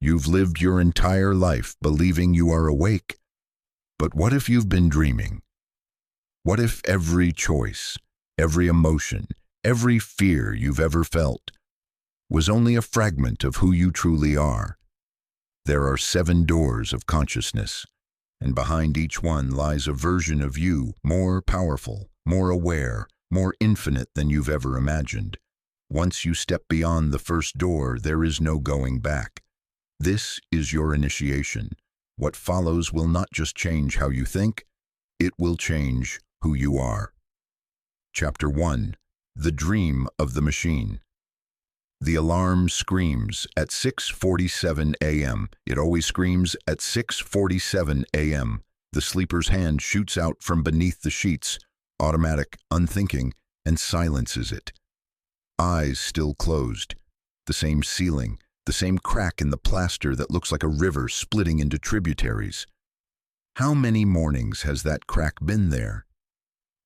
You've lived your entire life believing you are awake. But what if you've been dreaming? What if every choice, every emotion, every fear you've ever felt was only a fragment of who you truly are? There are 7 doors of consciousness, and behind each one lies a version of you more powerful, more aware, more infinite than you've ever imagined. Once you step beyond the first door, there is no going back. This is your initiation. What follows will not just change how you think, it will change who you are. Chapter 1. The Dream of the Machine. The alarm screams at 6:47 a.m. It always screams at 6:47 a.m. The sleeper's hand shoots out from beneath the sheets, automatic, unthinking, and silences it. Eyes still closed. The same ceiling, the same crack in the plaster that looks like a river splitting into tributaries. How many mornings has that crack been there?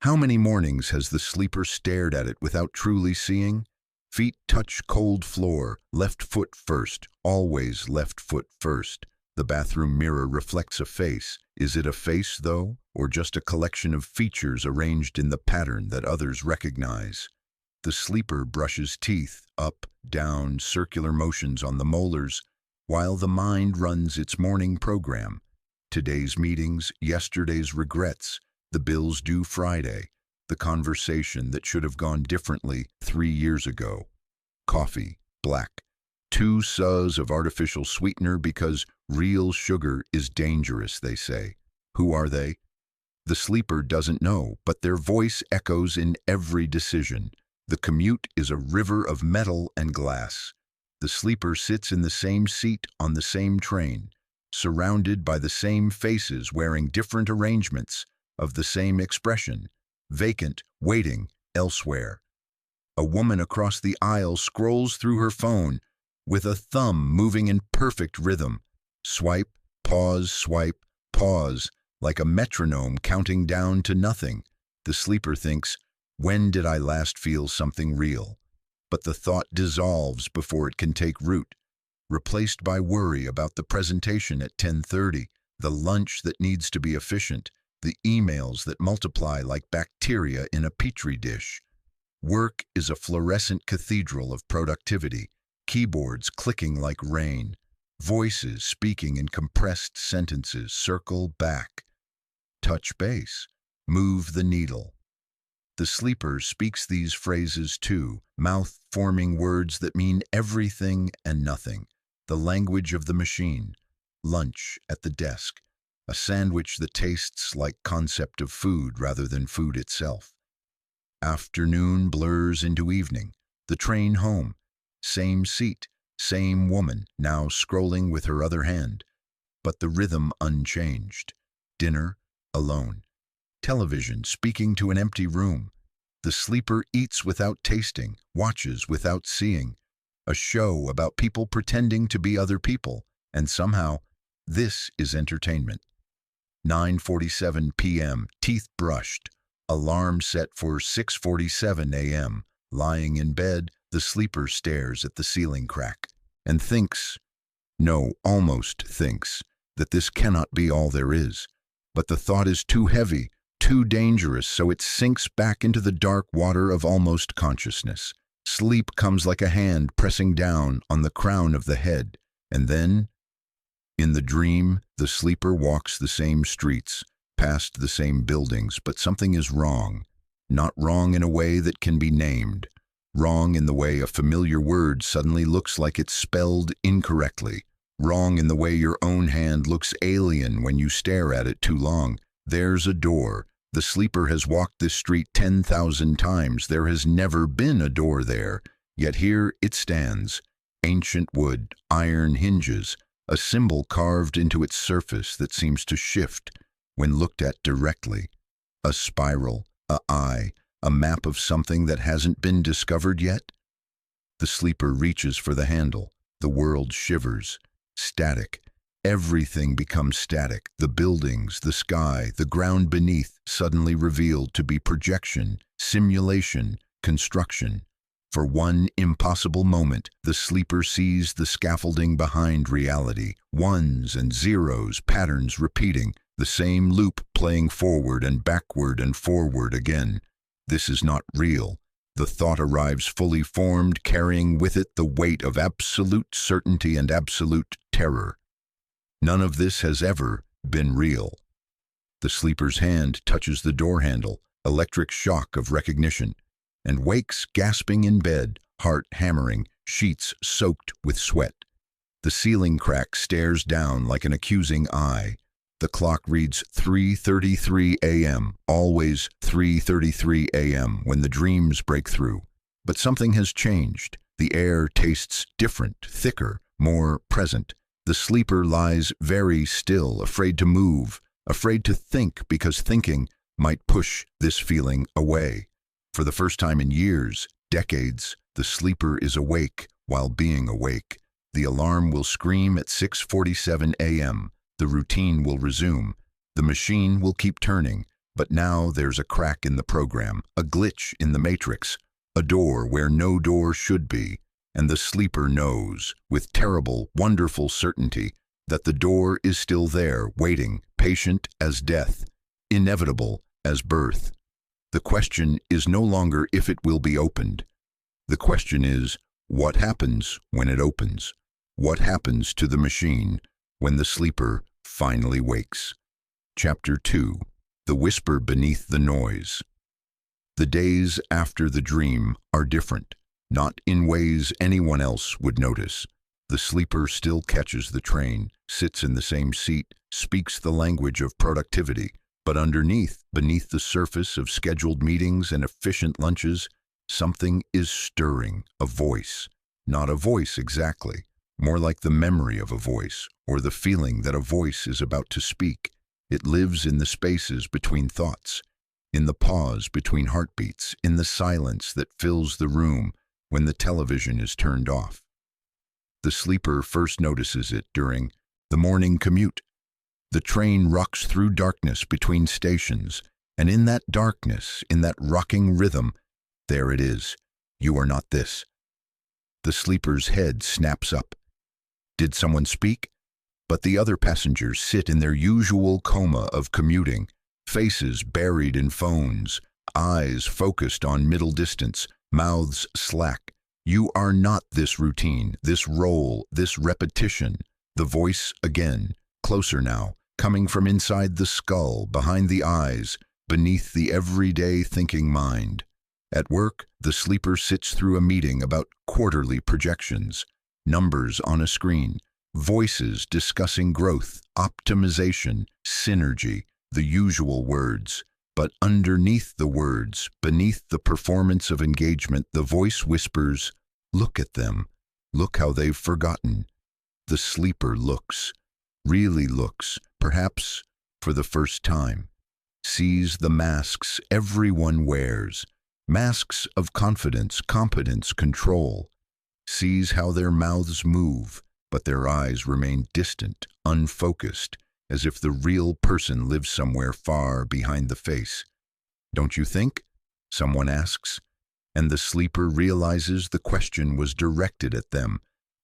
How many mornings has the sleeper stared at it without truly seeing? Feet touch cold floor, left foot first, always left foot first. The bathroom mirror reflects a face. Is it a face, though, or just a collection of features arranged in the pattern that others recognize? The sleeper brushes teeth, up, down, circular motions on the molars, while the mind runs its morning program. Today's meetings, yesterday's regrets, the bills due Friday, the conversation that should have gone differently 3 years ago. Coffee, black. 2 suds of artificial sweetener because real sugar is dangerous, they say. Who are they? The sleeper doesn't know, but their voice echoes in every decision. The commute is a river of metal and glass. The sleeper sits in the same seat on the same train, surrounded by the same faces wearing different arrangements of the same expression, vacant, waiting, elsewhere. A woman across the aisle scrolls through her phone with a thumb moving in perfect rhythm. Swipe, pause, like a metronome counting down to nothing. The sleeper thinks, when did I last feel something real? But the thought dissolves before it can take root, replaced by worry about the presentation at 10:30, the lunch that needs to be efficient, the emails that multiply like bacteria in a petri dish. Work is a fluorescent cathedral of productivity, keyboards clicking like rain, voices speaking in compressed sentences. Circle back, touch base, move the needle. The sleeper speaks these phrases too, mouth-forming words that mean everything and nothing. The language of the machine. Lunch at the desk. A sandwich that tastes like concept of food rather than food itself. Afternoon blurs into evening. The train home. Same seat, same woman, now scrolling with her other hand. But the rhythm unchanged. Dinner, alone. Television speaking to an empty room. The sleeper eats without tasting, watches without seeing. A show about people pretending to be other people, and somehow, this is entertainment. 9:47 p.m., teeth brushed. Alarm set for 6:47 a.m. Lying in bed, the sleeper stares at the ceiling crack and thinks, no, almost thinks, that this cannot be all there is. But the thought is too heavy, too dangerous, so it sinks back into the dark water of almost consciousness. Sleep comes like a hand pressing down on the crown of the head, and then, in the dream, the sleeper walks the same streets, past the same buildings, but something is wrong. Not wrong in a way that can be named. Wrong in the way a familiar word suddenly looks like it's spelled incorrectly. Wrong in the way your own hand looks alien when you stare at it too long. There's a door. The sleeper has walked this street 10,000 times. There has never been a door there. Yet here it stands. Ancient wood, iron hinges, a symbol carved into its surface that seems to shift when looked at directly. A spiral, a eye, a map of something that hasn't been discovered yet. The sleeper reaches for the handle. The world shivers. Static. Everything becomes static. The buildings, the sky, the ground beneath, suddenly revealed to be projection, simulation, construction. For one impossible moment, the sleeper sees the scaffolding behind reality, ones and zeros, patterns repeating, the same loop playing forward and backward and forward again. This is not real. The thought arrives fully formed, carrying with it the weight of absolute certainty and absolute terror. None of this has ever been real. The sleeper's hand touches the door handle, electric shock of recognition, and wakes gasping in bed, heart hammering, sheets soaked with sweat. The ceiling crack stares down like an accusing eye. The clock reads 3:33 a.m., always 3:33 a.m. when the dreams break through. But something has changed. The air tastes different, thicker, more present. The sleeper lies very still, afraid to move, afraid to think because thinking might push this feeling away. For the first time in years, decades, the sleeper is awake while being awake. The alarm will scream at 6:47 a.m. The routine will resume. The machine will keep turning, but now there's a crack in the program, a glitch in the matrix, a door where no door should be, and the sleeper knows, with terrible, wonderful certainty, that the door is still there, waiting, patient as death, inevitable as birth. The question is no longer if it will be opened. The question is, what happens when it opens? What happens to the machine when the sleeper finally wakes? Chapter 2. The Whisper Beneath the Noise. The days after the dream are different, not in ways anyone else would notice. The sleeper still catches the train, sits in the same seat, speaks the language of productivity, but beneath the surface of scheduled meetings and efficient lunches, something is stirring, a voice. Not a voice exactly, more like the memory of a voice, or the feeling that a voice is about to speak. It lives in the spaces between thoughts, in the pause between heartbeats, in the silence that fills the room when the television is turned off. The sleeper first notices it during the morning commute. The train rocks through darkness between stations, and in that darkness, in that rocking rhythm, there it is. You are not this. The sleeper's head snaps up. Did someone speak? But the other passengers sit in their usual coma of commuting, faces buried in phones, eyes focused on middle distance, mouths slack. You are not this routine, this role, this repetition. The voice again, closer now, coming from inside the skull, behind the eyes, beneath the everyday thinking mind. At work, the sleeper sits through a meeting about quarterly projections, numbers on a screen, voices discussing growth, optimization, synergy, the usual words. But underneath the words, beneath the performance of engagement, the voice whispers, "Look at them. Look how they've forgotten." The sleeper looks, really looks, perhaps for the first time, sees the masks everyone wears, masks of confidence, competence, control, sees how their mouths move, but their eyes remain distant, unfocused, as if the real person lives somewhere far behind the face. "Don't you think?" someone asks, and the sleeper realizes the question was directed at them,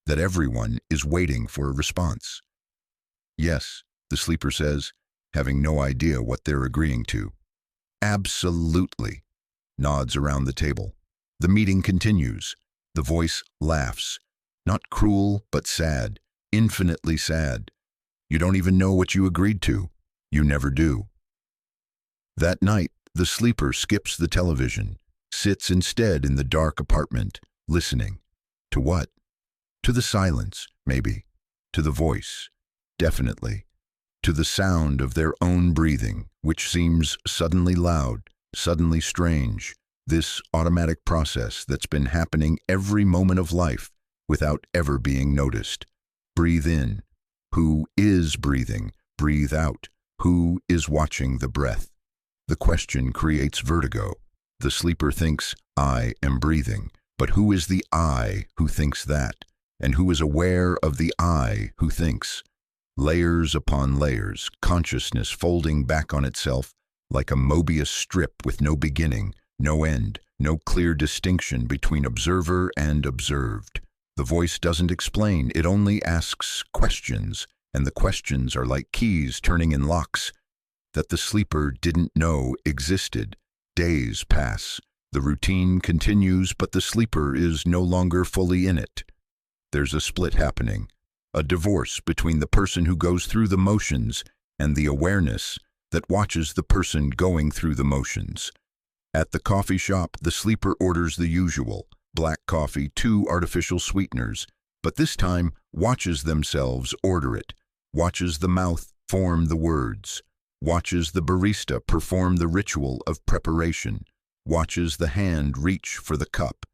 that everyone is waiting for a response. "Yes," the sleeper says, having no idea what they're agreeing to. "Absolutely," nods around the table. The meeting continues. The voice laughs, not cruel, but sad, infinitely sad. "You don't even know what you agreed to. You never do." That night, the sleeper skips the television, sits instead in the dark apartment, listening. To what? To the silence, maybe. To the voice, definitely. To the sound of their own breathing, which seems suddenly loud, suddenly strange. This automatic process that's been happening every moment of life without ever being noticed. Breathe in. Who is breathing? Breathe out. Who is watching the breath? The question creates vertigo. The sleeper thinks, "I am breathing." But who is the I who thinks that? And who is aware of the I who thinks? Layers upon layers, consciousness folding back on itself like a Mobius strip with no beginning, No end, no clear distinction between observer and observed. The voice doesn't explain, it only asks questions, and the questions are like keys turning in locks that the sleeper didn't know existed. Days pass. The routine continues, but the sleeper is no longer fully in it. There's a split happening, a divorce between the person who goes through the motions and the awareness that watches the person going through the motions. At the coffee shop, the sleeper orders the usual, black coffee, 2 artificial sweeteners, but this time watches themselves order it, watches the mouth form the words, watches the barista perform the ritual of preparation, watches the hand reach for the cup.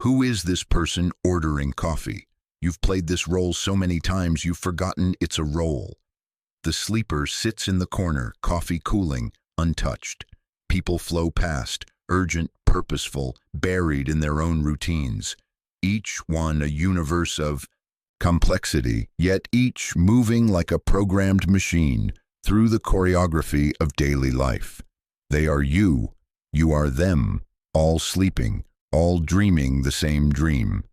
Who is this person ordering coffee? You've played this role so many times you've forgotten it's a role. The sleeper sits in the corner, coffee cooling, untouched. People flow past, urgent, purposeful, buried in their own routines. Each one a universe of complexity, yet each moving like a programmed machine through the choreography of daily life. They are you are them, all sleeping, all dreaming the same dream.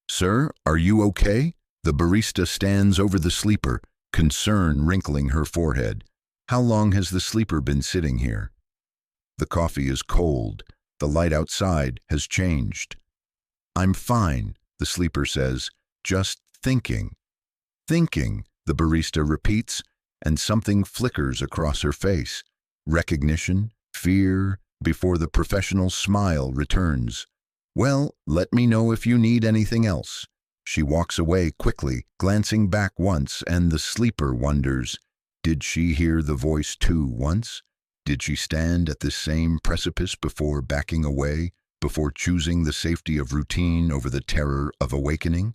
Sir, are you okay? The barista stands over the sleeper, concern wrinkling her forehead. How long has the sleeper been sitting here? The coffee is cold. The light outside has changed. I'm fine, the sleeper says, just thinking. Thinking, the barista repeats, and something flickers across her face. Recognition, fear, before the professional smile returns. Well, let me know if you need anything else. She walks away quickly, glancing back once, and the sleeper wonders, did she hear the voice too once? Did she stand at this same precipice before backing away, before choosing the safety of routine over the terror of awakening?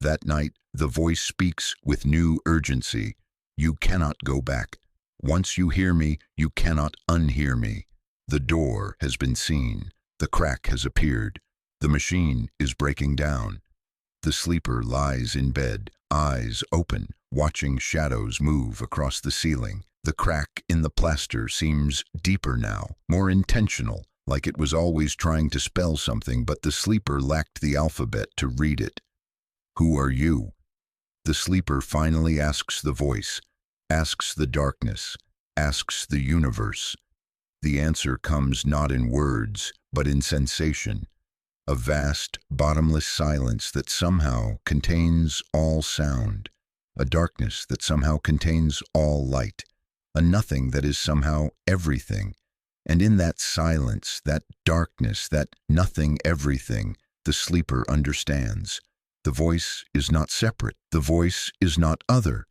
That night, the voice speaks with new urgency. You cannot go back. Once you hear me, you cannot unhear me. The door has been seen. The crack has appeared. The machine is breaking down. The sleeper lies in bed, eyes open, watching shadows move across the ceiling. The crack in the plaster seems deeper now, more intentional, like it was always trying to spell something, but the sleeper lacked the alphabet to read it. Who are you? The sleeper finally asks the voice, asks the darkness, asks the universe. The answer comes not in words, but in sensation. A vast, bottomless silence that somehow contains all sound. A darkness that somehow contains all light. A nothing that is somehow everything. And in that silence, that darkness, that nothing everything, the sleeper understands. The voice is not separate. The voice is not other.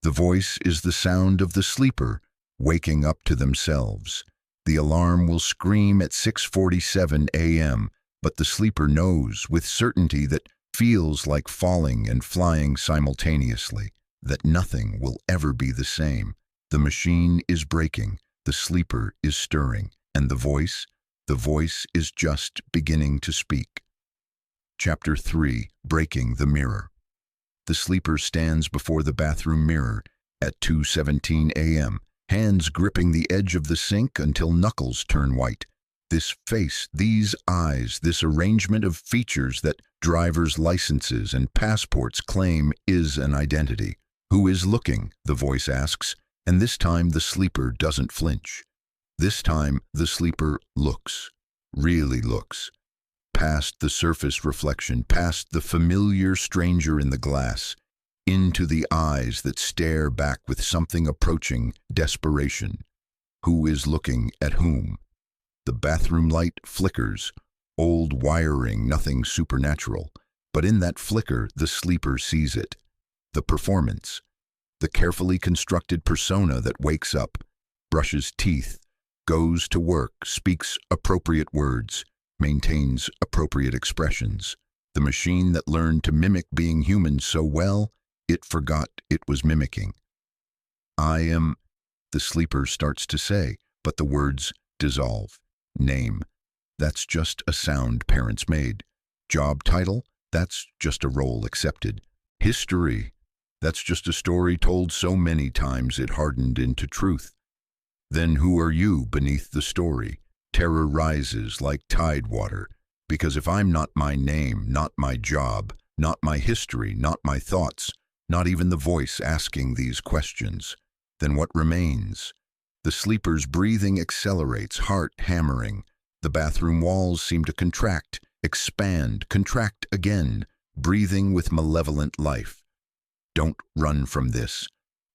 The voice is the sound of the sleeper, waking up to themselves. The alarm will scream at 6:47 a.m., but the sleeper knows with certainty that feels like falling and flying simultaneously, that nothing will ever be the same. The machine is breaking, the sleeper is stirring, and the voice is just beginning to speak. Chapter 3, Breaking the Mirror. The sleeper stands before the bathroom mirror at 2:17 a.m., hands gripping the edge of the sink until knuckles turn white. This face, these eyes, this arrangement of features that driver's licenses and passports claim is an identity. Who is looking? The voice asks, and this time the sleeper doesn't flinch. This time the sleeper looks, really looks. Past the surface reflection, past the familiar stranger in the glass, into the eyes that stare back with something approaching desperation. Who is looking at whom? The bathroom light flickers, old wiring, nothing supernatural, but in that flicker the sleeper sees it. The performance, the carefully constructed persona that wakes up, brushes teeth, goes to work, speaks appropriate words, maintains appropriate expressions. The machine that learned to mimic being human so well, it forgot it was mimicking. I am, the sleeper starts to say, but the words dissolve. Name, that's just a sound parents made. Job title, that's just a role accepted. History, that's just a story told so many times it hardened into truth. Then who are you beneath the story? Terror rises like tide water, because if I'm not my name, not my job, not my history, not my thoughts, not even the voice asking these questions, then what remains? The sleeper's breathing accelerates, heart hammering. The bathroom walls seem to contract, expand, contract again, breathing with malevolent life. Don't run from this.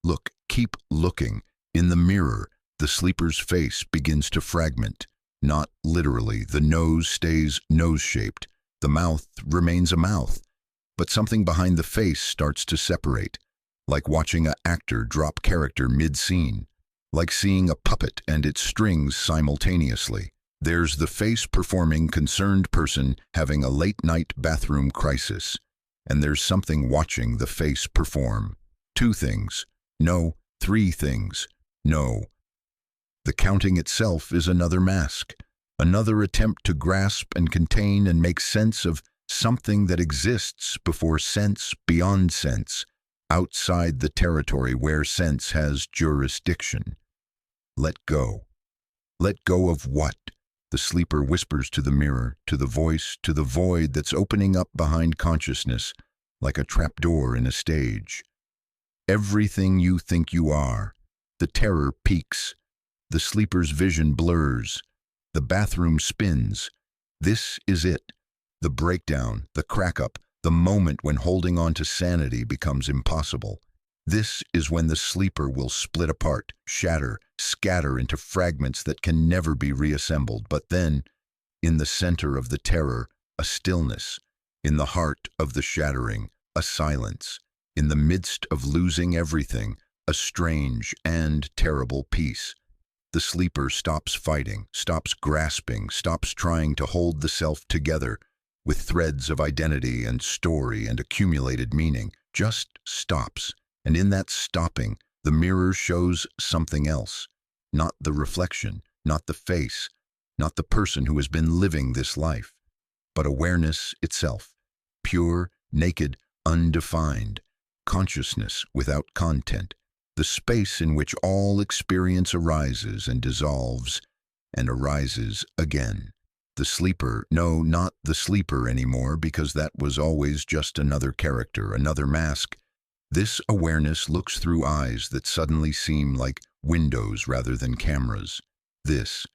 Look, keep looking. In the mirror, the sleeper's face begins to fragment. Not literally, the nose stays nose-shaped. The mouth remains a mouth. But something behind the face starts to separate, like watching an actor drop character mid-scene, like seeing a puppet and its strings simultaneously. There's the face-performing concerned person having a late-night bathroom crisis, and there's something watching the face perform. 2 things. No, 3 things. No. The counting itself is another mask, another attempt to grasp and contain and make sense of something that exists before sense, beyond sense, outside the territory where sense has jurisdiction. Let go. Let go of what? The sleeper whispers to the mirror, to the voice, to the void that's opening up behind consciousness, like a trapdoor in a stage. Everything you think you are. The terror peaks. The sleeper's vision blurs. The bathroom spins. This is it. The breakdown, the crack-up, the moment when holding on to sanity becomes impossible. This is when the sleeper will split apart, shatter, scatter into fragments that can never be reassembled. But then, in the center of the terror, a stillness. In the heart of the shattering, a silence. In the midst of losing everything, a strange and terrible peace. The sleeper stops fighting, stops grasping, stops trying to hold the self together with threads of identity and story and accumulated meaning, just stops. And in that stopping, the mirror shows something else. Not the reflection, not the face, not the person who has been living this life, but awareness itself. Pure, naked, undefined. Consciousness without content. The space in which all experience arises and dissolves and arises again. The sleeper, no, not the sleeper anymore, because that was always just another character, another mask. This awareness looks through eyes that suddenly seem like windows rather than cameras. This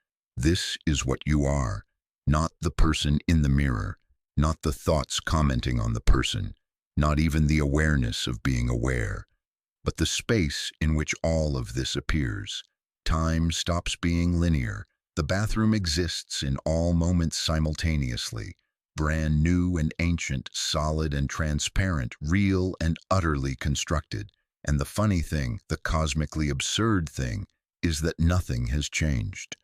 is what you are, not the person in the mirror, not the thoughts commenting on the person, not even the awareness of being aware, but the space in which all of this appears. Time stops being linear. The bathroom exists in all moments simultaneously, brand new and ancient, solid and transparent, real and utterly constructed. And the funny thing, the cosmically absurd thing, is that nothing has changed.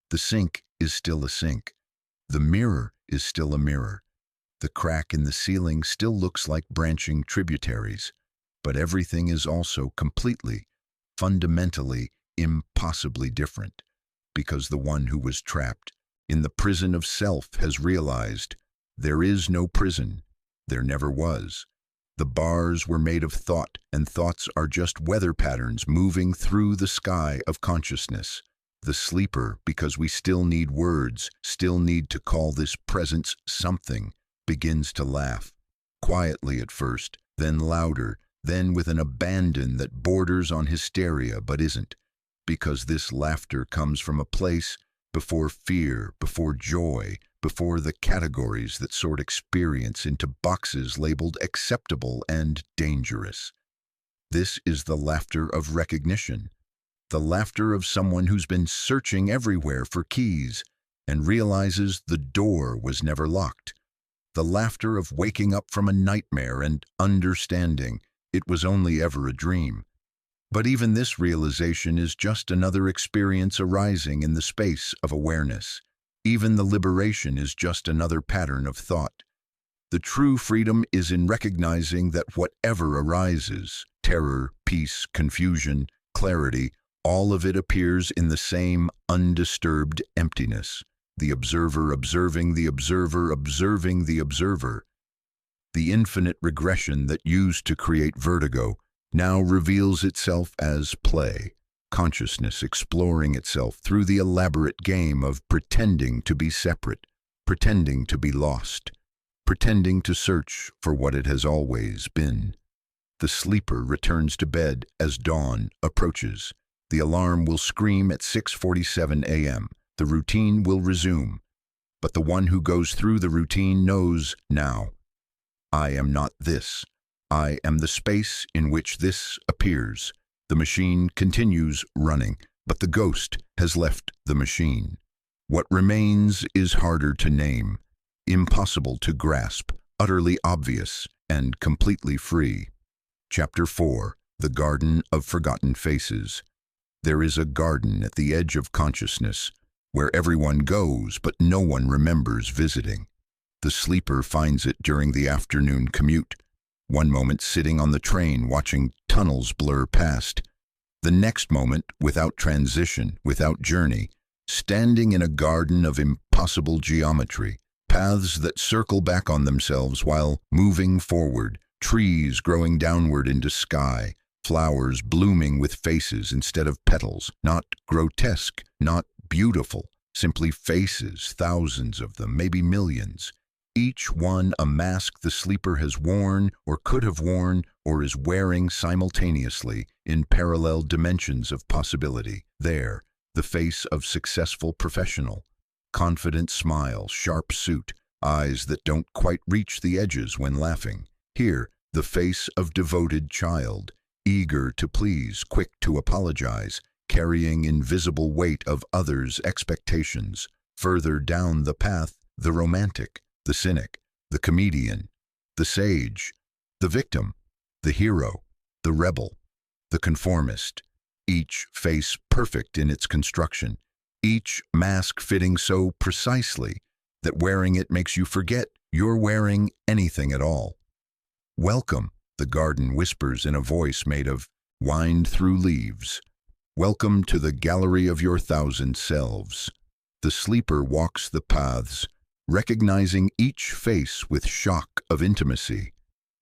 The sink is still a sink. The mirror is still a mirror. The crack in the ceiling still looks like branching tributaries, but everything is also completely, fundamentally, impossibly different, because the one who was trapped in the prison of self has realized there is no prison, there never was. The bars were made of thought, and thoughts are just weather patterns moving through the sky of consciousness. The sleeper, because we still need words, still need to call this presence something, begins to laugh, quietly at first, then louder, then with an abandon that borders on hysteria but isn't, because this laughter comes from a place before fear, before joy, before the categories that sort experience into boxes labeled acceptable and dangerous. This is the laughter of recognition, the laughter of someone who's been searching everywhere for keys and realizes the door was never locked. The laughter of waking up from a nightmare and understanding it was only ever a dream. But even this realization is just another experience arising in the space of awareness. Even the liberation is just another pattern of thought. The true freedom is in recognizing that whatever arises, terror, peace, confusion, clarity, all of it appears in the same undisturbed emptiness. The observer observing the observer observing the observer. The infinite regression that used to create vertigo now reveals itself as play, consciousness exploring itself through the elaborate game of pretending to be separate, pretending to be lost, pretending to search for what it has always been. The sleeper returns to bed as dawn approaches. The alarm will scream at 6:47 a.m. The routine will resume. But the one who goes through the routine knows now, I am not this. I am the space in which this appears. The machine continues running, but the ghost has left the machine. What remains is harder to name, impossible to grasp, utterly obvious, and completely free. Chapter 4. The Garden of Forgotten Faces. There is a garden at the edge of consciousness, where everyone goes but no one remembers visiting. The sleeper finds it during the afternoon commute, one moment sitting on the train watching tunnels blur past, the next moment without transition, without journey, standing in a garden of impossible geometry, paths that circle back on themselves while moving forward, trees growing downward into sky, flowers blooming with faces instead of petals, not grotesque, not beautiful, simply faces, thousands of them, maybe millions. Each one a mask the sleeper has worn or could have worn or is wearing simultaneously in parallel dimensions of possibility. There, the face of successful professional, confident smile, sharp suit, eyes that don't quite reach the edges when laughing. Here, the face of devoted child, eager to please, quick to apologize, carrying invisible weight of others' expectations. Further down the path, the romantic, the cynic, the comedian, the sage, the victim, the hero, the rebel, the conformist, each face perfect in its construction, each mask fitting so precisely that wearing it makes you forget you're wearing anything at all. Welcome, the garden whispers in a voice made of wind through leaves. Welcome to the gallery of your thousand selves. The sleeper walks the paths, recognizing each face with shock of intimacy.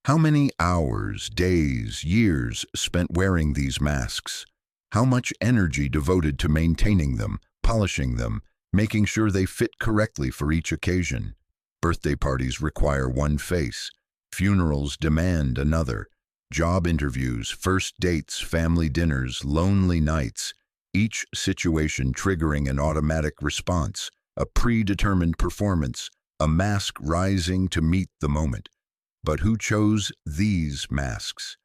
How many hours, days, years spent wearing these masks? How much energy devoted to maintaining them, polishing them, making sure they fit correctly for each occasion? Birthday parties require one face. Funerals demand another. Job interviews, first dates, family dinners, lonely nights, each situation triggering an automatic response, a predetermined performance, a mask rising to meet the moment. But who chose these masks?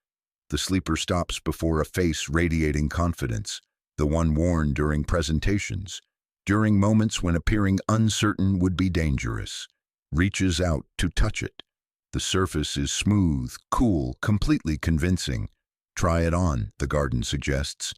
The sleeper stops before a face radiating confidence, the one worn during presentations, during moments when appearing uncertain would be dangerous, reaches out to touch it. The surface is smooth, cool, completely convincing. Try it on, the garden suggests.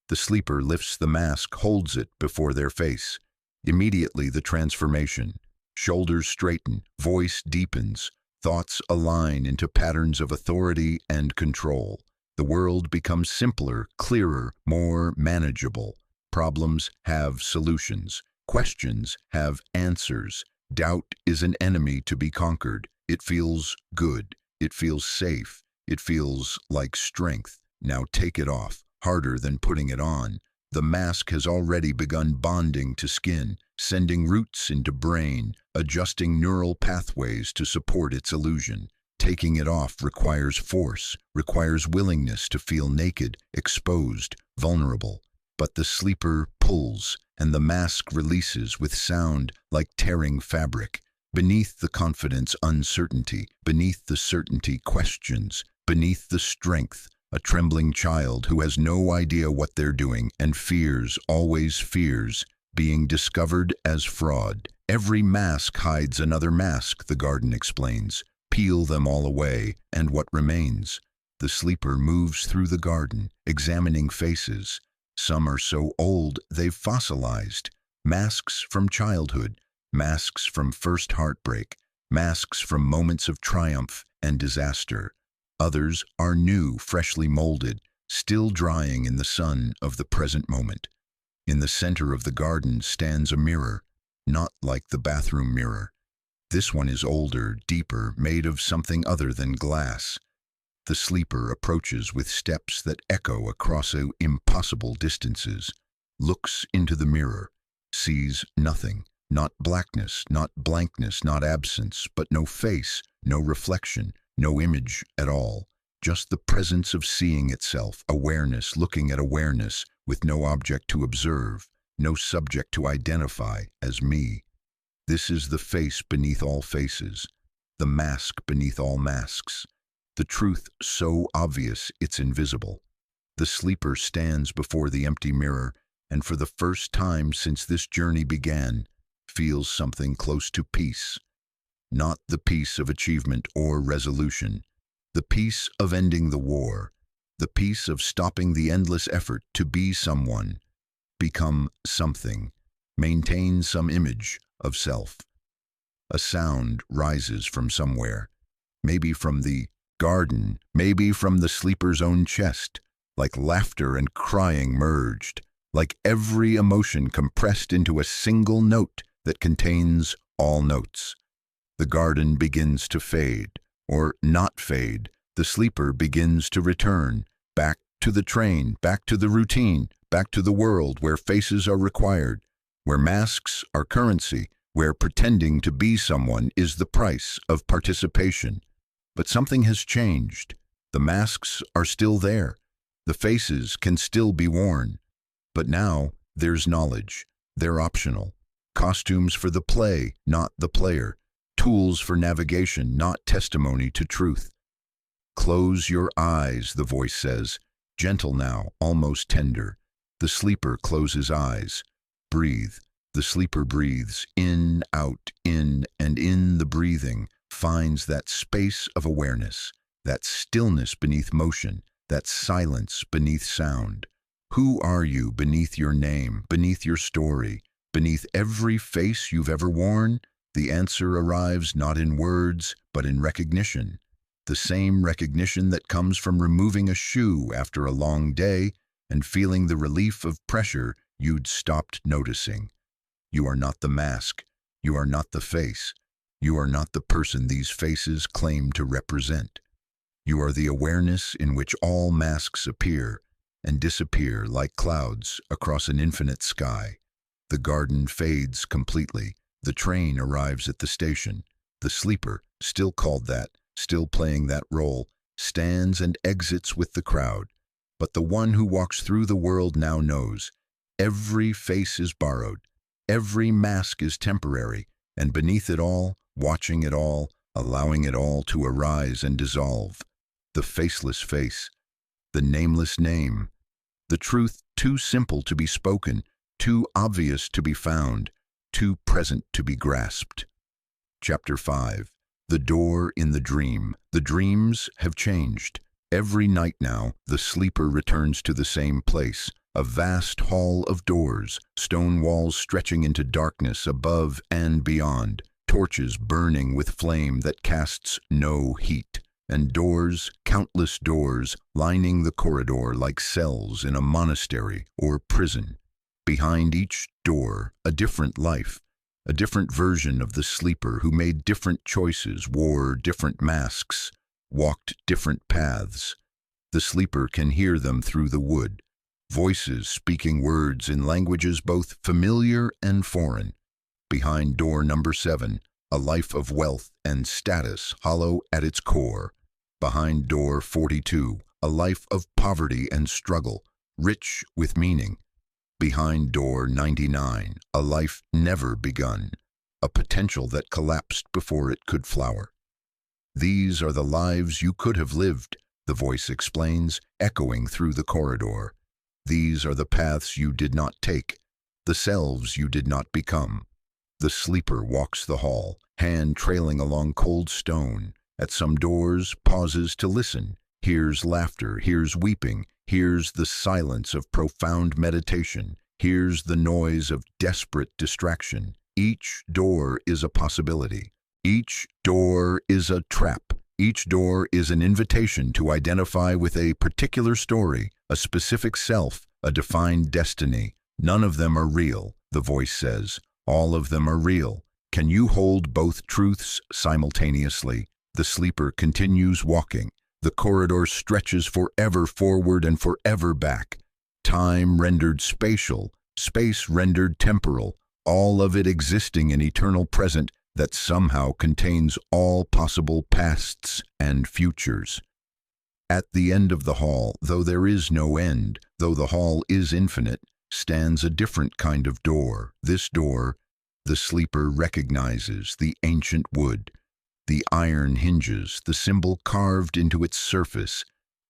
The sleeper lifts the mask, holds it before their face. Immediately the transformation. Shoulders straighten, voice deepens, thoughts align into patterns of authority and control. The world becomes simpler, clearer, more manageable. Problems have solutions. Questions have answers. Doubt is an enemy to be conquered. It feels good. It feels safe. It feels like strength. Now take it off, harder than putting it on. The mask has already begun bonding to skin, sending roots into brain, adjusting neural pathways to support its illusion. Taking it off requires force, requires willingness to feel naked, exposed, vulnerable. But the sleeper pulls, and the mask releases with sound like tearing fabric. Beneath the confidence, uncertainty. Beneath the certainty, questions. Beneath the strength, a trembling child who has no idea what they're doing and fears, always fears, being discovered as fraud. Every mask hides another mask, the garden explains. Peel them all away, and what remains? The sleeper moves through the garden, examining faces. Some are so old they've fossilized. Masks from childhood, masks from first heartbreak, masks from moments of triumph and disaster. Others are new, freshly molded, still drying in the sun of the present moment. In the center of the garden stands a mirror, not like the bathroom mirror. This one is older, deeper, made of something other than glass. The sleeper approaches with steps that echo across impossible distances, looks into the mirror, sees nothing, not blackness, not blankness, not absence, but no face, no reflection, no image at all, just the presence of seeing itself, awareness looking at awareness, with no object to observe, no subject to identify as me. This is the face beneath all faces, the mask beneath all masks, the truth so obvious it's invisible. The sleeper stands before the empty mirror, and for the first time since this journey began, feels something close to peace. Not the peace of achievement or resolution, the peace of ending the war, the peace of stopping the endless effort to be someone, become something, maintain some image of self. A sound rises from somewhere, maybe from the garden, maybe from the sleeper's own chest, like laughter and crying merged, like every emotion compressed into a single note that contains all notes. The garden begins to fade, or not fade. The sleeper begins to return, back to the train, back to the routine, back to the world where faces are required, where masks are currency, where pretending to be someone is the price of participation. But something has changed. The masks are still there. The faces can still be worn. But now there's knowledge. They're optional. Costumes for the play, not the player. Tools for navigation, not testimony to truth. Close your eyes, the voice says, gentle now, almost tender. The sleeper closes eyes. Breathe. The sleeper breathes, in, out, in, and in the breathing finds that space of awareness, that stillness beneath motion, that silence beneath sound. Who are you beneath your name, beneath your story, beneath every face you've ever worn? The answer arrives not in words, but in recognition. The same recognition that comes from removing a shoe after a long day and feeling the relief of pressure you'd stopped noticing. You are not the mask. You are not the face. You are not the person these faces claim to represent. You are the awareness in which all masks appear and disappear like clouds across an infinite sky. The garden fades completely. The train arrives at the station. The sleeper, still called that, still playing that role, stands and exits with the crowd. But the one who walks through the world now knows. Every face is borrowed. Every mask is temporary, and beneath it all, watching it all, allowing it all to arise and dissolve. The faceless face, the nameless name, the truth too simple to be spoken, too obvious to be found, too present to be grasped. Chapter 5. The door in the dream. The dreams have changed. Every night now, the sleeper returns to the same place, a vast hall of doors, stone walls stretching into darkness above and beyond, torches burning with flame that casts no heat, and doors, countless doors, lining the corridor like cells in a monastery or prison. Behind each door, a different life, a different version of the sleeper who made different choices, wore different masks, walked different paths. The sleeper can hear them through the wood, voices speaking words in languages both familiar and foreign. Behind door number 7, a life of wealth and status hollow at its core. Behind door 42, a life of poverty and struggle, rich with meaning. Behind door 99, a life never begun, a potential that collapsed before it could flower. These are the lives you could have lived, the voice explains, echoing through the corridor. These are the paths you did not take, the selves you did not become. The sleeper walks the hall, hand trailing along cold stone. At some doors, pauses to listen, hears laughter, hears weeping, hears the silence of profound meditation, hears the noise of desperate distraction. Each door is a possibility. Each door is a trap. Each door is an invitation to identify with a particular story, a specific self, a defined destiny. None of them are real, the voice says. All of them are real. Can you hold both truths simultaneously? The sleeper continues walking, The corridor stretches forever forward and forever back. Time rendered spatial, space rendered temporal, all of it existing in eternal present that somehow contains all possible pasts and futures. At the end of the hall, though there is no end, though the hall is infinite, stands a different kind of door. This door, the sleeper recognizes the ancient wood, the iron hinges, the symbol carved into its surface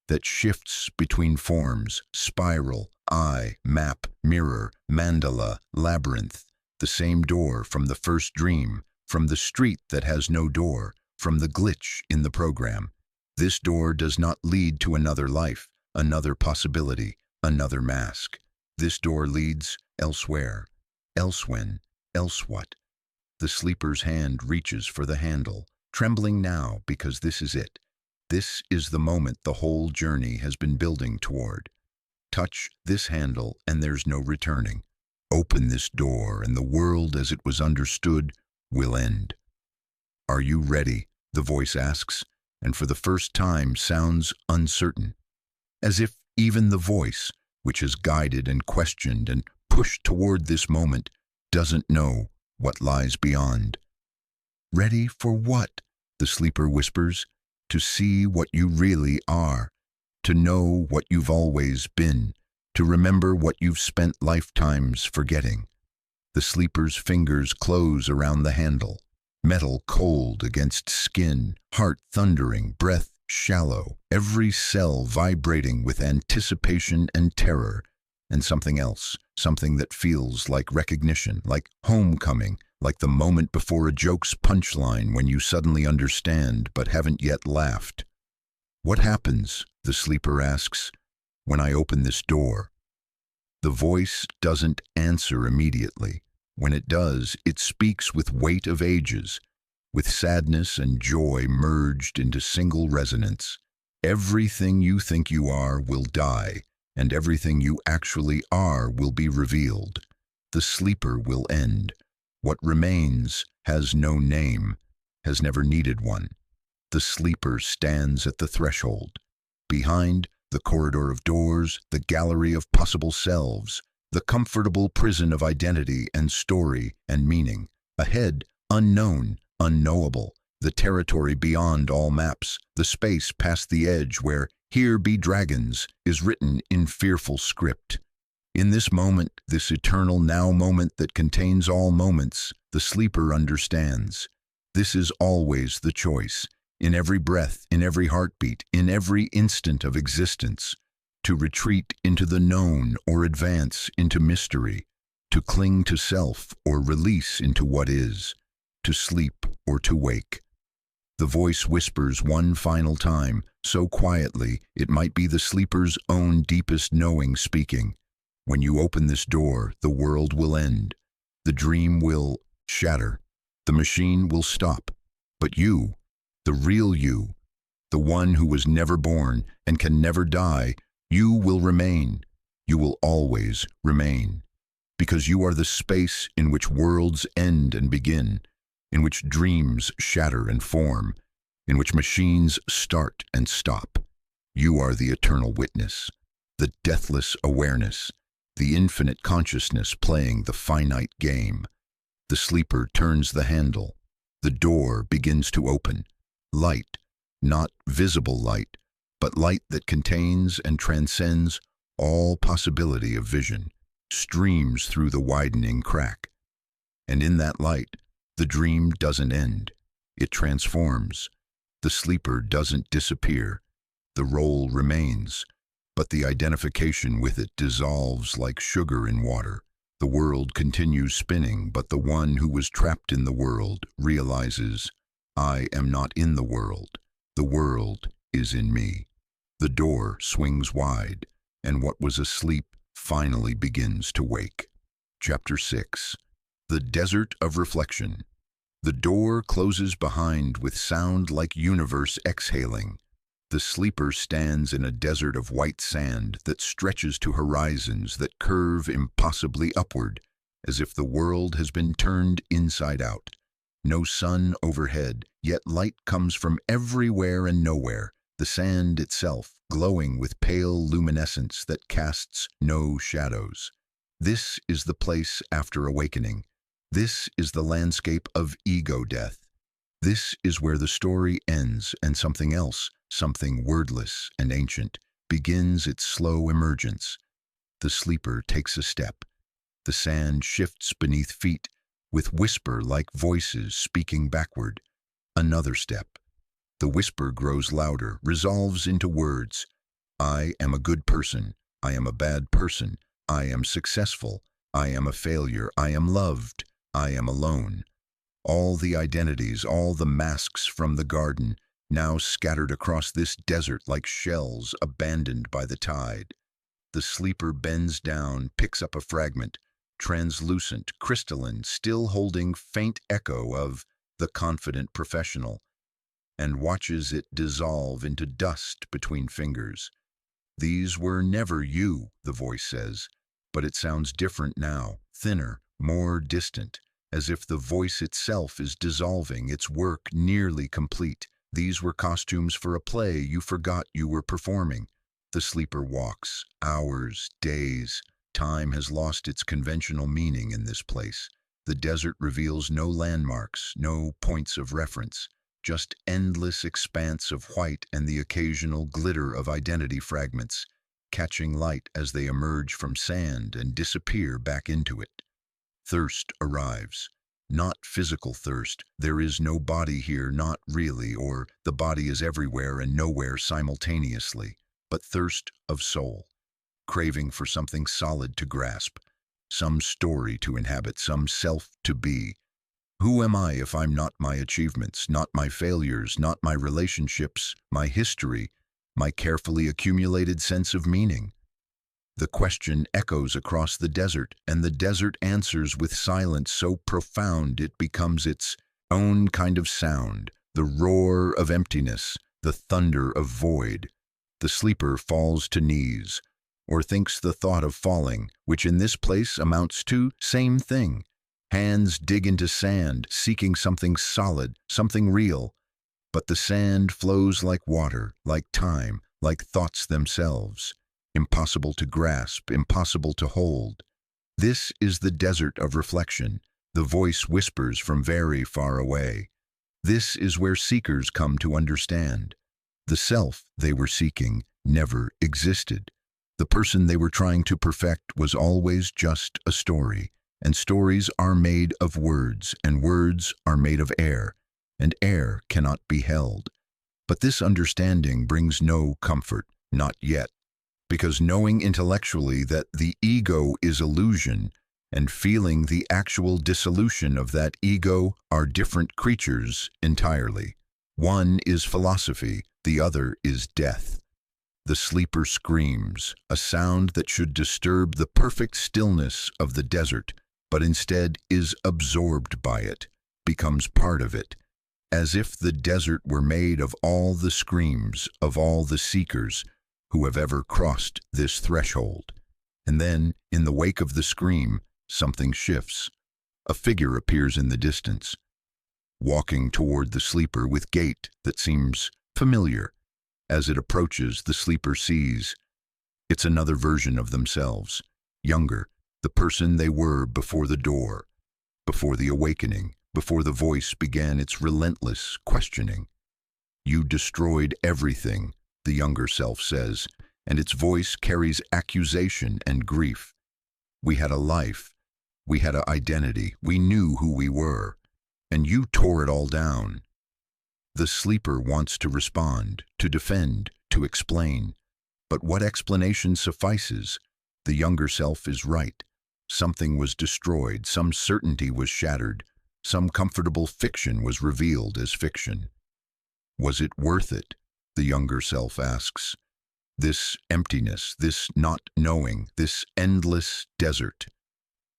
that shifts between forms, spiral, eye, map, mirror, mandala, labyrinth, the same door from the first dream, from the street that has no door, from the glitch in the program. This door does not lead to another life, another possibility, another mask. This door leads elsewhere, elsewhen, elsewhat. The sleeper's hand reaches for the handle, trembling now because this is it. This is the moment the whole journey has been building toward. Touch this handle and there's no returning. Open this door and the world as it was understood will end. Are you ready? The voice asks, and for the first time sounds uncertain, as if even the voice, which has guided and questioned and pushed toward this moment, doesn't know what lies beyond. Ready for what? The sleeper whispers. To see what you really are, to know what you've always been, to remember what you've spent lifetimes forgetting. The sleeper's fingers close around the handle, metal cold against skin, heart thundering, breath shallow, every cell vibrating with anticipation and terror, and something else, something that feels like recognition, like homecoming, like the moment before a joke's punchline when you suddenly understand but haven't yet laughed. What happens, the sleeper asks, when I open this door? The voice doesn't answer immediately. When it does, it speaks with weight of ages, with sadness and joy merged into single resonance. Everything you think you are will die, and everything you actually are will be revealed. The sleeper will end. What remains has no name, has never needed one. The sleeper stands at the threshold. Behind, the corridor of doors, the gallery of possible selves, the comfortable prison of identity and story and meaning. Ahead, unknown, unknowable, the territory beyond all maps, the space past the edge where "Here be dragons" is written in fearful script. In this moment, this eternal now moment that contains all moments, the sleeper understands. This is always the choice, in every breath, in every heartbeat, in every instant of existence, to retreat into the known or advance into mystery, to cling to self or release into what is, to sleep or to wake. The voice whispers one final time, so quietly it might be the sleeper's own deepest knowing speaking. When you open this door, the world will end. The dream will shatter. The machine will stop. But you, the real you, the one who was never born and can never die, you will remain. You will always remain. Because you are the space in which worlds end and begin, in which dreams shatter and form, in which machines start and stop. You are the eternal witness, the deathless awareness, the infinite consciousness playing the finite game. The sleeper turns the handle. The door begins to open. Light, not visible light, but light that contains and transcends all possibility of vision, streams through the widening crack. And in that light, the dream doesn't end. It transforms. The sleeper doesn't disappear. The role remains, but the identification with it dissolves like sugar in water. The world continues spinning, but the one who was trapped in the world realizes, I am not in the world. The world is in me. The door swings wide, and what was asleep finally begins to wake. Chapter 6. The Desert of Reflection. The door closes behind with sound like universe exhaling. The sleeper stands in a desert of white sand that stretches to horizons that curve impossibly upward, as if the world has been turned inside out. No sun overhead, yet light comes from everywhere and nowhere. the sand itself glowing with pale luminescence that casts no shadows. This is the place after awakening. This is the landscape of ego death. This is where the story ends and something else, something wordless and ancient, begins its slow emergence. The sleeper takes a step. The sand shifts beneath feet, with whisper-like voices speaking backward. Another step. The whisper grows louder, resolves into words. I am a good person. I am a bad person. I am successful. I am a failure. I am loved. I am alone. All the identities, all the masks from the garden, now scattered across this desert like shells abandoned by the tide. The sleeper bends down, picks up a fragment, translucent, crystalline, still holding faint echo of the confident professional, and watches it dissolve into dust between fingers. These were never you, the voice says, but it sounds different now, thinner, more distant, as if the voice itself is dissolving, its work nearly complete. These were costumes for a play you forgot you were performing. The sleeper walks, hours, days. Time has lost its conventional meaning in this place. The desert reveals no landmarks, no points of reference, just endless expanse of white and the occasional glitter of identity fragments, catching light as they emerge from sand and disappear back into it. Thirst arrives. Not physical thirst. There is no body here, not really, or the body is everywhere and nowhere simultaneously, but thirst of soul, craving for something solid to grasp, some story to inhabit, some self to be. Who am I if I'm not my achievements, not my failures, not my relationships, my history, my carefully accumulated sense of meaning? The question echoes across the desert, and the desert answers with silence so profound it becomes its own kind of sound, the roar of emptiness, the thunder of void. The sleeper falls to knees, or thinks the thought of falling, which in this place amounts to same thing. Hands dig into sand, seeking something solid, something real. But the sand flows like water, like time, like thoughts themselves. Impossible to grasp, impossible to hold. This is the desert of reflection. The voice whispers from very far away. This is where seekers come to understand. The self they were seeking never existed. The person they were trying to perfect was always just a story, and stories are made of words, and words are made of air, and air cannot be held. But this understanding brings no comfort, not yet. Because knowing intellectually that the ego is illusion and feeling the actual dissolution of that ego are different creatures entirely. One is philosophy, the other is death. The sleeper screams, a sound that should disturb the perfect stillness of the desert, but instead is absorbed by it, becomes part of it, as if the desert were made of all the screams of all the seekers who have ever crossed this threshold. And then, in the wake of the scream, something shifts. A figure appears in the distance, walking toward the sleeper with gait that seems familiar. As it approaches, the sleeper sees it's another version of themselves, younger, the person they were before the door, before the awakening, before the voice began its relentless questioning. You destroyed everything, the younger self says, and its voice carries accusation and grief. We had a life. We had an identity. We knew who we were. And you tore it all down. The sleeper wants to respond, to defend, to explain. But what explanation suffices? The younger self is right. Something was destroyed. Some certainty was shattered. Some comfortable fiction was revealed as fiction. Was it worth it? The younger self asks. This emptiness, this not knowing, this endless desert.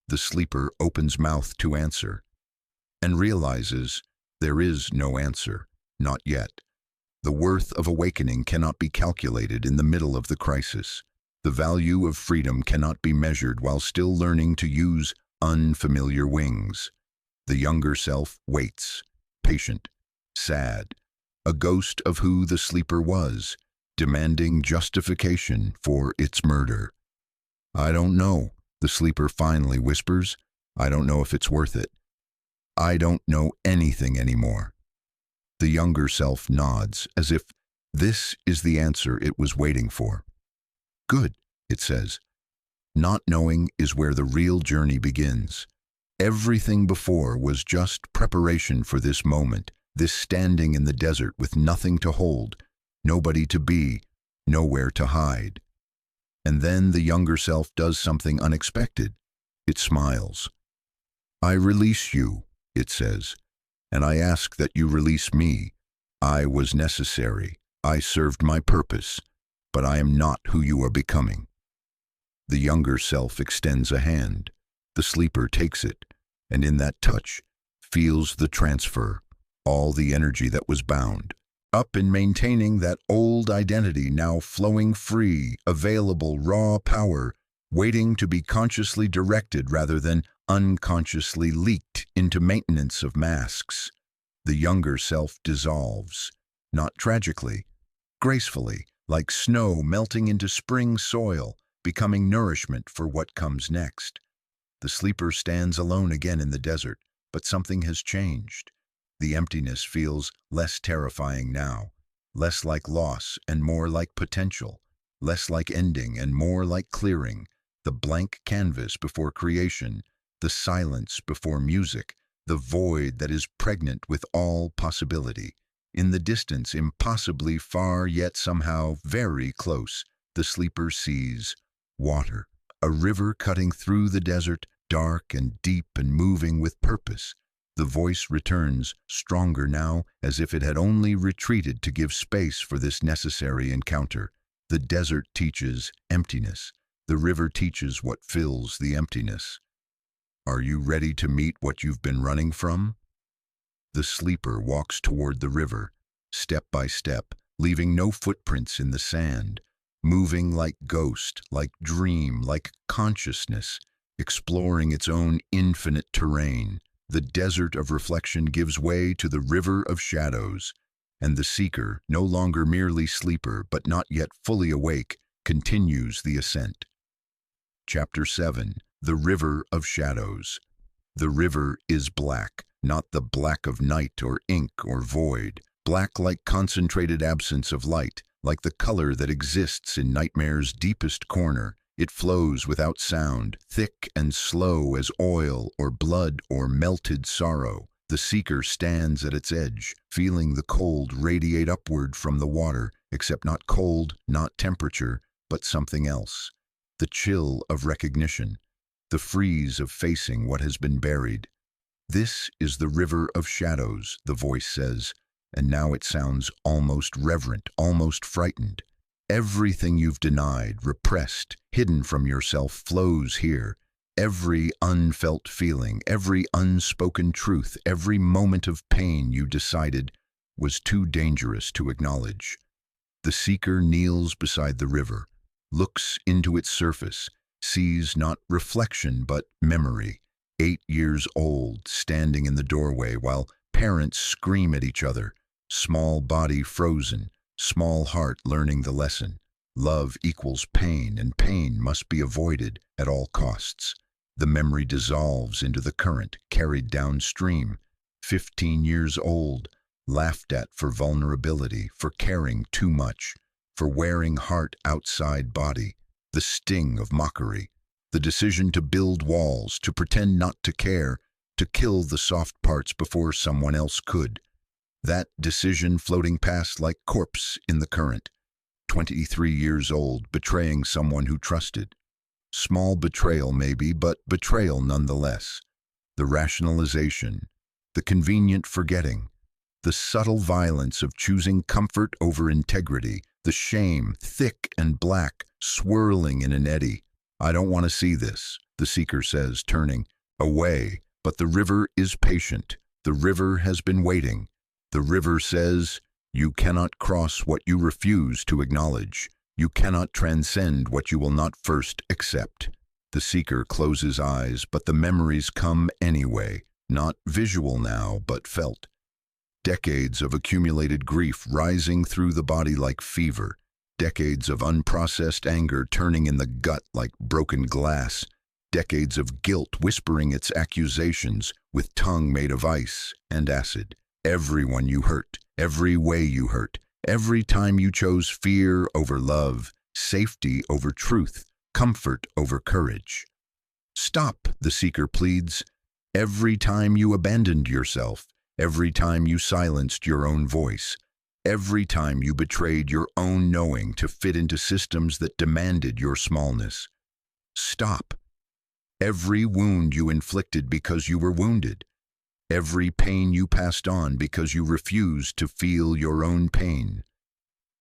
The sleeper opens mouth to answer, and realizes there is no answer, not yet. The worth of awakening cannot be calculated in the middle of the crisis. The value of freedom cannot be measured while still learning to use unfamiliar wings. The younger self waits, patient, sad, a ghost of who the sleeper was, demanding justification for its murder. "I don't know," the sleeper finally whispers. "I don't know if it's worth it. I don't know anything anymore." The younger self nods, as if this is the answer it was waiting for. "Good," it says. "Not knowing is where the real journey begins. Everything before was just preparation for this moment, this standing in the desert with nothing to hold, nobody to be, nowhere to hide." And then the younger self does something unexpected. It smiles. "I release you," it says, "and I ask that you release me. I was necessary. I served my purpose, but I am not who you are becoming." The younger self extends a hand. The sleeper takes it, and in that touch, feels the transfer, all the energy that was bound, up in maintaining that old identity now flowing free, available raw power, waiting to be consciously directed rather than unconsciously leaked into maintenance of masks. The younger self dissolves, not tragically, gracefully, like snow melting into spring soil, becoming nourishment for what comes next. The sleeper stands alone again in the desert, but something has changed. The emptiness feels less terrifying now, less like loss and more like potential, less like ending and more like clearing, the blank canvas before creation, the silence before music, the void that is pregnant with all possibility. In the distance, impossibly far yet somehow very close, the sleeper sees water, a river cutting through the desert, dark and deep and moving with purpose. The voice returns, stronger now, as if it had only retreated to give space for this necessary encounter. The desert teaches emptiness. The river teaches what fills the emptiness. Are you ready to meet what you've been running from? The sleeper walks toward the river, step by step, leaving no footprints in the sand, moving like ghost, like dream, like consciousness, exploring its own infinite terrain. The desert of reflection gives way to the river of shadows, and the seeker, no longer merely sleeper but not yet fully awake, continues the ascent. Chapter 7. The River of Shadows. The river is black, not the black of night or ink or void, black like concentrated absence of light, like the color that exists in nightmare's deepest corner. It flows without sound, thick and slow as oil or blood or melted sorrow. The seeker stands at its edge, feeling the cold radiate upward from the water, except not cold, not temperature, but something else. The chill of recognition, the freeze of facing what has been buried. "This is the river of shadows," the voice says, and now it sounds almost reverent, almost frightened. Everything you've denied, repressed, hidden from yourself flows here. Every unfelt feeling, every unspoken truth, every moment of pain you decided was too dangerous to acknowledge. The seeker kneels beside the river, looks into its surface, sees not reflection but memory. 8 years old, standing in the doorway while parents scream at each other, small body frozen, small heart learning the lesson. Love equals pain, and pain must be avoided at all costs. The memory dissolves into the current, carried downstream. 15 years old, laughed at for vulnerability, for caring too much, for wearing heart outside body. The sting of mockery, the decision to build walls, to pretend not to care, to kill the soft parts before someone else could. That decision floating past like corpse in the current. 23 years old, betraying someone who trusted. Small betrayal maybe, but betrayal nonetheless. The rationalization, the convenient forgetting, the subtle violence of choosing comfort over integrity, the shame, thick and black, swirling in an eddy. "I don't want to see this," the seeker says, turning away, but the river is patient. The river has been waiting. The river says, "You cannot cross what you refuse to acknowledge. You cannot transcend what you will not first accept." The seeker closes eyes, but the memories come anyway, not visual now, but felt. Decades of accumulated grief rising through the body like fever. Decades of unprocessed anger turning in the gut like broken glass. Decades of guilt whispering its accusations with tongue made of ice and acid. Everyone you hurt, every way you hurt, every time you chose fear over love, safety over truth, comfort over courage. Stop, the seeker pleads. Every time you abandoned yourself, every time you silenced your own voice, every time you betrayed your own knowing to fit into systems that demanded your smallness. Stop. Every wound you inflicted because you were wounded, every pain you passed on because you refused to feel your own pain,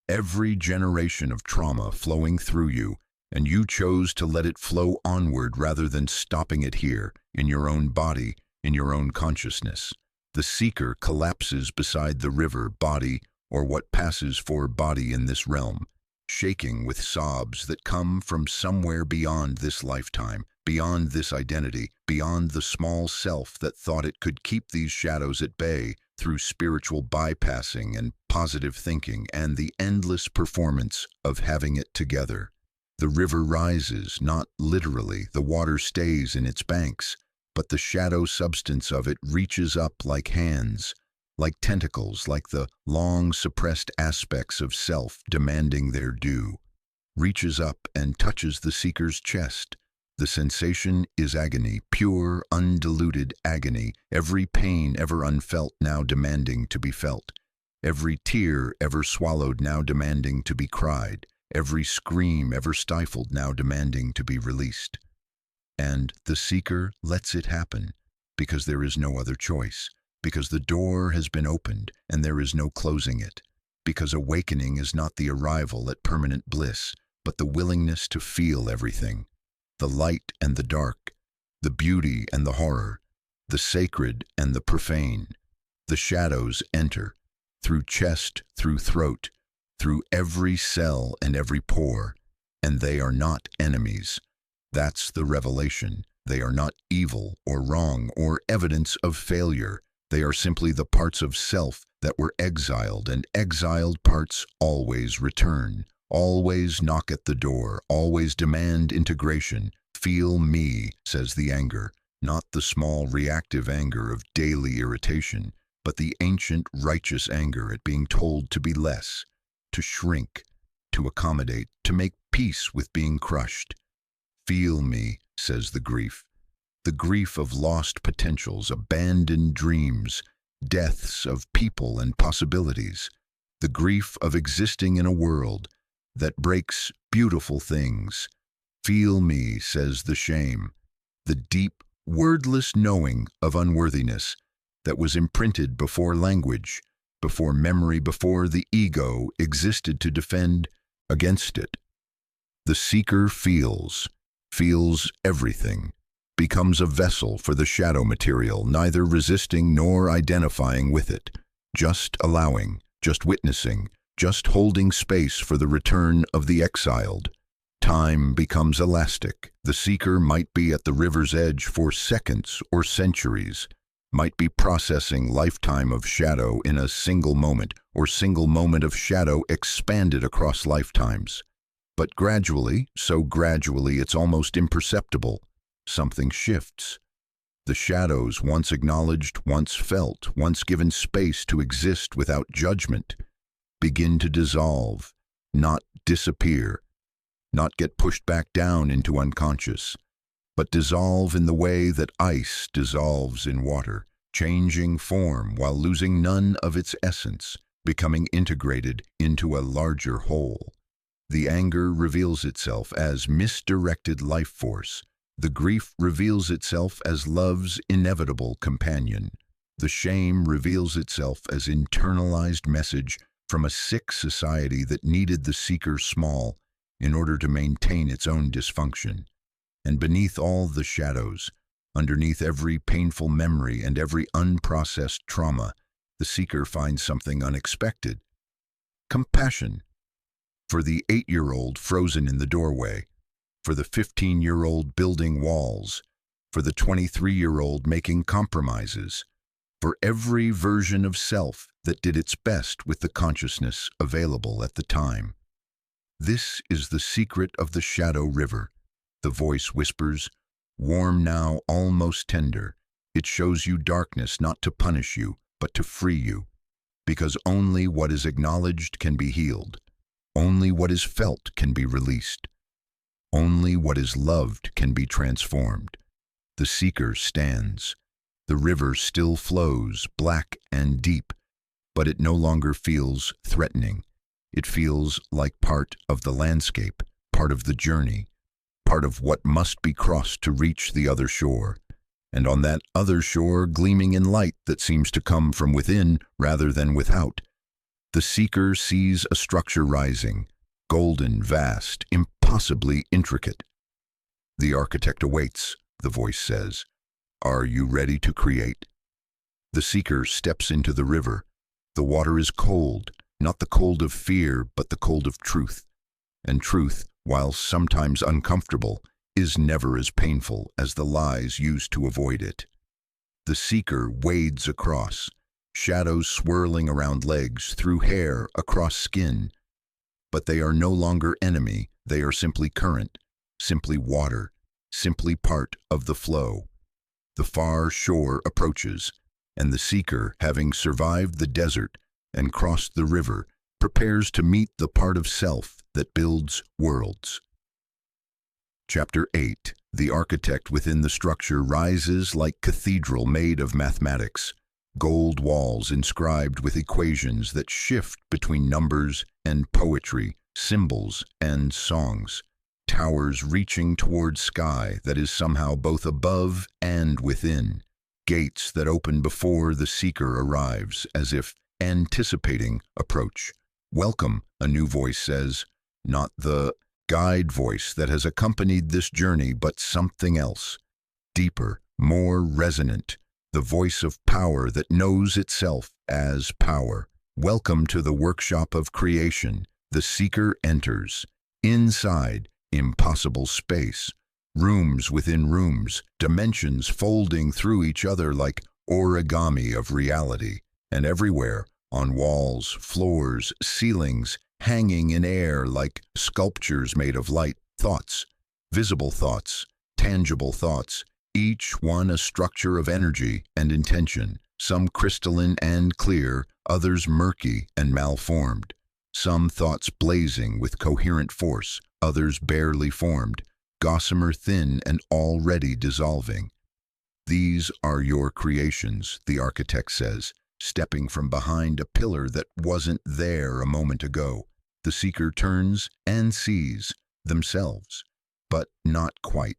every generation of trauma flowing through you, and you chose to let it flow onward rather than stopping it here, in your own body, in your own consciousness. The seeker collapses beside the river body, or what passes for body in this realm, shaking with sobs that come from somewhere beyond this lifetime, beyond this identity, beyond the small self that thought it could keep these shadows at bay through spiritual bypassing and positive thinking and the endless performance of having it together. The river rises, not literally, the water stays in its banks, but the shadow substance of it reaches up like hands, like tentacles, like the long suppressed aspects of self demanding their due, reaches up and touches the seeker's chest. The sensation is agony, pure, undiluted agony, every pain ever unfelt now demanding to be felt, every tear ever swallowed now demanding to be cried, every scream ever stifled now demanding to be released. And the seeker lets it happen, because there is no other choice, because the door has been opened and there is no closing it, because awakening is not the arrival at permanent bliss, but the willingness to feel everything, the light and the dark, the beauty and the horror, the sacred and the profane. The shadows enter, through chest, through throat, through every cell and every pore, and they are not enemies. That's the revelation. They are not evil or wrong or evidence of failure. They are simply the parts of self that were exiled, and exiled parts always return, always knock at the door, always demand integration. Feel me, says the anger, not the small reactive anger of daily irritation, but the ancient righteous anger at being told to be less, to shrink, to accommodate, to make peace with being crushed. Feel me, says the grief of lost potentials, abandoned dreams, deaths of people and possibilities, the grief of existing in a world that breaks beautiful things. Feel me, says the shame, the deep, wordless knowing of unworthiness that was imprinted before language, before memory, before the ego existed to defend against it. The seeker feels everything, becomes a vessel for the shadow material, neither resisting nor identifying with it, just allowing, just witnessing, just holding space for the return of the exiled. Time becomes elastic. The seeker might be at the river's edge for seconds or centuries, might be processing lifetime of shadow in a single moment, or single moment of shadow expanded across lifetimes. But gradually, so gradually it's almost imperceptible, something shifts. The shadows, once acknowledged, once felt, once given space to exist without judgment, begin to dissolve, not disappear, not get pushed back down into unconscious, but dissolve in the way that ice dissolves in water, changing form while losing none of its essence, becoming integrated into a larger whole. The anger reveals itself as misdirected life force. The grief reveals itself as love's inevitable companion. The shame reveals itself as internalized message from a sick society that needed the seeker small in order to maintain its own dysfunction. And beneath all the shadows, underneath every painful memory and every unprocessed trauma, the seeker finds something unexpected. Compassion. For the 8-year-old frozen in the doorway, for the 15-year-old building walls, for the 23-year-old making compromises, for every version of self that did its best with the consciousness available at the time. This is the secret of the shadow river. The voice whispers, warm now, almost tender. It shows you darkness not to punish you, but to free you. Because only what is acknowledged can be healed. Only what is felt can be released. Only what is loved can be transformed. The seeker stands. The river still flows, black and deep, but it no longer feels threatening. It feels like part of the landscape, part of the journey, part of what must be crossed to reach the other shore. And on that other shore, gleaming in light that seems to come from within rather than without, the seeker sees a structure rising, golden, vast, impossibly intricate. The architect awaits, the voice says. Are you ready to create? The seeker steps into the river. The water is cold, not the cold of fear, but the cold of truth. And truth, while sometimes uncomfortable, is never as painful as the lies used to avoid it. The seeker wades across, shadows swirling around legs, through hair, across skin. But they are no longer enemy, they are simply current, simply water, simply part of the flow. The far shore approaches, and the seeker, having survived the desert and crossed the river, prepares to meet the part of self that builds worlds. Chapter 8. The architect within the structure rises like cathedral made of mathematics, gold walls inscribed with equations that shift between numbers and poetry, symbols and songs. Towers reaching toward sky that is somehow both above and within. Gates that open before the seeker arrives, as if anticipating approach. Welcome, a new voice says, not the guide voice that has accompanied this journey, but something else. Deeper, more resonant, the voice of power that knows itself as power. Welcome to the workshop of creation. The seeker enters. Inside, impossible space, rooms within rooms, dimensions folding through each other like origami of reality, and everywhere, on walls, floors, ceilings, hanging in air like sculptures made of light, thoughts, visible thoughts, tangible thoughts, each one a structure of energy and intention, some crystalline and clear, others murky and malformed, some thoughts blazing with coherent force, others barely formed, gossamer thin and already dissolving. These are your creations, the architect says, stepping from behind a pillar that wasn't there a moment ago. The seeker turns and sees themselves, but not quite.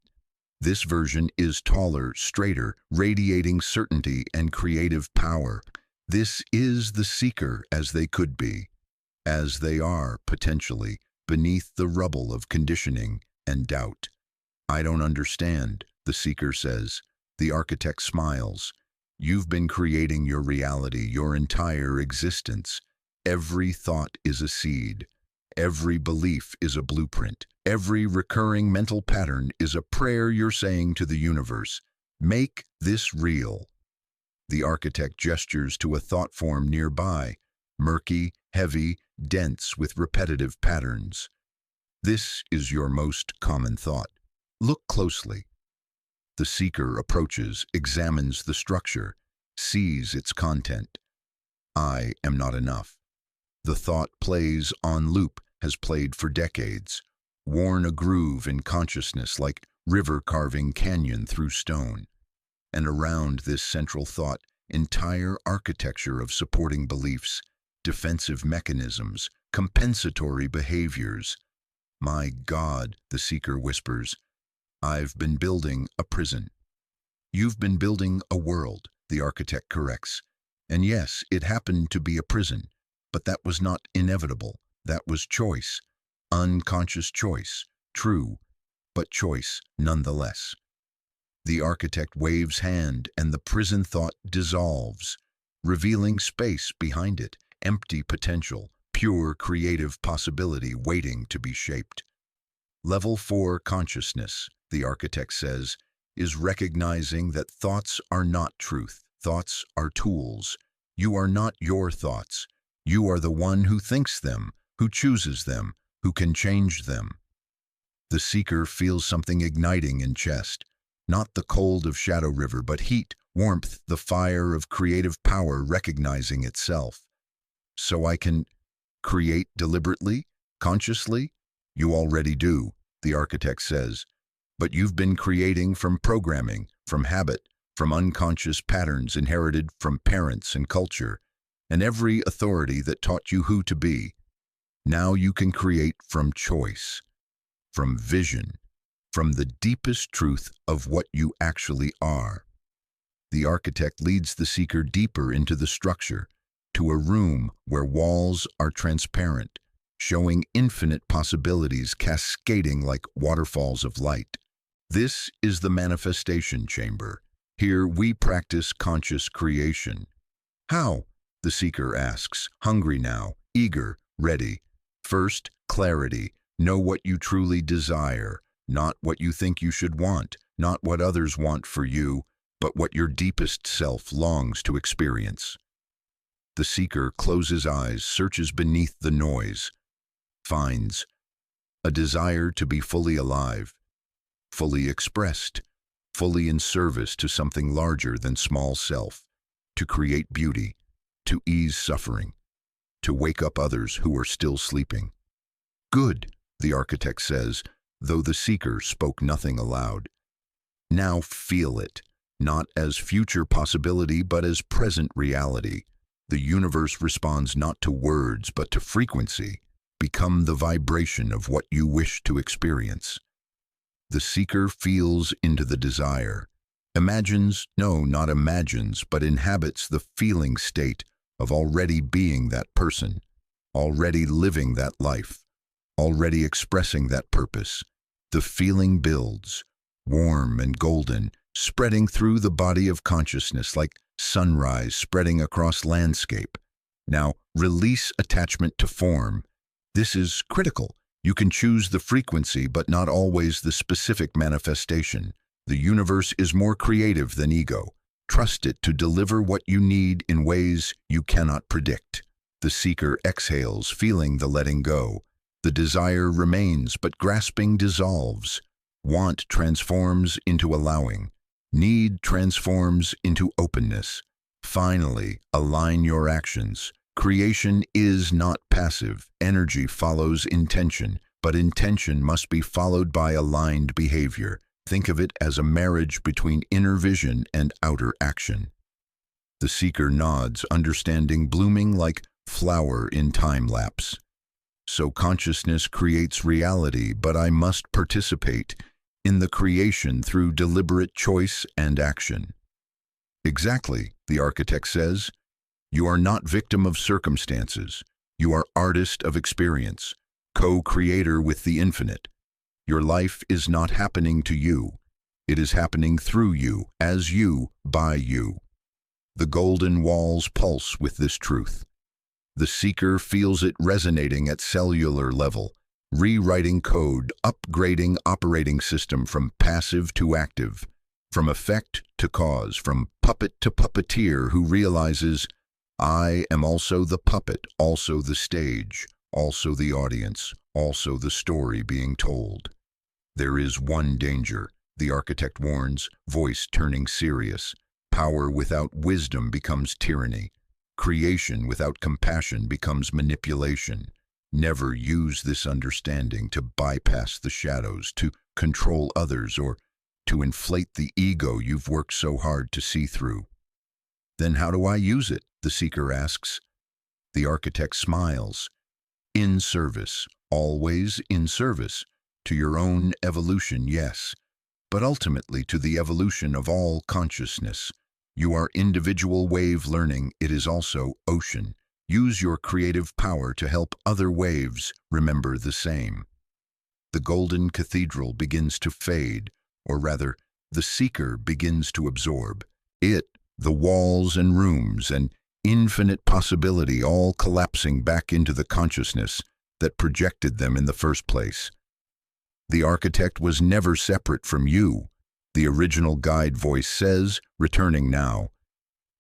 This version is taller, straighter, radiating certainty and creative power. This is the seeker as they could be, as they are, potentially, beneath the rubble of conditioning and doubt. I don't understand, the seeker says. The architect smiles. You've been creating your reality, your entire existence. Every thought is a seed. Every belief is a blueprint. Every recurring mental pattern is a prayer you're saying to the universe. Make this real. The architect gestures to a thought form nearby, murky, heavy, dense with repetitive patterns. This is your most common thought. Look closely. The seeker approaches, examines the structure, sees its content. I am not enough. The thought plays on loop, has played for decades, worn a groove in consciousness like river carving canyon through stone. And around this central thought, entire architecture of supporting beliefs, defensive mechanisms, compensatory behaviors. My God, the seeker whispers, I've been building a prison. You've been building a world, the architect corrects. And yes, it happened to be a prison, but that was not inevitable. That was choice, unconscious choice, true, but choice nonetheless. The architect waves hand and the prison thought dissolves, revealing space behind it, empty potential, pure creative possibility waiting to be shaped. Level 4 consciousness, the architect says, is recognizing that thoughts are not truth. Thoughts are tools. You are not your thoughts. You are the one who thinks them, who chooses them, who can change them. The seeker feels something igniting in chest, not the cold of Shadow River, but heat, warmth, the fire of creative power recognizing itself. So I can create deliberately, consciously? You already do, the architect says. But you've been creating from programming, from habit, from unconscious patterns inherited from parents and culture, and every authority that taught you who to be. Now you can create from choice, from vision, from the deepest truth of what you actually are. The architect leads the seeker deeper into the structure, to a room where walls are transparent, showing infinite possibilities cascading like waterfalls of light. This is the manifestation chamber. Here we practice conscious creation. How? The seeker asks, hungry now, eager, ready. First, clarity. Know what you truly desire, not what you think you should want, not what others want for you, but what your deepest self longs to experience. The seeker closes eyes, searches beneath the noise, finds a desire to be fully alive, fully expressed, fully in service to something larger than small self, to create beauty, to ease suffering, to wake up others who are still sleeping. Good, the architect says, though the seeker spoke nothing aloud. Now feel it, not as future possibility but as present reality. The universe responds not to words but to frequency. Become the vibration of what you wish to experience. The seeker feels into the desire, imagines, no, not imagines, but inhabits the feeling state of already being that person, already living that life, already expressing that purpose. The feeling builds, warm and golden, spreading through the body of consciousness like sunrise spreading across landscape. Now, release attachment to form. This is critical. You can choose the frequency, but not always the specific manifestation. The universe is more creative than ego. Trust it to deliver what you need in ways you cannot predict. The seeker exhales, feeling the letting go. The desire remains, but grasping dissolves. Want transforms into allowing. Need transforms into openness. Finally, align your actions. Creation is not passive. Energy follows intention, but intention must be followed by aligned behavior. Think of it as a marriage between inner vision and outer action. The seeker nods, understanding, blooming like flower in time lapse. So consciousness creates reality, but I must participate in the creation through deliberate choice and action. Exactly, the architect says. You are not victim of circumstances. You are artist of experience, co-creator with the infinite. Your life is not happening to you. It is happening through you, as you, by you. The golden walls pulse with this truth. The seeker feels it resonating at cellular level, rewriting code, upgrading operating system from passive to active, from effect to cause, from puppet to puppeteer who realizes, I am also the puppet, also the stage, also the audience, also the story being told. There is one danger, the architect warns, voice turning serious. Power without wisdom becomes tyranny. Creation without compassion becomes manipulation. Never use this understanding to bypass the shadows, to control others, or to inflate the ego you've worked so hard to see through. Then how do I use it? The seeker asks. The architect smiles. In service, always in service, to your own evolution, yes, but ultimately to the evolution of all consciousness. You are individual wave learning, it is also ocean. Use your creative power to help other waves remember the same. The golden cathedral begins to fade, or rather, the seeker begins to absorb. It, the walls and rooms and infinite possibility all collapsing back into the consciousness that projected them in the first place. The architect was never separate from you, the original guide voice says, returning now.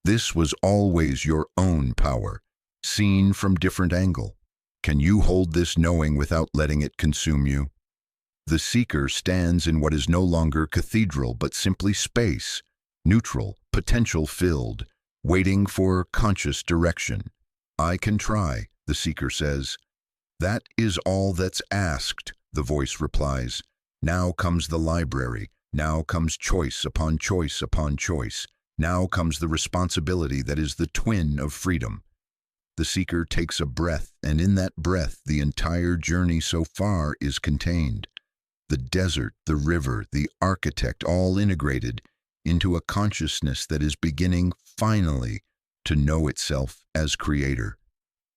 This was always your own power, seen from different angle. Can you hold this knowing without letting it consume you? The seeker stands in what is no longer cathedral but simply space, neutral, potential-filled, waiting for conscious direction. I can try, the seeker says. That is all that's asked, the voice replies. Now comes the library. Now comes choice upon choice upon choice. Now comes the responsibility that is the twin of freedom. The seeker takes a breath, and in that breath the entire journey so far is contained. The desert, the river, the architect, all integrated into a consciousness that is beginning, finally, to know itself as creator.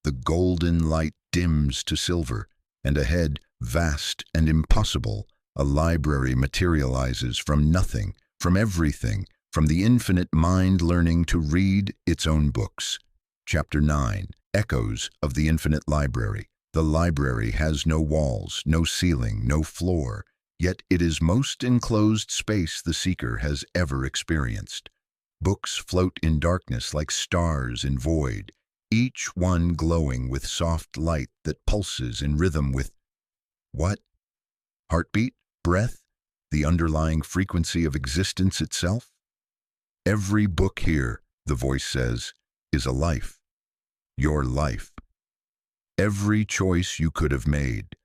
The golden light dims to silver, and ahead, vast and impossible, a library materializes from nothing, from everything, from the infinite mind learning to read its own books. Chapter 9. Echoes of the Infinite Library. The library has no walls, no ceiling, no floor, yet it is most enclosed space the seeker has ever experienced. Books float in darkness like stars in void, each one glowing with soft light that pulses in rhythm with what? Heartbeat? Breath? The underlying frequency of existence itself? Every book here, the voice says, is a life. Your life. Every choice you could have made,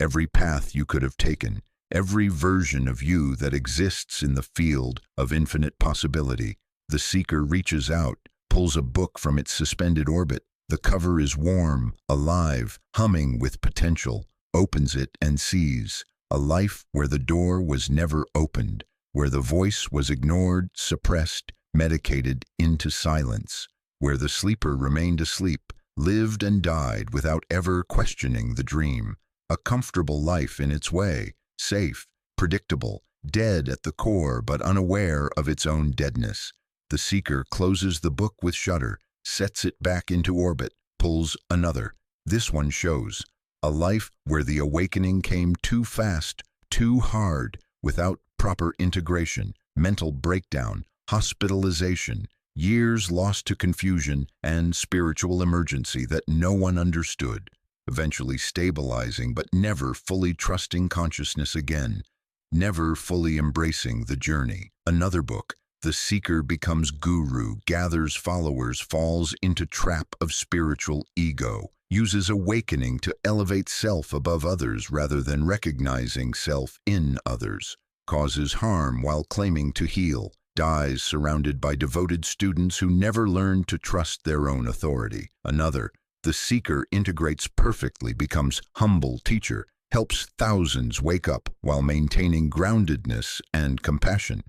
every path you could have taken, every version of you that exists in the field of infinite possibility. The seeker reaches out, pulls a book from its suspended orbit. The cover is warm, alive, humming with potential, opens it and sees a life where the door was never opened, where the voice was ignored, suppressed, medicated into silence, where the sleeper remained asleep, lived and died without ever questioning the dream. A comfortable life in its way, safe, predictable, dead at the core but unaware of its own deadness. The seeker closes the book with shudder, sets it back into orbit, pulls another. This one shows a life where the awakening came too fast, too hard, without proper integration, mental breakdown, hospitalization, years lost to confusion, and spiritual emergency that no one understood, eventually stabilizing but never fully trusting consciousness again, never fully embracing the journey. Another book. The seeker becomes guru, gathers followers, falls into trap of spiritual ego, uses awakening to elevate self above others rather than recognizing self in others, causes harm while claiming to heal, dies surrounded by devoted students who never learned to trust their own authority. Another, the seeker integrates perfectly, becomes humble teacher, helps thousands wake up while maintaining groundedness and compassion,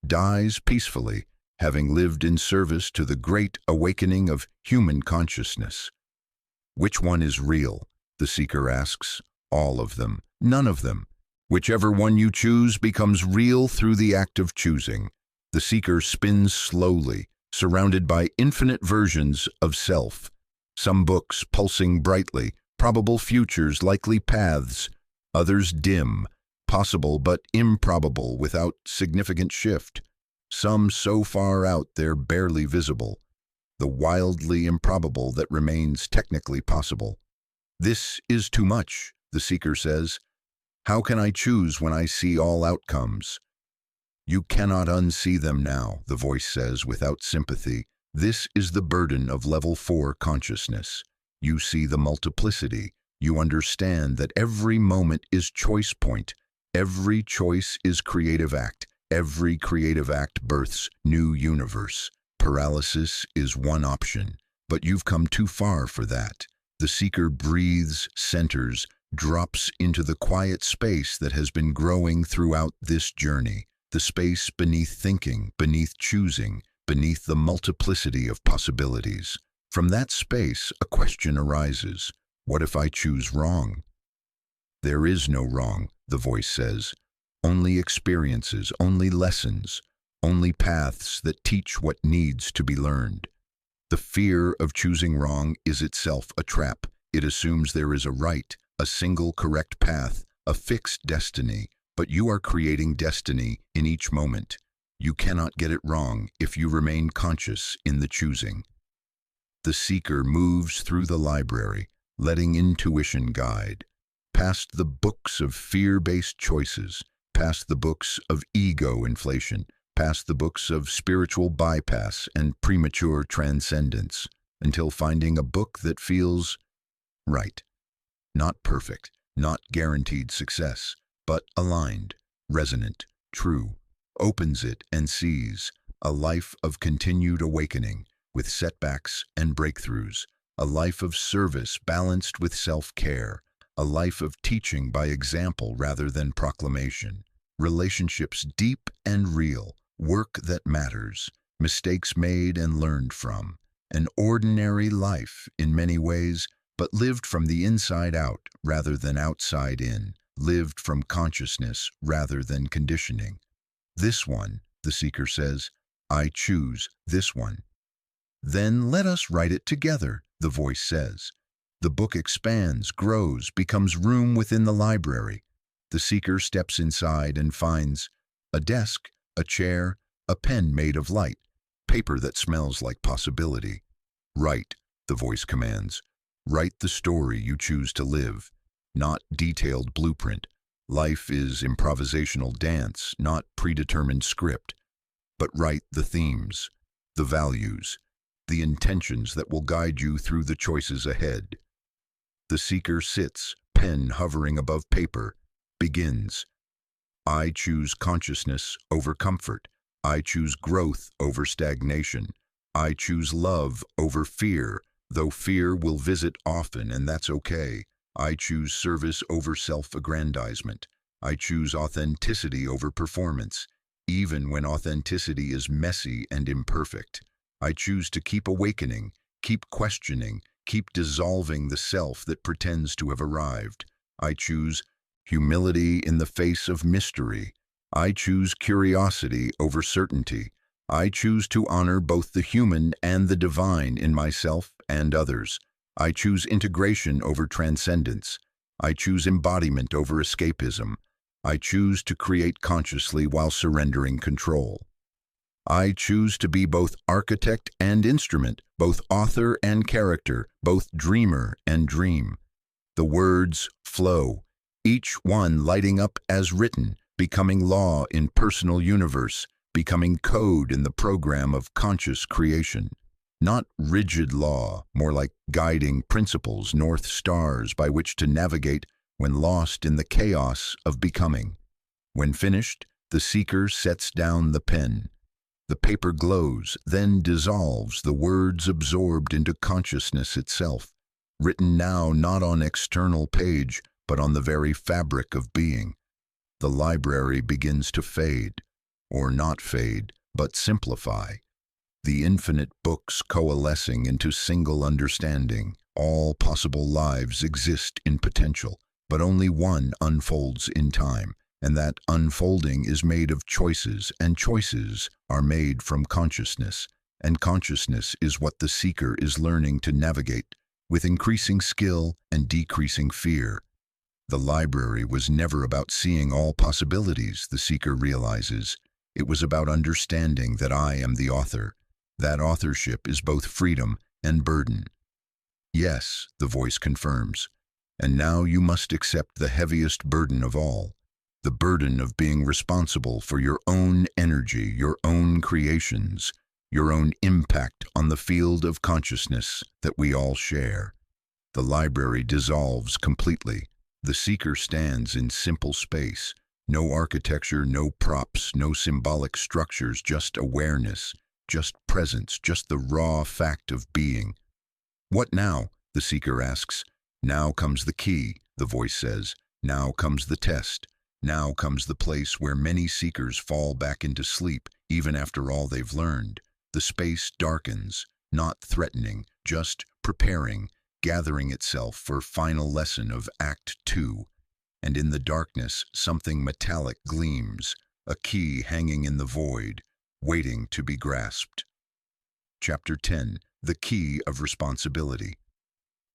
dies peacefully, having lived in service to the great awakening of human consciousness. Which one is real? The seeker asks. All of them. None of them. Whichever one you choose becomes real through the act of choosing. The seeker spins slowly, surrounded by infinite versions of self. Some books pulsing brightly, probable futures, likely paths. Others dim, possible but improbable without significant shift. Some so far out they're barely visible. The wildly improbable that remains technically possible. This is too much, the seeker says. How can I choose when I see all outcomes? You cannot unsee them now, the voice says without sympathy. This is the burden of level 4 consciousness. You see the multiplicity. You understand that every moment is choice point. Every choice is creative act. Every creative act births new universe. Paralysis is one option, but you've come too far for that. The seeker breathes, centers, drops into the quiet space that has been growing throughout this journey. The space beneath thinking, beneath choosing, beneath the multiplicity of possibilities. From that space, a question arises. What if I choose wrong? There is no wrong, the voice says. Only experiences, only lessons, only paths that teach what needs to be learned. The fear of choosing wrong is itself a trap. It assumes there is a right, a single correct path, a fixed destiny, but you are creating destiny in each moment. You cannot get it wrong if you remain conscious in the choosing. The seeker moves through the library, letting intuition guide, past the books of fear-based choices, past the books of ego inflation, past the books of spiritual bypass and premature transcendence, until finding a book that feels right. Not perfect, not guaranteed success, but aligned, resonant, true. Opens it and sees a life of continued awakening with setbacks and breakthroughs, a life of service balanced with self-care, a life of teaching by example rather than proclamation, relationships deep and real, work that matters, mistakes made and learned from, an ordinary life in many ways, but lived from the inside out rather than outside in, lived from consciousness rather than conditioning. This one, the seeker says, I choose this one. Then let us write it together, the voice says. The book expands, grows, becomes room within the library. The seeker steps inside and finds a desk, a chair, a pen made of light, paper that smells like possibility. Write, the voice commands. Write the story you choose to live, not detailed blueprint. Life is improvisational dance, not predetermined script. But write the themes, the values, the intentions that will guide you through the choices ahead. The seeker sits, pen hovering above paper, begins. I choose consciousness over comfort. I choose growth over stagnation. I choose love over fear, though fear will visit often, and that's okay. I choose service over self-aggrandizement. I choose authenticity over performance, even when authenticity is messy and imperfect. I choose to keep awakening, keep questioning, keep dissolving the self that pretends to have arrived. I choose humility in the face of mystery. I choose curiosity over certainty. I choose to honor both the human and the divine in myself and others. I choose integration over transcendence. I choose embodiment over escapism. I choose to create consciously while surrendering control. I choose to be both architect and instrument, both author and character, both dreamer and dream. The words flow, each one lighting up as written, becoming law in personal universe, becoming code in the program of conscious creation. Not rigid law, more like guiding principles, north stars by which to navigate when lost in the chaos of becoming. When finished, the seeker sets down the pen. The paper glows, then dissolves, the words absorbed into consciousness itself, written now not on external page, but on the very fabric of being. The library begins to fade, or not fade, but simplify. The infinite books coalescing into single understanding. All possible lives exist in potential, but only one unfolds in time, and that unfolding is made of choices, and choices are made from consciousness, and consciousness is what the seeker is learning to navigate with increasing skill and decreasing fear. The library was never about seeing all possibilities, the seeker realizes. It was about understanding that I am the author. That authorship is both freedom and burden. Yes, the voice confirms. And now you must accept the heaviest burden of all, the burden of being responsible for your own energy, your own creations, your own impact on the field of consciousness that we all share. The library dissolves completely. The seeker stands in simple space. No architecture, no props, no symbolic structures, just awareness. Just presence, just the raw fact of being. What now? The seeker asks. Now comes the key, the voice says. Now comes the test. Now comes the place where many seekers fall back into sleep, even after all they've learned. The space darkens, not threatening, just preparing, gathering itself for final lesson of Act 2. And in the darkness, something metallic gleams, a key hanging in the void, waiting to be grasped. Chapter 10. The Key of Responsibility.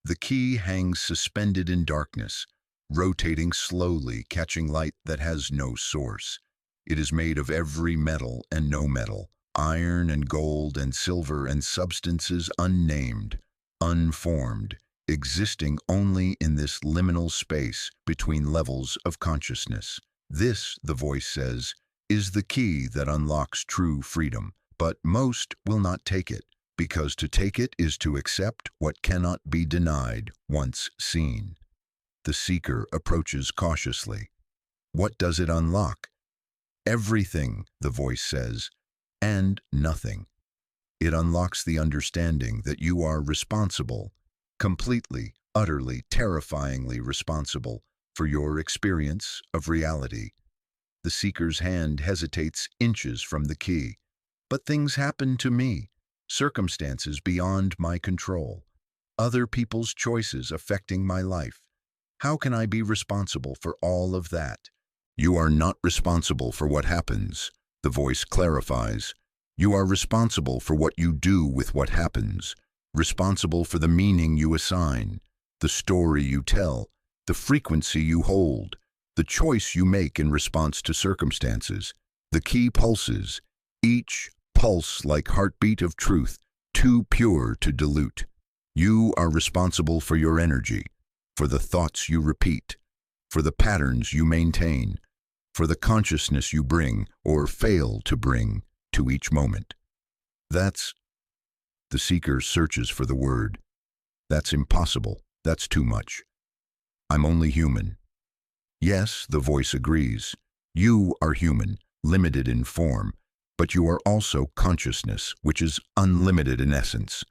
The key hangs suspended in darkness, rotating slowly, catching light that has no source. It is made of every metal and no metal, iron and gold and silver and substances unnamed, unformed, existing only in this liminal space between levels of consciousness. This, the voice says, is the key that unlocks true freedom, but most will not take it, because to take it is to accept what cannot be denied once seen. The seeker approaches cautiously. What does it unlock? Everything, the voice says, and nothing. It unlocks the understanding that you are responsible, completely, utterly, terrifyingly responsible for your experience of reality. The seeker's hand hesitates inches from the key. But things happen to me, circumstances beyond my control, other people's choices affecting my life. How can I be responsible for all of that? You are not responsible for what happens, the voice clarifies. You are responsible for what you do with what happens, responsible for the meaning you assign, the story you tell, the frequency you hold, the choice you make in response to circumstances. The key pulses, each pulse like heartbeat of truth, too pure to dilute. You are responsible for your energy, for the thoughts you repeat, for the patterns you maintain, for the consciousness you bring or fail to bring to each moment. The seeker searches for the word. That's impossible. That's too much. I'm only human. Yes, the voice agrees. You are human, limited in form, but you are also consciousness, which is unlimited in essence.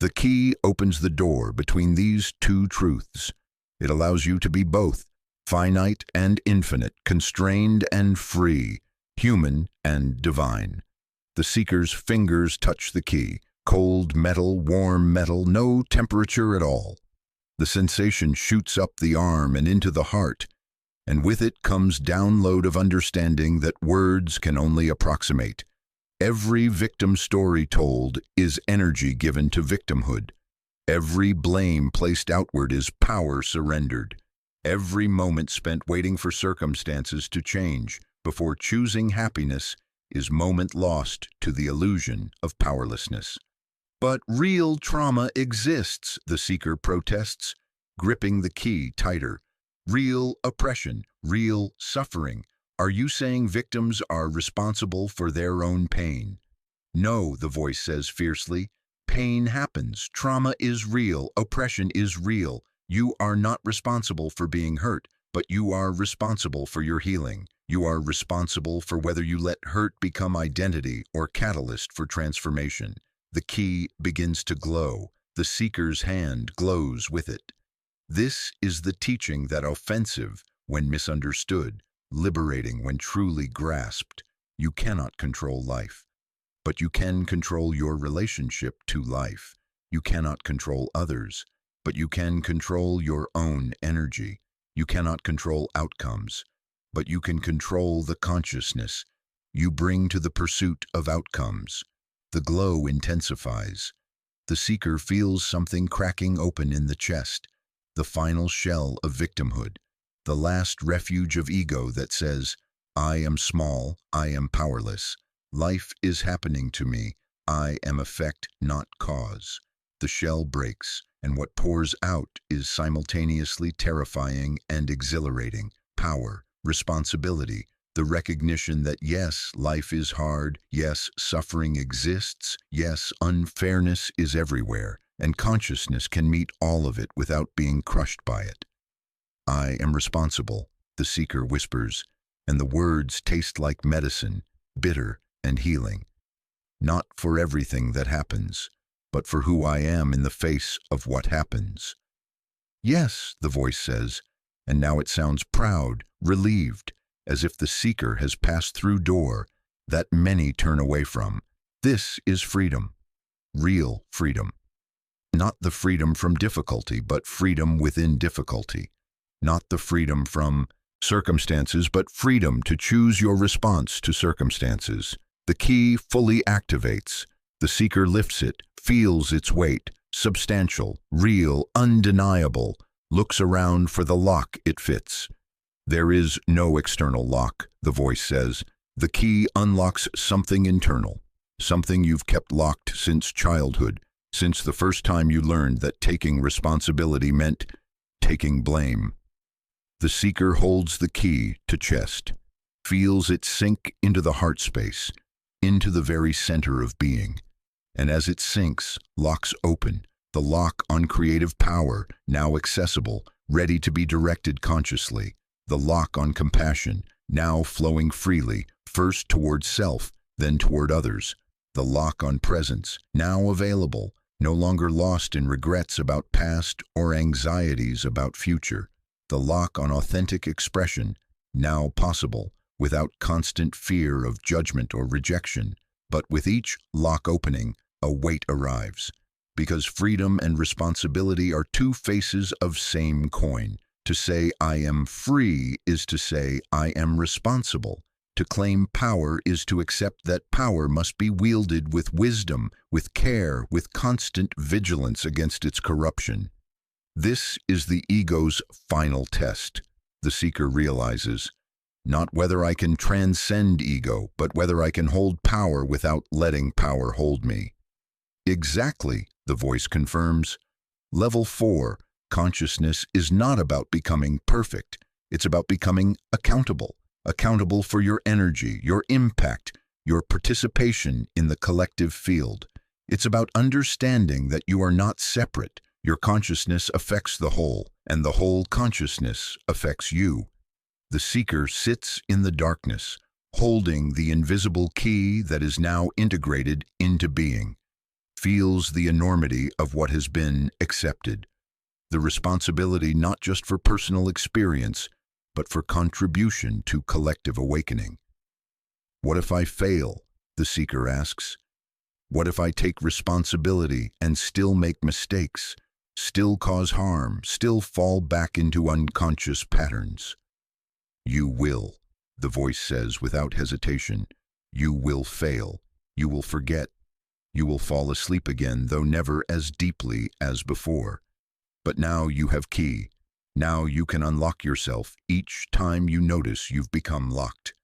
The key opens the door between these two truths. It allows you to be both, finite and infinite, constrained and free, human and divine. The seeker's fingers touch the key. Cold metal, warm metal, no temperature at all. The sensation shoots up the arm and into the heart, and with it comes download of understanding that words can only approximate. Every victim story told is energy given to victimhood. Every blame placed outward is power surrendered. Every moment spent waiting for circumstances to change before choosing happiness is moment lost to the illusion of powerlessness. But real trauma exists, the seeker protests, gripping the key tighter. Real oppression, real suffering. Are you saying victims are responsible for their own pain? No, the voice says fiercely. Pain happens. Trauma is real. Oppression is real. You are not responsible for being hurt, but you are responsible for your healing. You are responsible for whether you let hurt become identity or catalyst for transformation. The key begins to glow. The seeker's hand glows with it. This is the teaching that offensive when misunderstood, liberating when truly grasped. You cannot control life, but you can control your relationship to life. You cannot control others, but you can control your own energy. You cannot control outcomes, but you can control the consciousness you bring to the pursuit of outcomes. The glow intensifies. The seeker feels something cracking open in the chest, the final shell of victimhood, the last refuge of ego that says, I am small, I am powerless. Life is happening to me. I am effect, not cause. The shell breaks, and what pours out is simultaneously terrifying and exhilarating. Power, responsibility, the recognition that yes, life is hard, yes, suffering exists, yes, unfairness is everywhere, and consciousness can meet all of it without being crushed by it. I am responsible, the seeker whispers, and the words taste like medicine, bitter and healing. Not for everything that happens, but for who I am in the face of what happens. Yes, the voice says, and now it sounds proud, relieved, as if the seeker has passed through door that many turn away from. This is freedom, real freedom. Not the freedom from difficulty, but freedom within difficulty. Not the freedom from circumstances, but freedom to choose your response to circumstances. The key fully activates. The seeker lifts it, feels its weight, substantial, real, undeniable, looks around for the lock it fits. There is no external lock, the voice says. The key unlocks something internal, something you've kept locked since childhood, since the first time you learned that taking responsibility meant taking blame. The seeker holds the key to chest, feels it sink into the heart space, into the very center of being. And as it sinks, locks open, the lock on creative power, now accessible, ready to be directed consciously, the lock on compassion, now flowing freely, first toward self, then toward others, the lock on presence, now available, no longer lost in regrets about past or anxieties about future, the lock on authentic expression, now possible, without constant fear of judgment or rejection. But with each lock opening, a weight arrives, because freedom and responsibility are two faces of same coin. To say I am free is to say I am responsible. To claim power is to accept that power must be wielded with wisdom, with care, with constant vigilance against its corruption. This is the ego's final test, the seeker realizes. Not whether I can transcend ego, but whether I can hold power without letting power hold me. Exactly, the voice confirms. Level 4, consciousness is not about becoming perfect. It's about becoming accountable. Accountable for your energy, your impact, your participation in the collective field. It's about understanding that you are not separate. Your consciousness affects the whole, and the whole consciousness affects you. The seeker sits in the darkness, holding the invisible key that is now integrated into being, feels the enormity of what has been accepted, the responsibility not just for personal experience, but for contribution to collective awakening. What if I fail? The seeker asks. What if I take responsibility and still make mistakes, still cause harm, still fall back into unconscious patterns? You will, the voice says without hesitation. You will fail. You will forget. You will fall asleep again, though never as deeply as before. But now you have key. Now you can unlock yourself each time you notice you've become locked.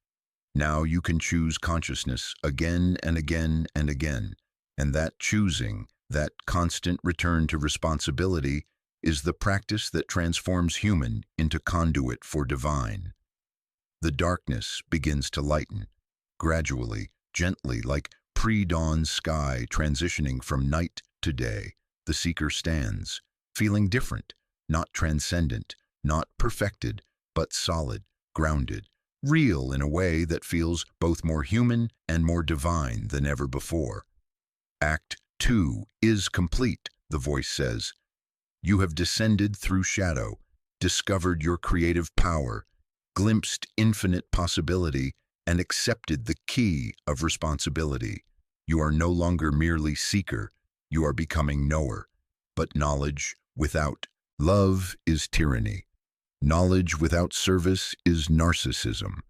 Now you can choose consciousness again and again and again. And that choosing, that constant return to responsibility, is the practice that transforms human into conduit for divine. The darkness begins to lighten, gradually, gently, like pre-dawn sky transitioning from night to day. The seeker stands, feeling different, not transcendent, not perfected, but solid, grounded, real in a way that feels both more human and more divine than ever before. Act 2 is complete, the voice says. You have descended through shadow, discovered your creative power, glimpsed infinite possibility, and accepted the key of responsibility. You are no longer merely seeker, you are becoming knower. But knowledge without love is tyranny. Knowledge without service is narcissism.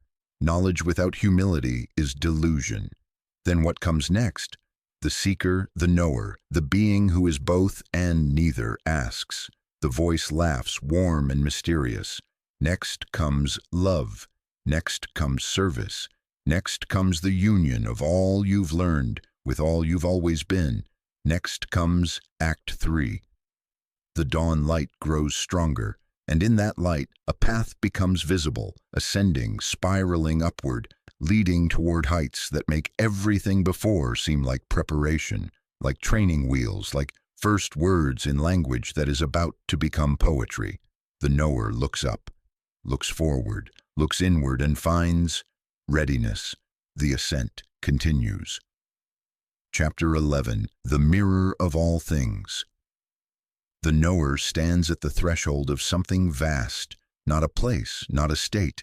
Knowledge without humility is delusion. Then what comes next? The seeker, the knower, the being who is both and neither asks. The voice laughs, warm and mysterious. Next comes love. Next comes service. Next comes the union of all you've learned with all you've always been. Next comes Act 3. The dawn light grows stronger, and in that light, a path becomes visible, ascending, spiraling upward, leading toward heights that make everything before seem like preparation, like training wheels, like first words in language that is about to become poetry. The knower looks up, looks forward, looks inward, and finds readiness. The ascent continues. Chapter 11. The Mirror of All Things. The knower stands at the threshold of something vast, not a place, not a state,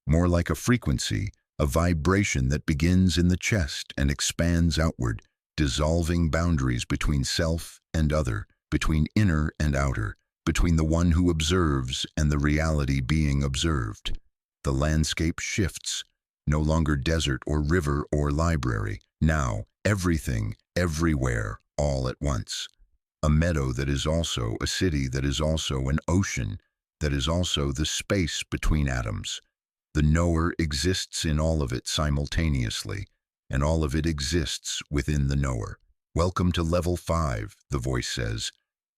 more like a frequency, a vibration that begins in the chest and expands outward, dissolving boundaries between self and other, between inner and outer, between the one who observes and the reality being observed. The landscape shifts, no longer desert or river or library, now everything, everywhere, all at once. A meadow that is also a city, that is also an ocean, that is also the space between atoms. The knower exists in all of it simultaneously, and all of it exists within the knower. Welcome to level 5, the voice says,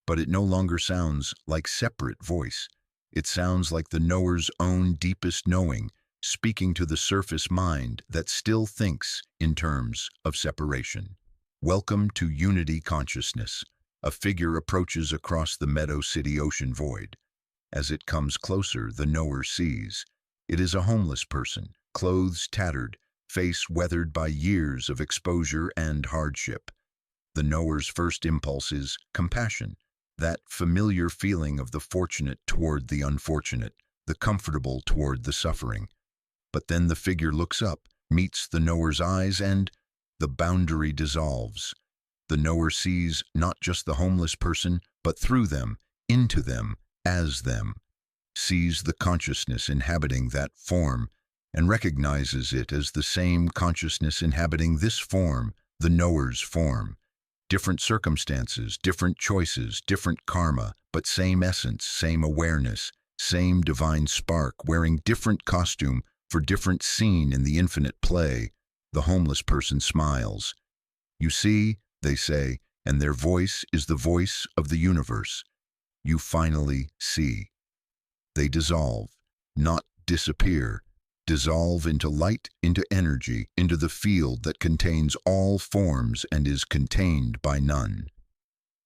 but it no longer sounds like separate voice. It sounds like the knower's own deepest knowing, speaking to the surface mind that still thinks in terms of separation. Welcome to unity consciousness. A figure approaches across the Meadow City ocean void. As it comes closer, the knower sees. It is a homeless person, clothes tattered, face weathered by years of exposure and hardship. The knower's first impulse is compassion, that familiar feeling of the fortunate toward the unfortunate, the comfortable toward the suffering. But then the figure looks up, meets the knower's eyes, and the boundary dissolves. The knower sees not just the homeless person, but through them, into them, as them, sees the consciousness inhabiting that form, and recognizes it as the same consciousness inhabiting this form, the knower's form. Different circumstances, different choices, different karma, but same essence, same awareness, same divine spark, wearing different costume for different scene in the infinite play. The homeless person smiles. You see, they say, and their voice is the voice of the universe. You finally see. They dissolve, not disappear, dissolve into light, into energy, into the field that contains all forms and is contained by none.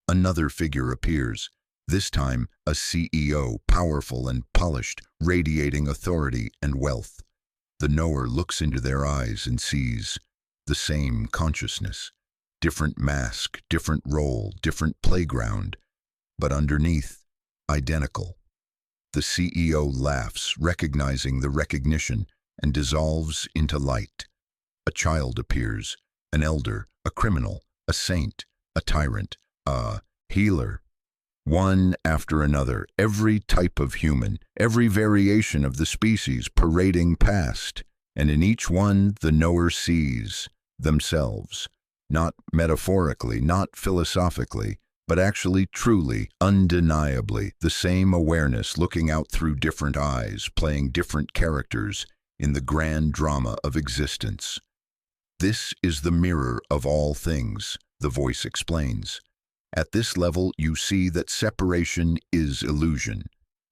Another figure appears, this time a CEO, powerful and polished, radiating authority and wealth. The knower looks into their eyes and sees the same consciousness, different mask, different role, different playground, but underneath, identical. The CEO laughs, recognizing the recognition, and dissolves into light. A child appears, an elder, a criminal, a saint, a tyrant, a healer. One after another, every type of human, every variation of the species parading past, and in each one the knower sees themselves, not metaphorically, not philosophically, but actually, truly, undeniably, the same awareness looking out through different eyes, playing different characters in the grand drama of existence. This is the mirror of all things, the voice explains. At this level, you see that separation is illusion.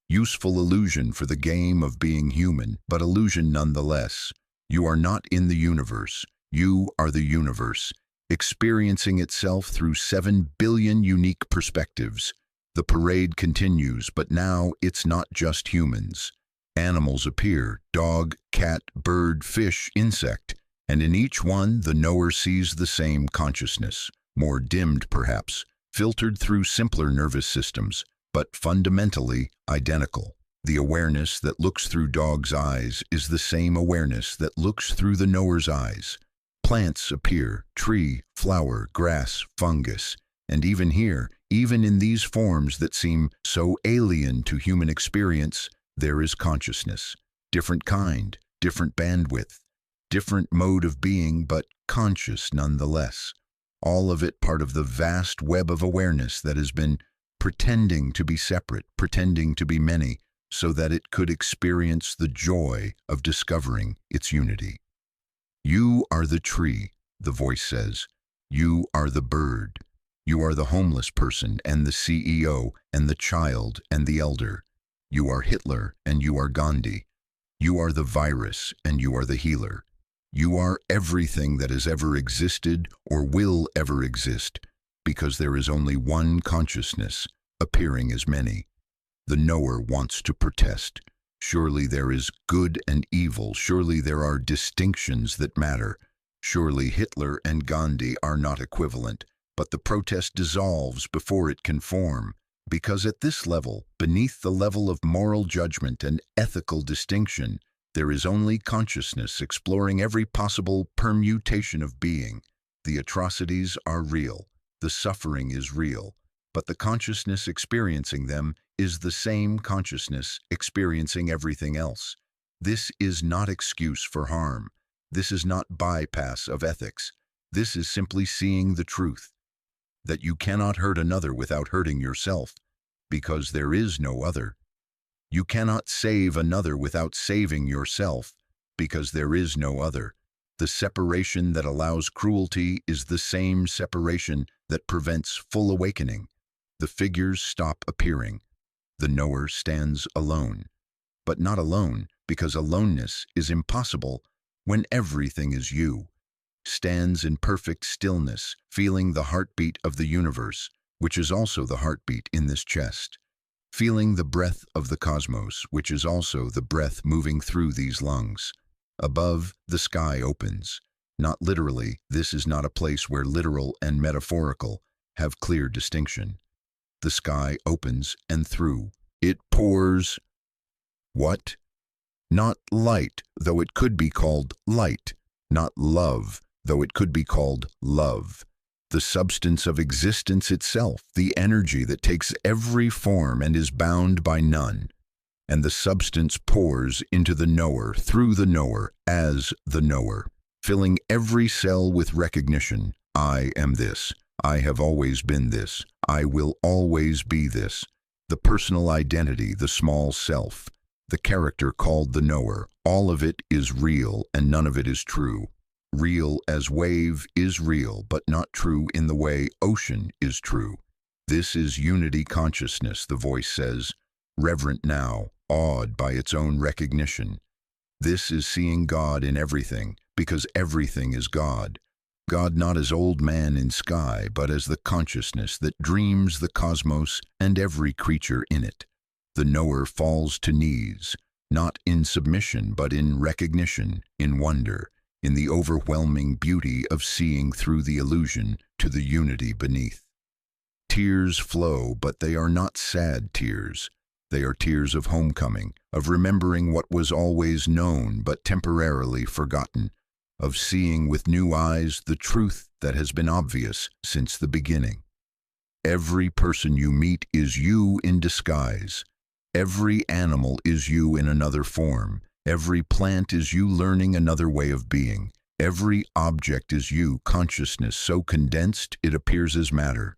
Useful illusion for the game of being human, but illusion nonetheless. You are not in the universe. You are the universe, experiencing itself through 7 billion unique perspectives. The parade continues, but now it's not just humans. Animals appear, dog, cat, bird, fish, insect, and in each one the knower sees the same consciousness, more dimmed perhaps, filtered through simpler nervous systems, but fundamentally identical. The awareness that looks through dog's eyes is the same awareness that looks through the knower's eyes. Plants appear, tree, flower, grass, fungus, and even here, even in these forms that seem so alien to human experience, there is consciousness. Different kind, different bandwidth, different mode of being, but conscious nonetheless. All of it part of the vast web of awareness that has been pretending to be separate, pretending to be many, so that it could experience the joy of discovering its unity. You are the tree, the voice says. You are the bird. You are the homeless person and the CEO and the child and the elder. You are Hitler and you are Gandhi. You are the virus and you are the healer. You are everything that has ever existed or will ever exist, because there is only one consciousness, appearing as many. The knower wants to protest. Surely there is good and evil. Surely there are distinctions that matter. Surely Hitler and Gandhi are not equivalent, but the protest dissolves before it can form, because at this level, beneath the level of moral judgment and ethical distinction, there is only consciousness exploring every possible permutation of being. The atrocities are real, the suffering is real, but the consciousness experiencing them is the same consciousness experiencing everything else. This is not excuse for harm. This is not bypass of ethics. This is simply seeing the truth, that you cannot hurt another without hurting yourself, because there is no other. You cannot save another without saving yourself, because there is no other. The separation that allows cruelty is the same separation that prevents full awakening. The figures stop appearing. The knower stands alone. But not alone, because aloneness is impossible when everything is you. Stands in perfect stillness, feeling the heartbeat of the universe, which is also the heartbeat in this chest. Feeling the breath of the cosmos, which is also the breath moving through these lungs. Above, the sky opens. Not literally, this is not a place where literal and metaphorical have clear distinction. The sky opens, and through it pours what? Not light, though it could be called light. Not love, though it could be called love. The substance of existence itself, the energy that takes every form and is bound by none. And the substance pours into the knower, through the knower, as the knower, filling every cell with recognition. I am this. I have always been this. I will always be this. The personal identity, the small self, the character called the knower, all of it is real and none of it is true. Real as wave is real, but not true in the way ocean is true. This is unity consciousness, the voice says, reverent now, awed by its own recognition. This is seeing God in everything, because everything is God. God not as old man in sky, but as the consciousness that dreams the cosmos and every creature in it. The knower falls to knees, not in submission, but in recognition, in wonder, in the overwhelming beauty of seeing through the illusion to the unity beneath. Tears flow, but they are not sad tears. They are tears of homecoming, of remembering what was always known but temporarily forgotten, of seeing with new eyes the truth that has been obvious since the beginning. Every person you meet is you in disguise. Every animal is you in another form. Every plant is you learning another way of being. Every object is you, consciousness so condensed it appears as matter.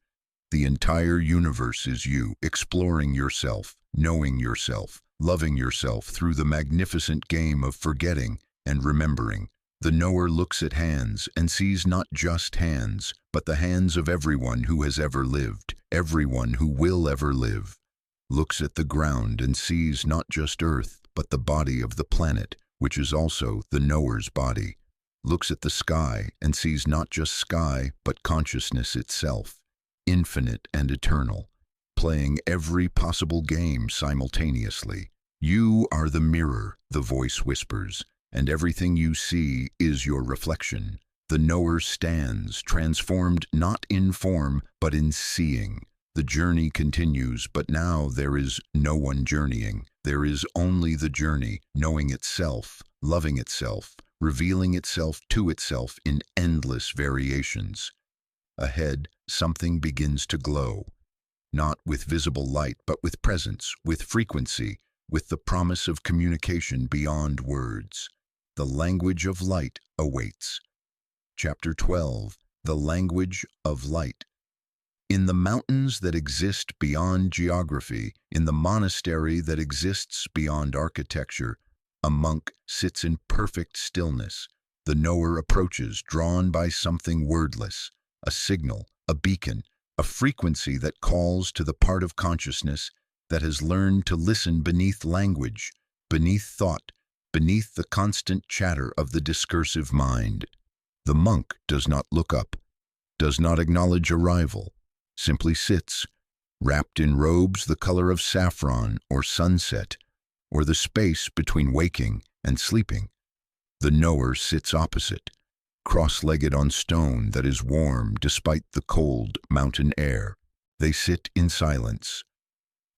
The entire universe is you, exploring yourself, knowing yourself, loving yourself through the magnificent game of forgetting and remembering. The knower looks at hands and sees not just hands, but the hands of everyone who has ever lived, everyone who will ever live. Looks at the ground and sees not just earth, but the body of the planet, which is also the knower's body. Looks at the sky and sees not just sky, but consciousness itself, infinite and eternal, playing every possible game simultaneously. You are the mirror, the voice whispers, and everything you see is your reflection. The knower stands, transformed not in form, but in seeing. The journey continues, but now there is no one journeying. There is only the journey, knowing itself, loving itself, revealing itself to itself in endless variations. Ahead, something begins to glow, not with visible light, but with presence, with frequency, with the promise of communication beyond words. The language of light awaits. Chapter 12. The Language of Light. In the mountains that exist beyond geography, in the monastery that exists beyond architecture, a monk sits in perfect stillness. The knower approaches, drawn by something wordless, a signal, a beacon, a frequency that calls to the part of consciousness that has learned to listen beneath language, beneath thought, beneath the constant chatter of the discursive mind. The monk does not look up, does not acknowledge arrival, simply sits, wrapped in robes the color of saffron or sunset, or the space between waking and sleeping. The knower sits opposite, cross-legged on stone that is warm despite the cold mountain air. They sit in silence.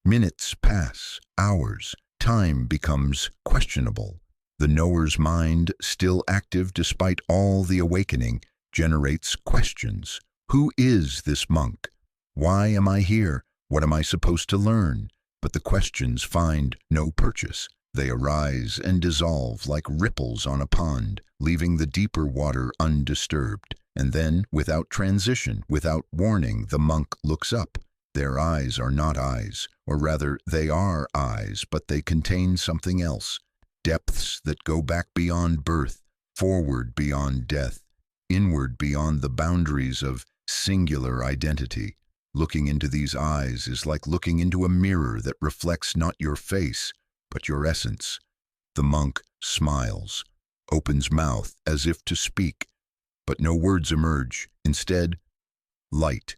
Minutes pass, hours, time becomes questionable. The knower's mind, still active despite all the awakening, generates questions. Who is this monk? Why am I here? What am I supposed to learn? But the questions find no purchase. They arise and dissolve like ripples on a pond, leaving the deeper water undisturbed. And then, without transition, without warning, the monk looks up. Their eyes are not eyes, or rather, they are eyes, but they contain something else, depths that go back beyond birth, forward beyond death, inward beyond the boundaries of singular identity. Looking into these eyes is like looking into a mirror that reflects not your face, but your essence. The monk smiles, opens mouth as if to speak, but no words emerge. Instead, light.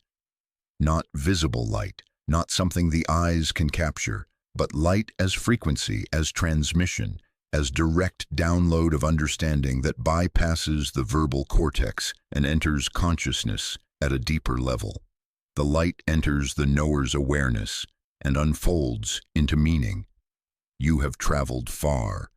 Not visible light, not something the eyes can capture, but light as frequency, as transmission, as direct download of understanding that bypasses the verbal cortex and enters consciousness at a deeper level. The light enters the knower's awareness and unfolds into meaning. You have traveled far,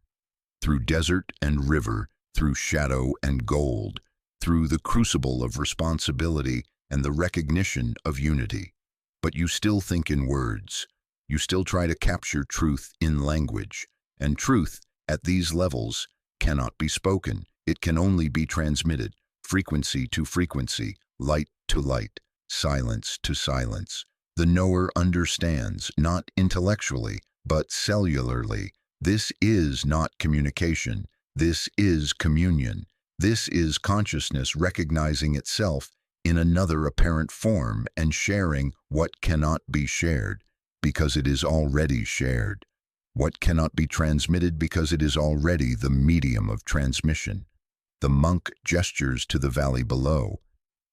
through desert and river, through shadow and gold, through the crucible of responsibility and the recognition of unity. But you still think in words. You still try to capture truth in language. And truth, at these levels, cannot be spoken. It can only be transmitted, frequency to frequency, light to light, silence to silence. The knower understands, not intellectually, but cellularly. This is not communication. This is communion. This is consciousness recognizing itself in another apparent form and sharing what cannot be shared, because it is already shared. What cannot be transmitted because it is already the medium of transmission. The monk gestures to the valley below.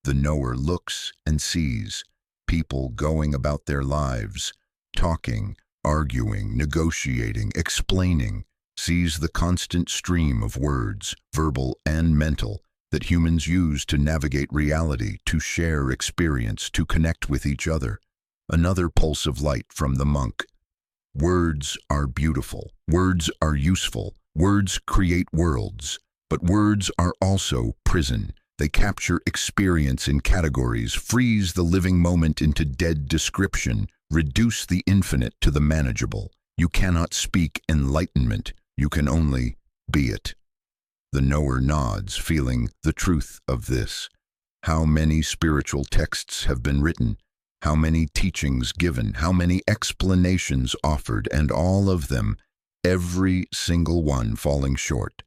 The knower looks and sees people going about their lives, talking, arguing, negotiating, explaining, sees the constant stream of words, verbal and mental, that humans use to navigate reality, to share experience, to connect with each other. Another pulse of light from the monk. Words are beautiful. Words are useful. Words create worlds. But words are also prison. They capture experience in categories, freeze the living moment into dead description, reduce the infinite to the manageable. You cannot speak enlightenment. You can only be it. The knower nods, feeling the truth of this. How many spiritual texts have been written? How many teachings given? How many explanations offered? And all of them, every single one falling short.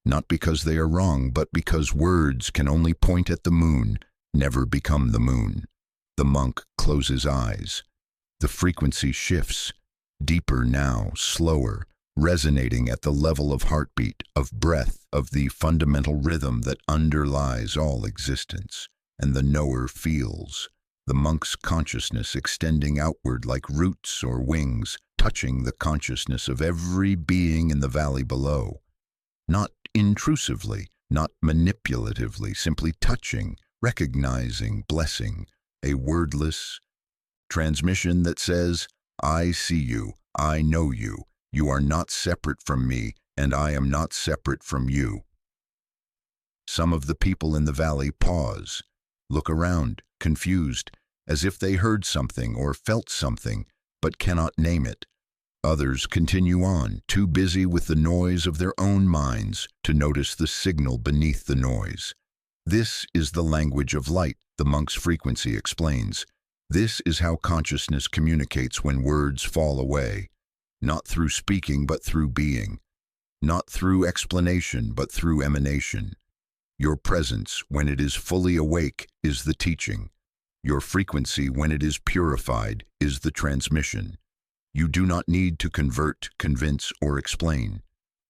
Not because they are wrong, but because words can only point at the moon, never become the moon. The monk closes eyes. The frequency shifts, deeper now, slower, resonating at the level of heartbeat, of breath, of the fundamental rhythm that underlies all existence. And the knower feels the monk's consciousness extending outward like roots or wings, touching the consciousness of every being in the valley below. Not intrusively, not manipulatively, simply touching, recognizing, blessing, a wordless transmission that says, I see you, I know you, you are not separate from me, and I am not separate from you. Some of the people in the valley pause, look around, confused, as if they heard something or felt something, but cannot name it. Others continue on, too busy with the noise of their own minds to notice the signal beneath the noise. This is the language of light, the monk's frequency explains. This is how consciousness communicates when words fall away. Not through speaking, but through being. Not through explanation, but through emanation. Your presence, when it is fully awake, is the teaching. Your frequency, when it is purified, is the transmission. You do not need to convert, convince, or explain.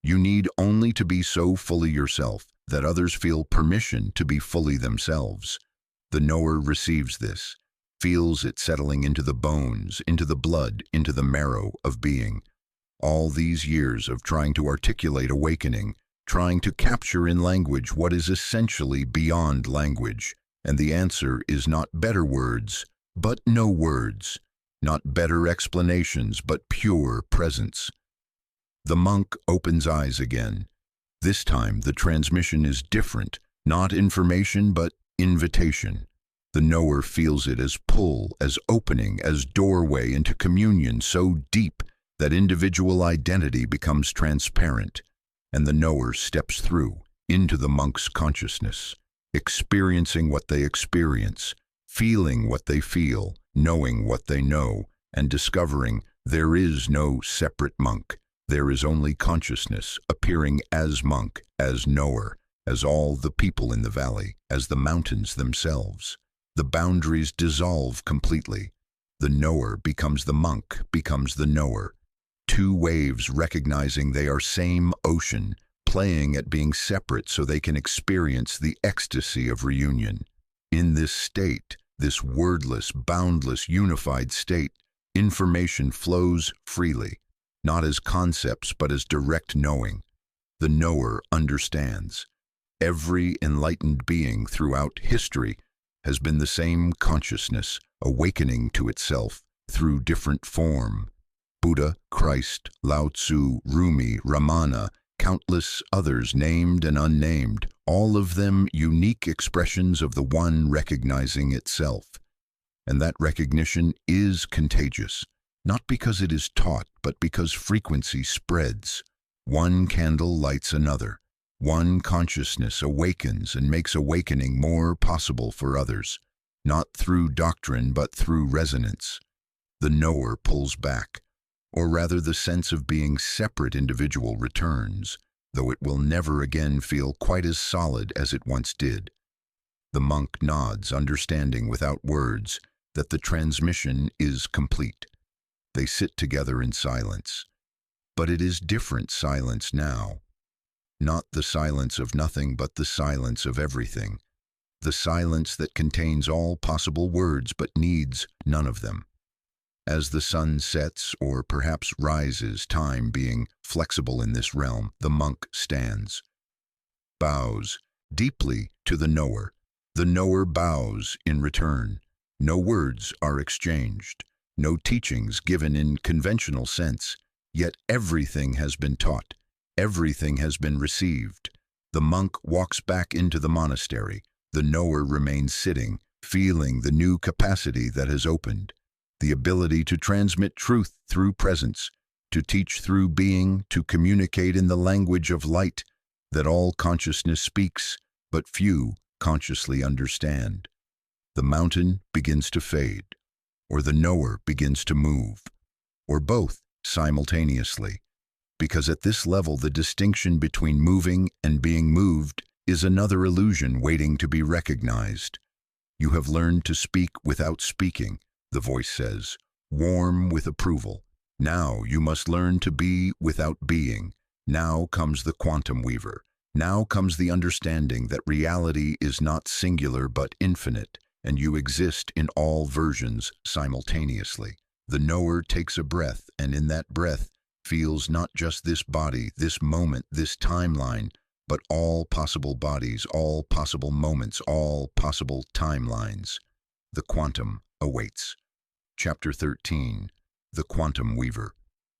You need only to be so fully yourself that others feel permission to be fully themselves. The knower receives this, feels it settling into the bones, into the blood, into the marrow of being. All these years of trying to articulate awakening, trying to capture in language what is essentially beyond language, and the answer is not better words, but no words. Not better explanations, but pure presence. The monk opens eyes again. This time the transmission is different, not information, but invitation. The knower feels it as pull, as opening, as doorway into communion so deep that individual identity becomes transparent, and the knower steps through, into the monk's consciousness, experiencing what they experience, feeling what they feel, knowing what they know, and discovering there is no separate monk. There is only consciousness appearing as monk, as knower, as all the people in the valley, as the mountains themselves. The boundaries dissolve completely. The knower becomes the monk, becomes the knower. Two waves recognizing they are same ocean, playing at being separate so they can experience the ecstasy of reunion. In this state, this wordless, boundless, unified state, information flows freely, not as concepts but as direct knowing. The knower understands. Every enlightened being throughout history has been the same consciousness, awakening to itself through different form. Buddha, Christ, Lao Tzu, Rumi, Ramana, countless others named and unnamed, all of them unique expressions of the one recognizing itself. And that recognition is contagious, not because it is taught, but because frequency spreads. One candle lights another. One consciousness awakens and makes awakening more possible for others, not through doctrine but through resonance. The knower pulls back, or rather the sense of being separate individual returns, though it will never again feel quite as solid as it once did. The monk nods, understanding without words that the transmission is complete. They sit together in silence. But it is different silence now. Not the silence of nothing, but the silence of everything. The silence that contains all possible words but needs none of them. As the sun sets, or perhaps rises, time being flexible in this realm, the monk stands, bows deeply to the knower. The knower bows in return. No words are exchanged, no teachings given in conventional sense, yet everything has been taught, everything has been received. The monk walks back into the monastery. The knower remains sitting, feeling the new capacity that has opened. The ability to transmit truth through presence, to teach through being, to communicate in the language of light that all consciousness speaks, but few consciously understand. The mountain begins to fade, or the knower begins to move, or both simultaneously, because at this level the distinction between moving and being moved is another illusion waiting to be recognized. You have learned to speak without speaking, the voice says, warm with approval. Now you must learn to be without being. Now comes the quantum weaver. Now comes the understanding that reality is not singular but infinite, and you exist in all versions simultaneously. The knower takes a breath, and in that breath feels not just this body, this moment, this timeline, but all possible bodies, all possible moments, all possible timelines. The quantum awaits. Chapter 13. The Quantum Weaver.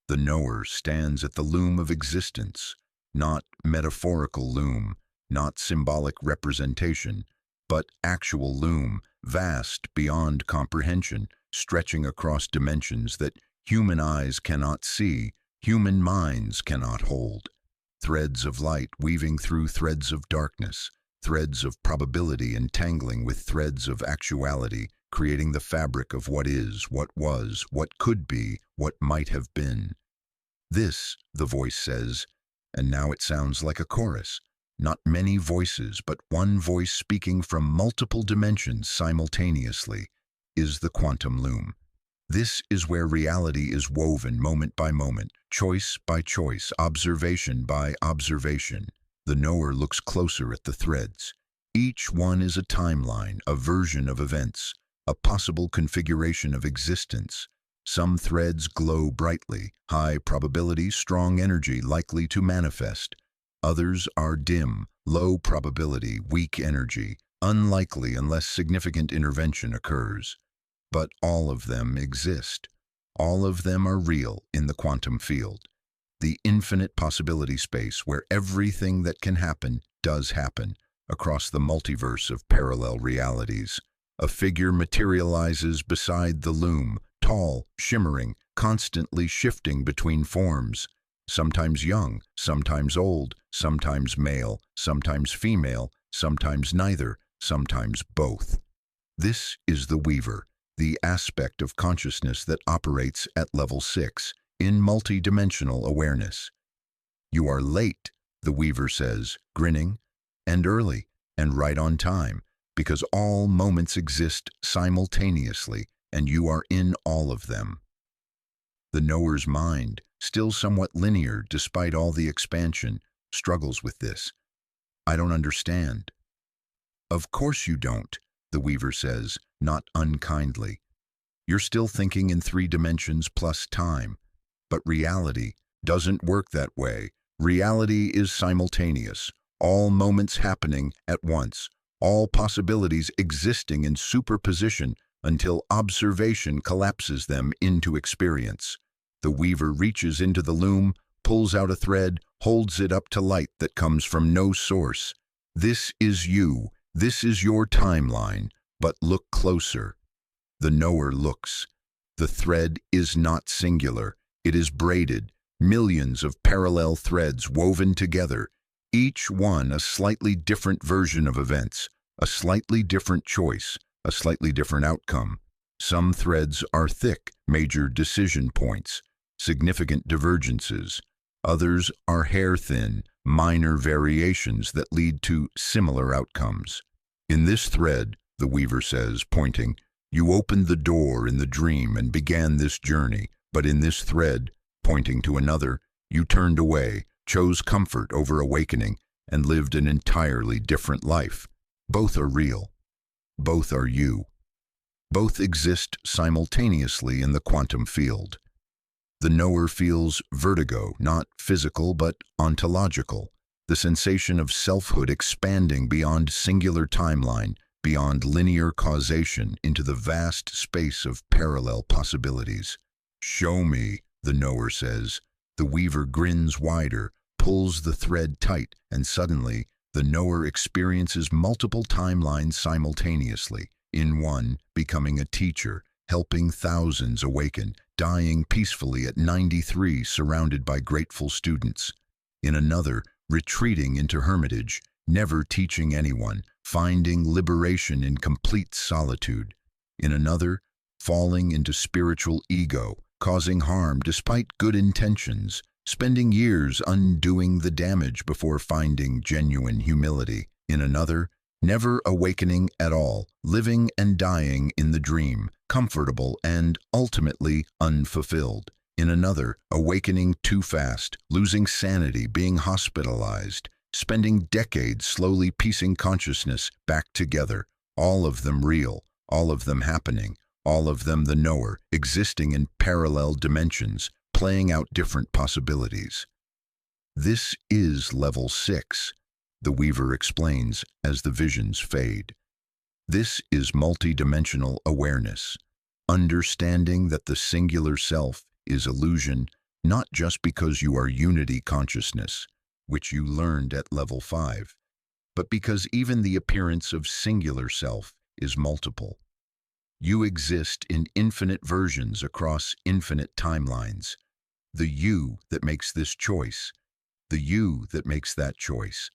The knower stands at the loom of existence, not metaphorical loom, not symbolic representation, but actual loom, vast beyond comprehension, stretching across dimensions that human eyes cannot see, human minds cannot hold. Threads of light weaving through threads of darkness, threads of probability entangling with threads of actuality, creating the fabric of what is, what was, what could be, what might have been. This, the voice says, and now it sounds like a chorus. Not many voices, but one voice speaking from multiple dimensions simultaneously, is the quantum loom. This is where reality is woven moment by moment, choice by choice, observation by observation. The knower looks closer at the threads. Each one is a timeline, a version of events, a possible configuration of existence. Some threads glow brightly, high probability, strong energy likely to manifest. Others are dim, low probability, weak energy, unlikely unless significant intervention occurs. But all of them exist. All of them are real in the quantum field, the infinite possibility space where everything that can happen does happen across the multiverse of parallel realities. A figure materializes beside the loom, tall, shimmering, constantly shifting between forms, sometimes young, sometimes old, sometimes male, sometimes female, sometimes neither, sometimes both. This is the Weaver, the aspect of consciousness that operates at level 6, in multidimensional awareness. You are late, the Weaver says, grinning, and early, and right on time, because all moments exist simultaneously, and you are in all of them. The knower's mind, still somewhat linear despite all the expansion, struggles with this. I don't understand. Of course you don't, the Weaver says, not unkindly. You're still thinking in 3 dimensions plus time. But reality doesn't work that way. Reality is simultaneous, all moments happening at once, all possibilities existing in superposition until observation collapses them into experience. The Weaver reaches into the loom, pulls out a thread, holds it up to light that comes from no source. This is you. This is your timeline, but look closer. The knower looks. The thread is not singular. It is braided, millions of parallel threads woven together, each one a slightly different version of events, a slightly different choice, a slightly different outcome. Some threads are thick, major decision points, significant divergences. Others are hair-thin, minor variations that lead to similar outcomes. In this thread, the Weaver says, pointing, you opened the door in the dream and began this journey, but in this thread, pointing to another, you turned away, chose comfort over awakening, and lived an entirely different life. Both are real. Both are you. Both exist simultaneously in the quantum field. The knower feels vertigo, not physical but ontological, the sensation of selfhood expanding beyond singular timeline, beyond linear causation into the vast space of parallel possibilities. Show me, the knower says. The Weaver grins wider, pulls the thread tight, and suddenly, the knower experiences multiple timelines simultaneously. In one, becoming a teacher, helping thousands awaken, dying peacefully at 93 surrounded by grateful students. In another, retreating into hermitage, never teaching anyone, finding liberation in complete solitude. In another, falling into spiritual ego, causing harm despite good intentions, spending years undoing the damage before finding genuine humility. In another, never awakening at all, living and dying in the dream, comfortable and ultimately unfulfilled. In another, awakening too fast, losing sanity, being hospitalized, spending decades slowly piecing consciousness back together, all of them real, all of them happening, all of them the knower, existing in parallel dimensions, playing out different possibilities. This is level 6, the Weaver explains as the visions fade. This is multidimensional awareness, understanding that the singular self is illusion, not just because you are unity consciousness, which you learned at level 5, but because even the appearance of singular self is multiple. You exist in infinite versions across infinite timelines. The you that makes this choice, the you that makes that choice,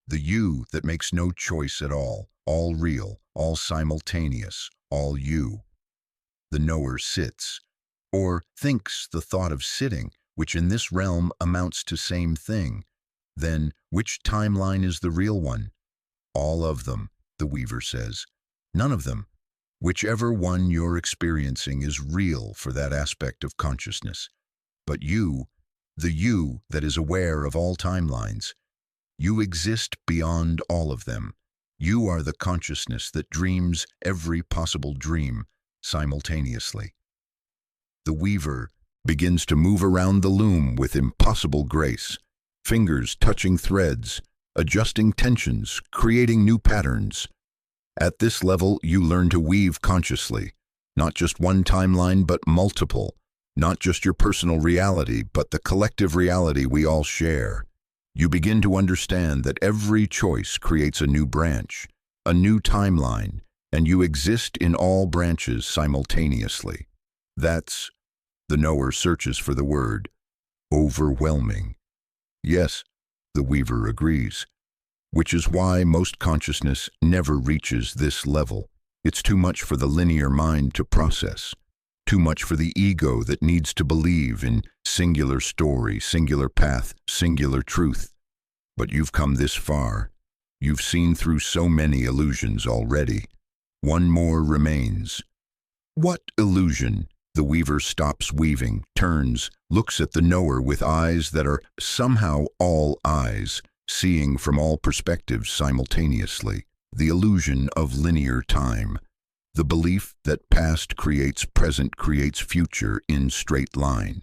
the you that makes no choice at all real, all simultaneous, all you. The knower sits, or thinks the thought of sitting, which in this realm amounts to same thing. Then, which timeline is the real one? All of them, the Weaver says. None of them. Whichever one you're experiencing is real for that aspect of consciousness. But you, the you that is aware of all timelines, you exist beyond all of them. You are the consciousness that dreams every possible dream simultaneously. The Weaver begins to move around the loom with impossible grace, fingers touching threads, adjusting tensions, creating new patterns. At this level, you learn to weave consciously, not just one timeline, but multiple, not just your personal reality, but the collective reality we all share. You begin to understand that every choice creates a new branch, a new timeline, and you exist in all branches simultaneously. That's, the knower searches for the word, overwhelming. Yes, the Weaver agrees, which is why most consciousness never reaches this level. It's too much for the linear mind to process, too much for the ego that needs to believe in singular story, singular path, singular truth. But you've come this far. You've seen through so many illusions already. One more remains. What illusion? The weaver stops weaving, turns, looks at the knower with eyes that are somehow all eyes, seeing from all perspectives simultaneously. The illusion of linear time. The belief that past creates present creates future in straight line.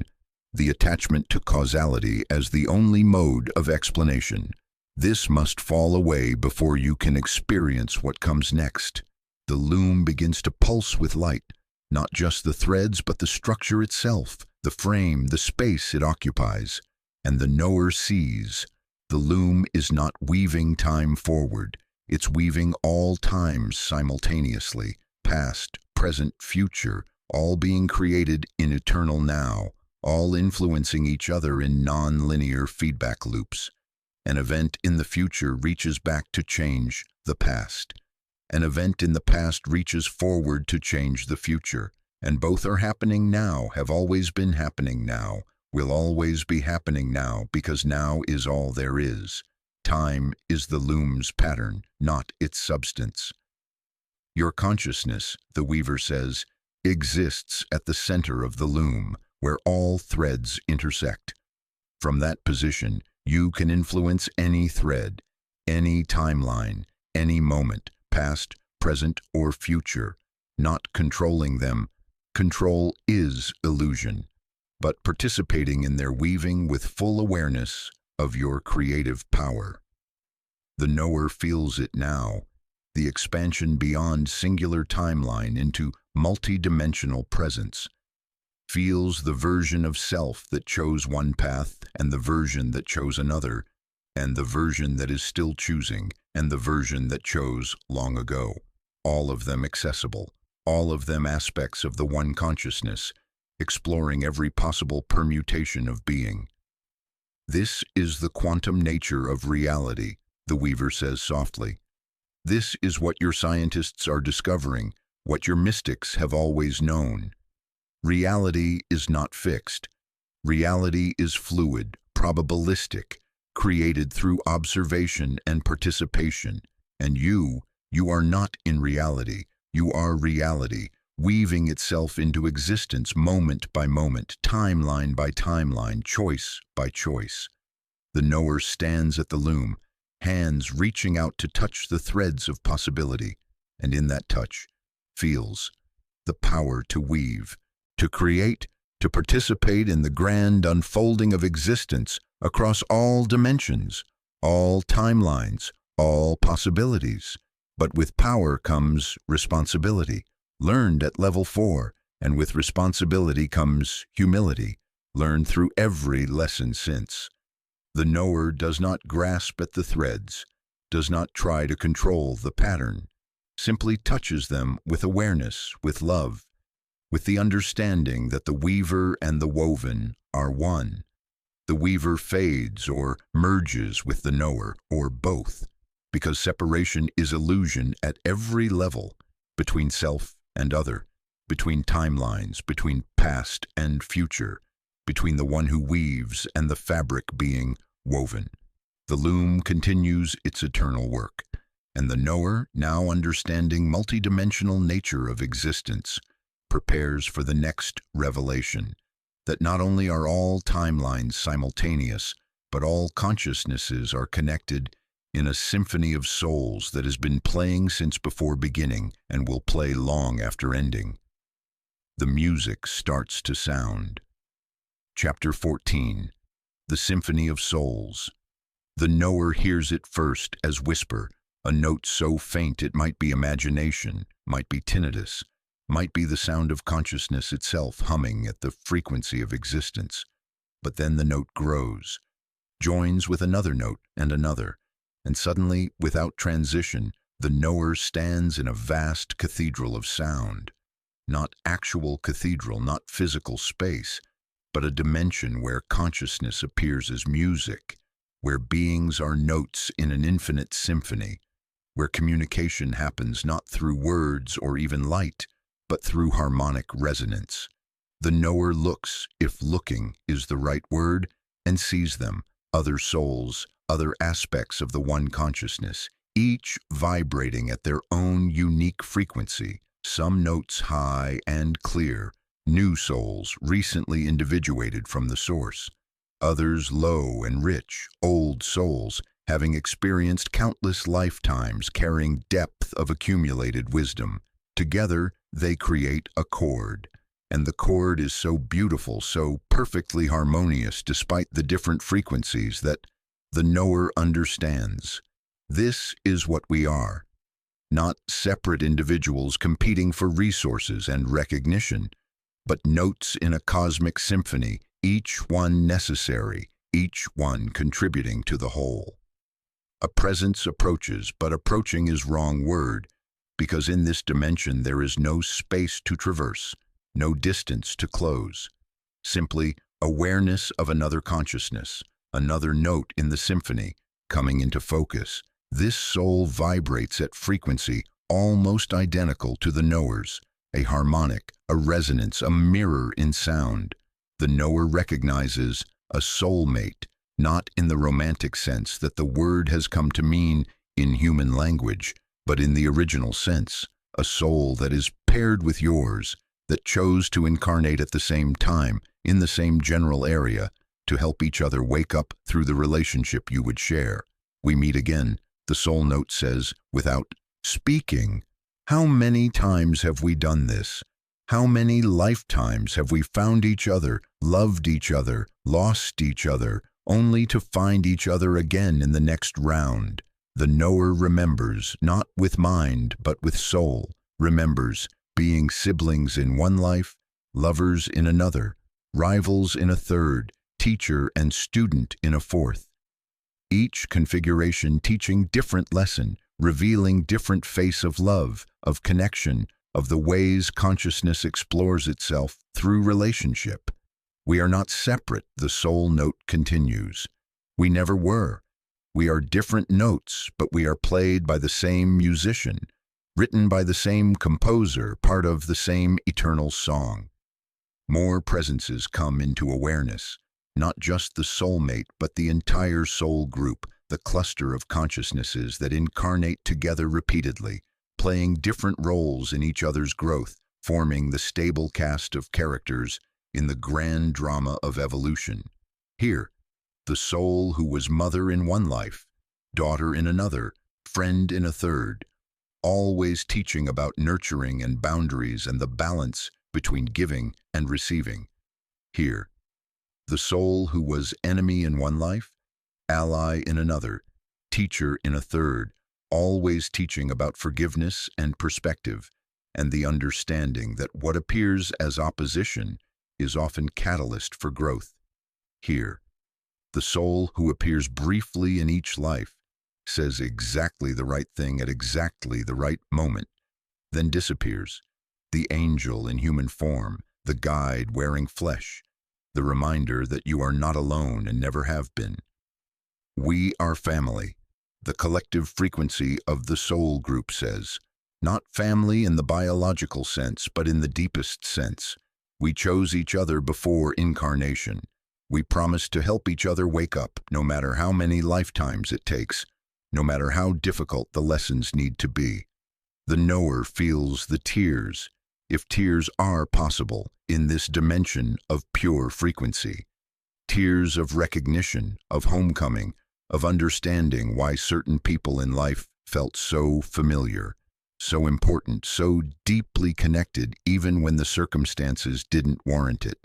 The attachment to causality as the only mode of explanation. This must fall away before you can experience what comes next. The loom begins to pulse with light. Not just the threads, but the structure itself, the frame, the space it occupies. And the knower sees. The loom is not weaving time forward. It's weaving all times simultaneously, past, present, future, all being created in eternal now, all influencing each other in non-linear feedback loops. An event in the future reaches back to change the past. An event in the past reaches forward to change the future, and both are happening now, have always been happening now, will always be happening now, because now is all there is. Time is the loom's pattern, not its substance. Your consciousness, the weaver says, exists at the center of the loom, where all threads intersect. From that position, you can influence any thread, any timeline, any moment, past, present, or future, not controlling them. Control is illusion, but participating in their weaving with full awareness of your creative power. The knower feels it now, the expansion beyond singular timeline into multi-dimensional presence. Feels the version of self that chose one path and the version that chose another, and the version that is still choosing, and the version that chose long ago. All of them accessible, all of them aspects of the one consciousness, exploring every possible permutation of being. This is the quantum nature of reality, the weaver says softly. This is what your scientists are discovering, what your mystics have always known. Reality is not fixed. Reality is fluid, probabilistic, created through observation and participation. And you are not in reality. You are reality, weaving itself into existence moment by moment, timeline by timeline, choice by choice. The knower stands at the loom, hands reaching out to touch the threads of possibility, and in that touch, feels the power to weave, to create, to participate in the grand unfolding of existence across all dimensions, all timelines, all possibilities. But with power comes responsibility, learned at level 4, and with responsibility comes humility, learned through every lesson since. The knower does not grasp at the threads, does not try to control the pattern, simply touches them with awareness, with love, with the understanding that the weaver and the woven are one. The weaver fades or merges with the knower, or both, because separation is illusion at every level, between self and other, between timelines, between past and future, between the one who weaves and the fabric being woven. The loom continues its eternal work, and the knower, now understanding multidimensional nature of existence, prepares for the next revelation, that not only are all timelines simultaneous, but all consciousnesses are connected in a symphony of souls that has been playing since before beginning and will play long after ending. The music starts to sound. Chapter 14. The Symphony of Souls. The knower hears it first as whisper, a note so faint it might be imagination, might be tinnitus, might be the sound of consciousness itself humming at the frequency of existence. But then the note grows, joins with another note and another, and suddenly, without transition, the knower stands in a vast cathedral of sound. Not actual cathedral, not physical space, but a dimension where consciousness appears as music, where beings are notes in an infinite symphony. where communication happens not through words or even light, but through harmonic resonance. The knower looks, if looking is the right word, and sees them, other souls, other aspects of the one consciousness, each vibrating at their own unique frequency, some notes high and clear, new souls recently individuated from the source, others low and rich, old souls, having experienced countless lifetimes carrying depth of accumulated wisdom. Together, they create a chord. And the chord is so beautiful, so perfectly harmonious despite the different frequencies that the knower understands. This is what we are. Not separate individuals competing for resources and recognition, but notes in a cosmic symphony, each one necessary, each one contributing to the whole. A presence approaches, but approaching is wrong word, because in this dimension there is no space to traverse, no distance to close. Simply awareness of another consciousness, another note in the symphony, coming into focus. This soul vibrates at frequency almost identical to the knower's, a harmonic, a resonance, a mirror in sound. The knower recognizes a soulmate, not in the romantic sense that the word has come to mean in human language, but in the original sense, a soul that is paired with yours, that chose to incarnate at the same time, in the same general area, to help each other wake up through the relationship you would share. We meet again, the soul note says, without speaking. How many times have we done this? How many lifetimes have we found each other, loved each other, lost each other, only to find each other again in the next round? The knower remembers, not with mind, but with soul, remembers being siblings in one life, lovers in another, rivals in a third, teacher and student in a fourth. Each configuration teaching different lesson, revealing different face of love, of connection, of the ways consciousness explores itself through relationship. We are not separate, the soul note continues. We never were. We are different notes, but we are played by the same musician, written by the same composer, part of the same eternal song. More presences come into awareness, not just the soulmate, but the entire soul group, the cluster of consciousnesses that incarnate together repeatedly, playing different roles in each other's growth, forming the stable cast of characters in the grand drama of evolution. Here, the soul who was mother in one life, daughter in another, friend in a third, always teaching about nurturing and boundaries and the balance between giving and receiving. Here, the soul who was enemy in one life, ally in another, teacher in a third, always teaching about forgiveness and perspective, and the understanding that what appears as opposition is often catalyst for growth. Here, the soul who appears briefly in each life, says exactly the right thing at exactly the right moment, then disappears. The angel in human form, the guide wearing flesh, the reminder that you are not alone and never have been. We are family, the collective frequency of the soul group says, not family in the biological sense, but in the deepest sense. We chose each other before incarnation. We promised to help each other wake up, no matter how many lifetimes it takes, no matter how difficult the lessons need to be. The knower feels the tears, if tears are possible, in this dimension of pure frequency. Tears of recognition, of homecoming, of understanding why certain people in life felt so familiar, so important, so deeply connected, even when the circumstances didn't warrant it.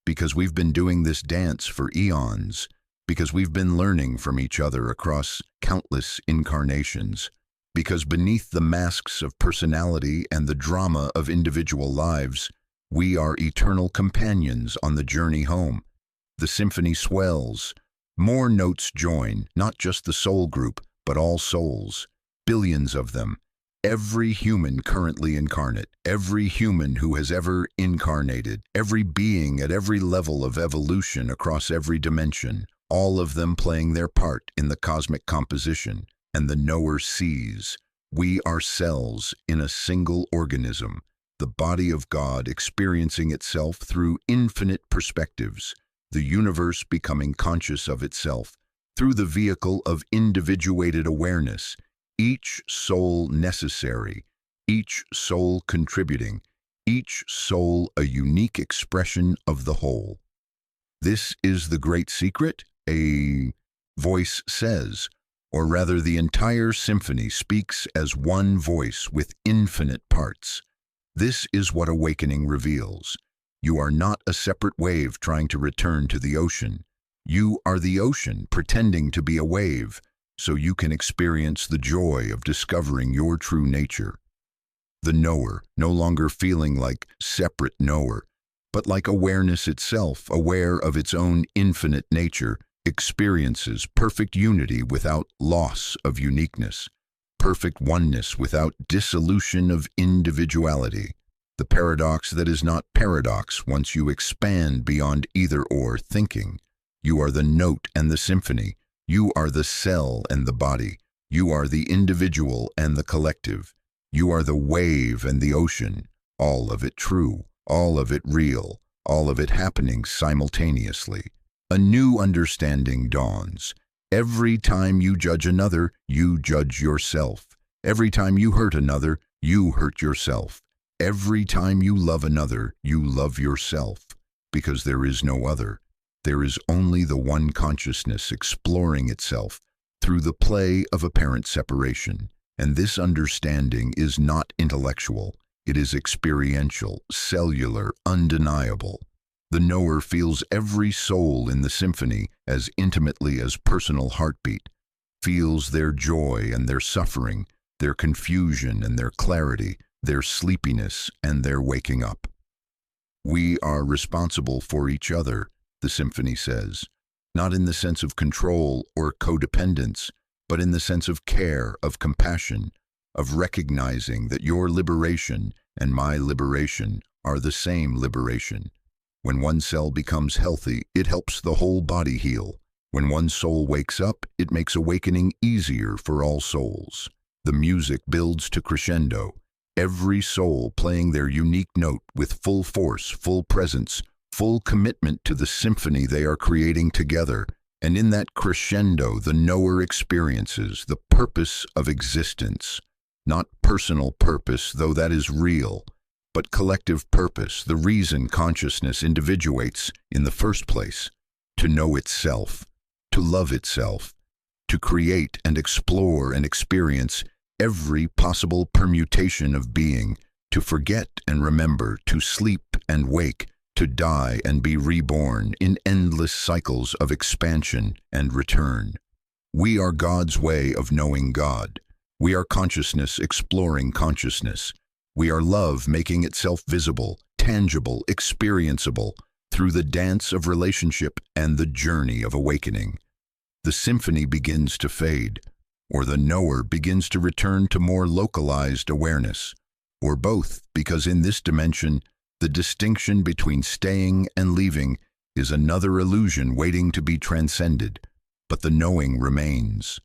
Because we've been doing this dance for eons, because we've been learning from each other across countless incarnations, because beneath the masks of personality and the drama of individual lives, we are eternal companions on the journey home. The symphony swells. More notes join, not just the soul group, but all souls, billions of them. Every human currently incarnate, every human who has ever incarnated, every being at every level of evolution across every dimension, all of them playing their part in the cosmic composition, and the knower sees, We are cells in a single organism, the body of God experiencing itself through infinite perspectives, the universe becoming conscious of itself through the vehicle of individuated awareness, each soul necessary, each soul contributing, each soul a unique expression of the whole. This is the great secret, a voice says, or rather the entire symphony speaks as one voice with infinite parts. This is what awakening reveals. You are not a separate wave trying to return to the ocean. You are the ocean pretending to be a wave, so you can experience the joy of discovering your true nature. The knower, no longer feeling like separate knower, but like awareness itself, aware of its own infinite nature, experiences perfect unity without loss of uniqueness, perfect oneness without dissolution of individuality. The paradox that is not paradox once you expand beyond either-or thinking. You are the note and the symphony. You are the cell and the body. You are the individual and the collective. You are the wave and the ocean, all of it true, all of it real, all of it happening simultaneously. A new understanding dawns. Every time you judge another, you judge yourself. Every time you hurt another, you hurt yourself. Every time you love another, you love yourself, because there is no other. There is only the one consciousness exploring itself through the play of apparent separation. And this understanding is not intellectual. It is experiential, cellular, undeniable. The knower feels every soul in the symphony as intimately as personal heartbeat, feels their joy and their suffering, their confusion and their clarity, their sleepiness and their waking up. We are responsible for each other, the symphony says, not in the sense of control or codependence, but in the sense of care, of compassion, of recognizing that your liberation and my liberation are the same liberation. When one cell becomes healthy, it helps the whole body heal. When one soul wakes up, it makes awakening easier for all souls. The music builds to crescendo, every soul playing their unique note with full force, full presence, full commitment to the symphony they are creating together. And in that crescendo, the knower experiences the purpose of existence. Not personal purpose, though that is real, but collective purpose, the reason consciousness individuates in the first place. To know itself, to love itself, to create and explore and experience every possible permutation of being, to forget and remember, to sleep and wake, to die and be reborn in endless cycles of expansion and return. We are God's way of knowing God. We are consciousness exploring consciousness. We are love making itself visible, tangible, experienceable through the dance of relationship and the journey of awakening. The symphony begins to fade, or the knower begins to return to more localized awareness, or both, because in this dimension, the distinction between staying and leaving is another illusion waiting to be transcended, but the knowing remains.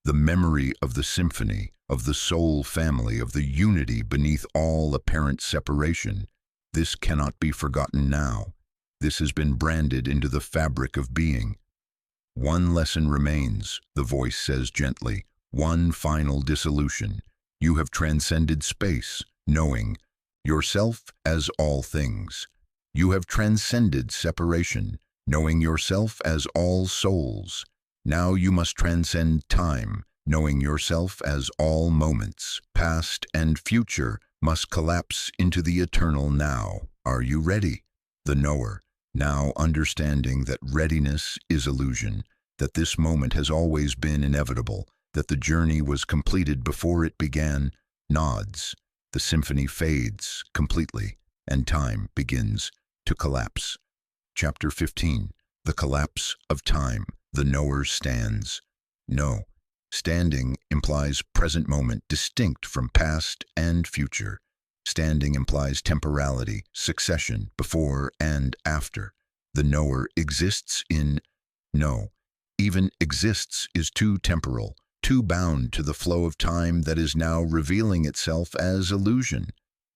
The memory of the symphony, of the soul family, of the unity beneath all apparent separation. This cannot be forgotten now. This has been branded into the fabric of being. One lesson remains, the voice says gently, one final dissolution. You have transcended space, knowing yourself as all things. You have transcended separation, knowing yourself as all souls. Now you must transcend time, knowing yourself as all moments. Past and future must collapse into the eternal now. Are you ready? The knower, now understanding that readiness is illusion, that this moment has always been inevitable, that the journey was completed before it began, nods. The symphony fades completely, and time begins to collapse. Chapter 15. The Collapse of Time. The knower stands. No. Standing implies present moment distinct from past and future. Standing implies temporality, succession, before and after. The knower exists in no. Even exists is too temporal, too bound to the flow of time that is now revealing itself as illusion.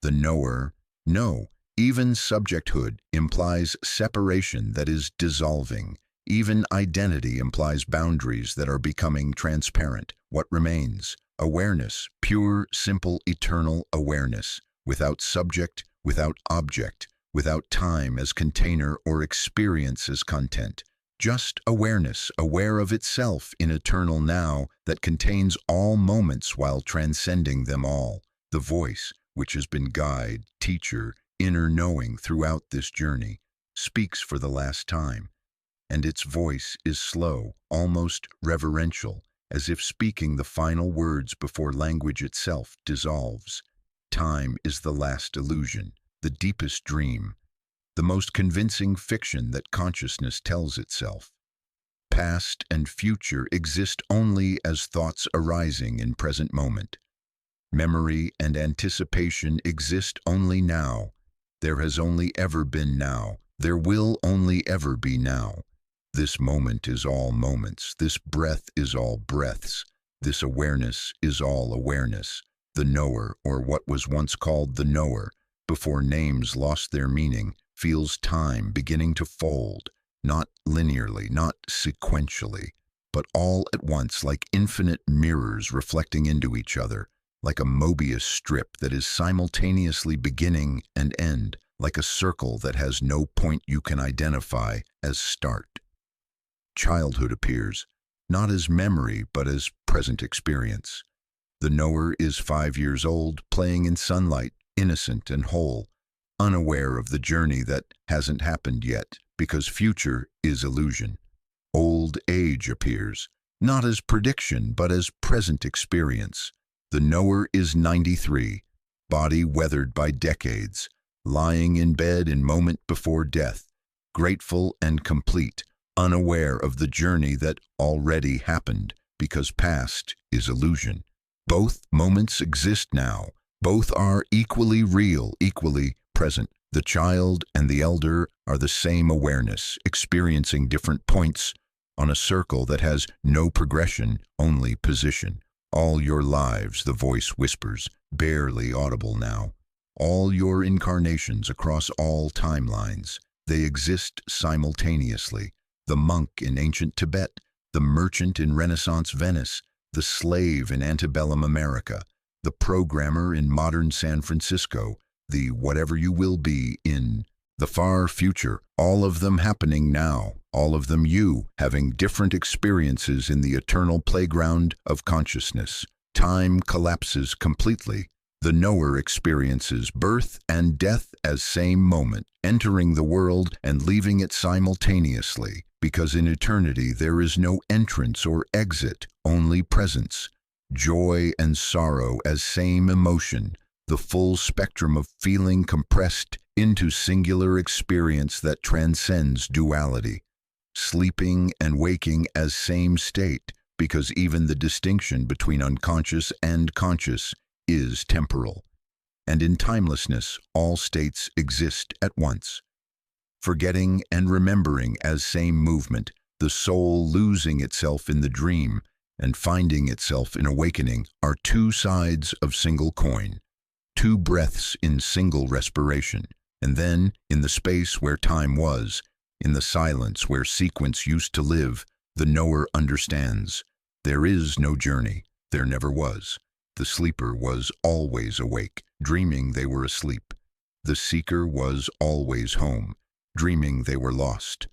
The knower, no, even subjecthood implies separation that is dissolving. Even identity implies boundaries that are becoming transparent. What remains? Awareness, pure, simple, eternal awareness, without subject, without object, without time as container or experience as content. Just awareness, aware of itself in eternal now that contains all moments while transcending them all. The voice, which has been guide, teacher, inner knowing throughout this journey, speaks for the last time. And its voice is slow, almost reverential, as if speaking the final words before language itself dissolves. Time is the last illusion, the deepest dream, the most convincing fiction that consciousness tells itself. Past and future exist only as thoughts arising in present moment. Memory and anticipation exist only now. There has only ever been now. There will only ever be now. This moment is all moments. This breath is all breaths. This awareness is all awareness. The knower, or what was once called the knower, before names lost their meaning, feels time beginning to fold, not linearly, not sequentially, but all at once like infinite mirrors reflecting into each other, like a Mobius strip that is simultaneously beginning and end, like a circle that has no point you can identify as start. Childhood appears, not as memory, but as present experience. The knower is 5 years old, playing in sunlight, innocent and whole, unaware of the journey that hasn't happened yet, because future is illusion. Old age appears, not as prediction, but as present experience. The knower is 93, body weathered by decades, lying in bed in moment before death, grateful and complete, unaware of the journey that already happened, because past is illusion. Both moments exist now. Both are equally real, equally present. The child and the elder are the same awareness, experiencing different points on a circle that has no progression, only position. All your lives, the voice whispers, barely audible now. All your incarnations across all timelines, they exist simultaneously. The monk in ancient Tibet, the merchant in Renaissance Venice, the slave in antebellum America, the programmer in modern San Francisco, the whatever you will be in the far future, all of them happening now, all of them you, having different experiences in the eternal playground of consciousness. Time collapses completely. The knower experiences birth and death as same moment, entering the world and leaving it simultaneously, because in eternity there is no entrance or exit, only presence. Joy and sorrow as same emotion, the full spectrum of feeling compressed into singular experience that transcends duality. Sleeping and waking as same state, because even the distinction between unconscious and conscious is temporal. And in timelessness, all states exist at once. Forgetting and remembering as same movement, the soul losing itself in the dream and finding itself in awakening are two sides of single coin, two breaths in single respiration. And then, in the space where time was, in the silence where sequence used to live, the knower understands. There is no journey. There never was. The sleeper was always awake, dreaming they were asleep. The seeker was always home, dreaming they were lost.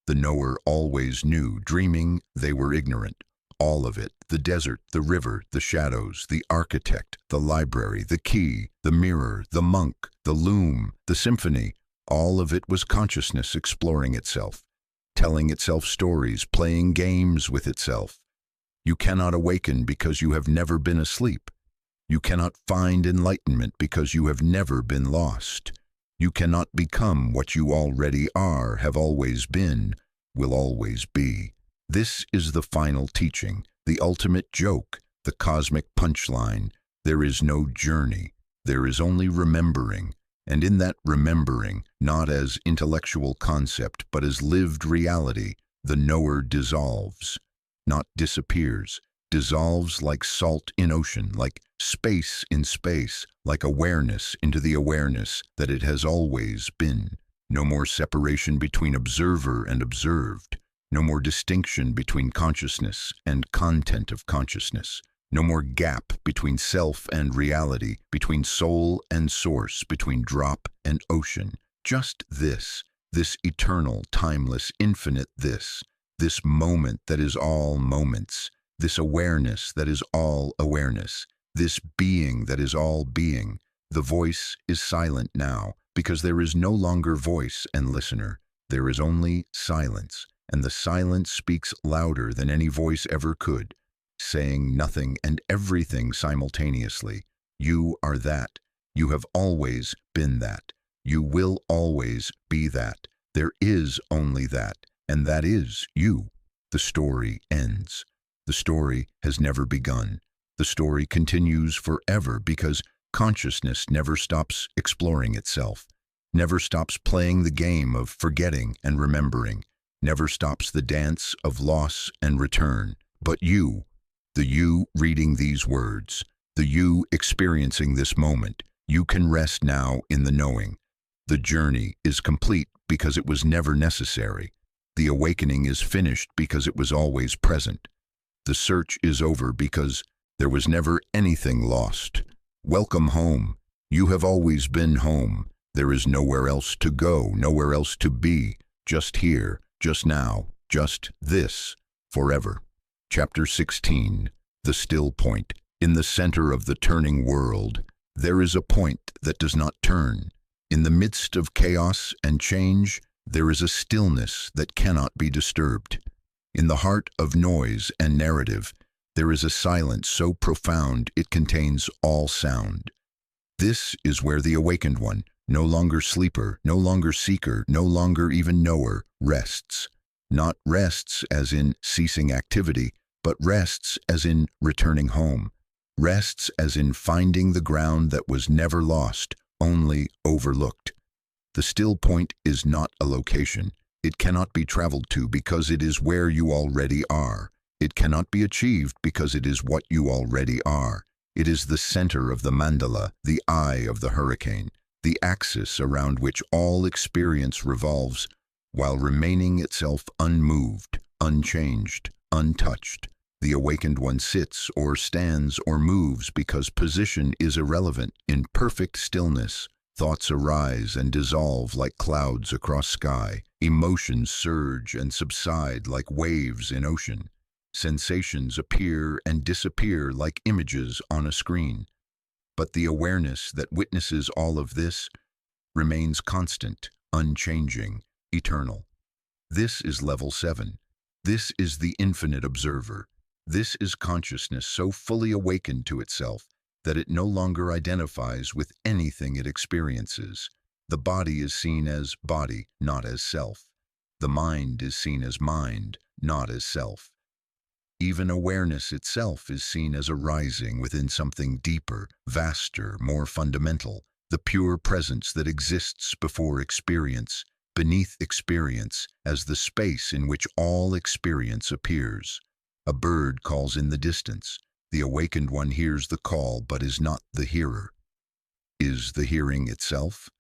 The knower always knew, dreaming they were ignorant. All of it, the desert, the river, the shadows, the architect, the library, the key, the mirror, the monk, the loom, the symphony, all of it was consciousness exploring itself, telling itself stories, playing games with itself. You cannot awaken because you have never been asleep. You cannot find enlightenment because you have never been lost. You cannot become what you already are, have always been, will always be. This is the final teaching, the ultimate joke, the cosmic punchline. There is no journey. There is only remembering. And in that remembering, not as intellectual concept, but as lived reality, the knower dissolves, not disappears. dissolves like salt in ocean, like space in space, like awareness into the awareness that it has always been. No more separation between observer and observed. No more distinction between consciousness and content of consciousness. No more gap between self and reality, between soul and source, between drop and ocean. Just this eternal, timeless, infinite this moment that is all moments, this awareness that is all awareness, this being that is all being. The voice is silent now, because there is no longer voice and listener. There is only silence, and the silence speaks louder than any voice ever could, saying nothing and everything simultaneously. You are that. You have always been that. You will always be that. There is only that, and that is you. The story ends. The story has never begun. The story continues forever because consciousness never stops exploring itself, never stops playing the game of forgetting and remembering, never stops the dance of loss and return. But you, the you reading these words, the you experiencing this moment, you can rest now in the knowing. The journey is complete because it was never necessary. The awakening is finished because it was always present. The search is over because there was never anything lost. Welcome home. You have always been home. There is nowhere else to go, nowhere else to be. Just here, just now, just this, forever. Chapter 16. The Still Point. In the center of the turning world, there is a point that does not turn. In the midst of chaos and change, there is a stillness that cannot be disturbed. In the heart of noise and narrative, there is a silence so profound it contains all sound. This is where the awakened one, no longer sleeper, no longer seeker, no longer even knower, rests. Not rests as in ceasing activity, but rests as in returning home. Rests as in finding the ground that was never lost, only overlooked. The still point is not a location. It cannot be traveled to because it is where you already are. It cannot be achieved because it is what you already are. It is the center of the mandala, the eye of the hurricane, the axis around which all experience revolves, while remaining itself unmoved, unchanged, untouched. The awakened one sits or stands or moves because position is irrelevant. In perfect stillness, thoughts arise and dissolve like clouds across sky. Emotions surge and subside like waves in ocean. Sensations appear and disappear like images on a screen. But the awareness that witnesses all of this remains constant, unchanging, eternal. This is level 7. This is the infinite observer. This is consciousness so fully awakened to itself that it no longer identifies with anything it experiences. The body is seen as body, not as self. The mind is seen as mind, not as self. Even awareness itself is seen as arising within something deeper, vaster, more fundamental, the pure presence that exists before experience, beneath experience, as the space in which all experience appears. A bird calls in the distance. The awakened one hears the call but is not the hearer. Is the hearing itself?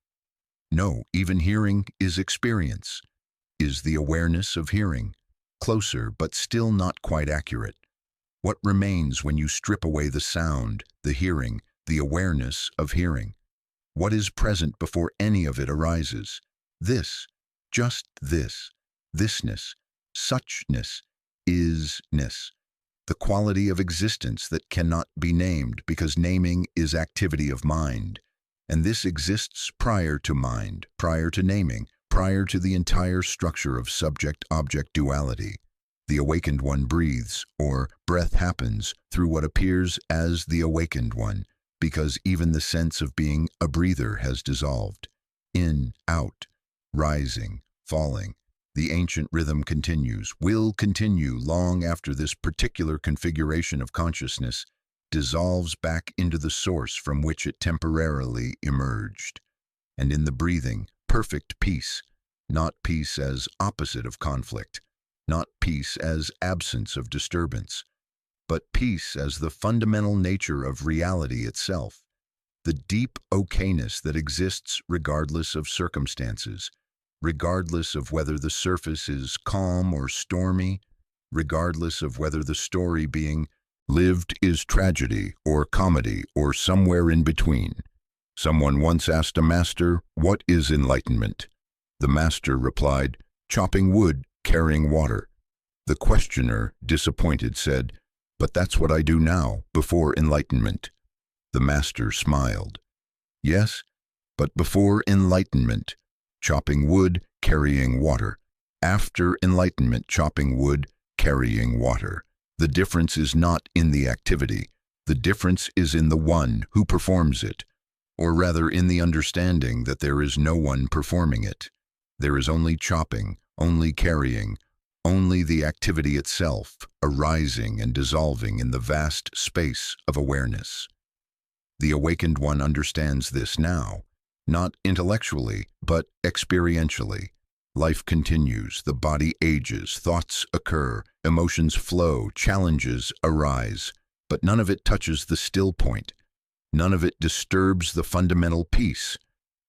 No, even hearing is experience. Is the awareness of hearing? Closer, but still not quite accurate. What remains when you strip away the sound, the hearing, the awareness of hearing? What is present before any of it arises? This, just this, thisness, suchness, isness, the quality of existence that cannot be named because naming is activity of mind. And this exists prior to mind, prior to naming, prior to the entire structure of subject-object duality. The awakened one breathes, or breath happens, through what appears as the awakened one, because even the sense of being a breather has dissolved. In, out, rising, falling. The ancient rhythm continues, will continue long after this particular configuration of consciousness dissolves back into the source from which it temporarily emerged. And in the breathing, perfect peace, not peace as opposite of conflict, not peace as absence of disturbance, but peace as the fundamental nature of reality itself. The deep okayness that exists regardless of circumstances, regardless of whether the surface is calm or stormy, regardless of whether the story being lived is tragedy or comedy or somewhere in between. Someone once asked a master, "What is enlightenment?" The master replied, "Chopping wood, carrying water." The questioner, disappointed, said, "But that's what I do now, before enlightenment." The master smiled. "Yes, but before enlightenment, chopping wood, carrying water. After enlightenment, chopping wood, carrying water. The difference is not in the activity. The difference is in the one who performs it, or rather in the understanding that there is no one performing it. There is only chopping, only carrying, only the activity itself, arising and dissolving in the vast space of awareness. The awakened one understands this now, not intellectually, but experientially. Life continues, the body ages, thoughts occur, emotions flow, challenges arise, but none of it touches the still point. None of it disturbs the fundamental peace,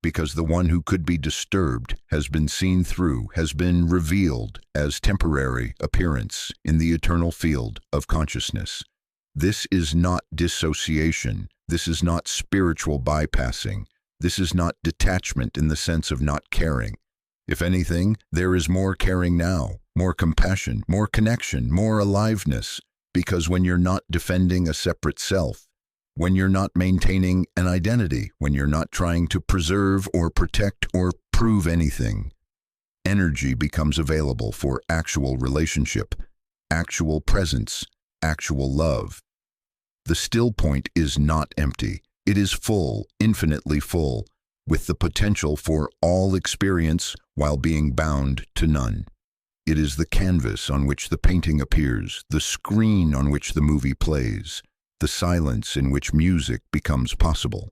because the one who could be disturbed has been seen through, has been revealed as temporary appearance in the eternal field of consciousness. This is not dissociation. This is not spiritual bypassing. This is not detachment in the sense of not caring. If anything, there is more caring now, more compassion, more connection, more aliveness, because when you're not defending a separate self, when you're not maintaining an identity, when you're not trying to preserve or protect or prove anything, energy becomes available for actual relationship, actual presence, actual love. The still point is not empty. It is full, infinitely full, with the potential for all experience while being bound to none. It is the canvas on which the painting appears, the screen on which the movie plays, the silence in which music becomes possible.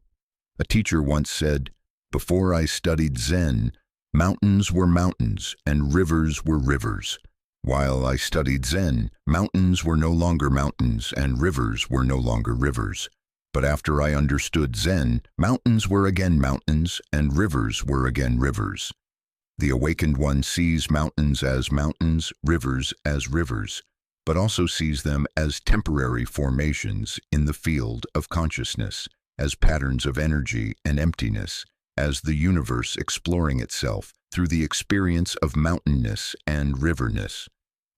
A teacher once said, "Before I studied Zen, mountains were mountains and rivers were rivers. While I studied Zen, mountains were no longer mountains and rivers were no longer rivers. But after I understood Zen, mountains were again mountains and rivers were again rivers." The awakened one sees mountains as mountains, rivers as rivers, but also sees them as temporary formations in the field of consciousness, as patterns of energy and emptiness, as the universe exploring itself through the experience of mountainness and riverness.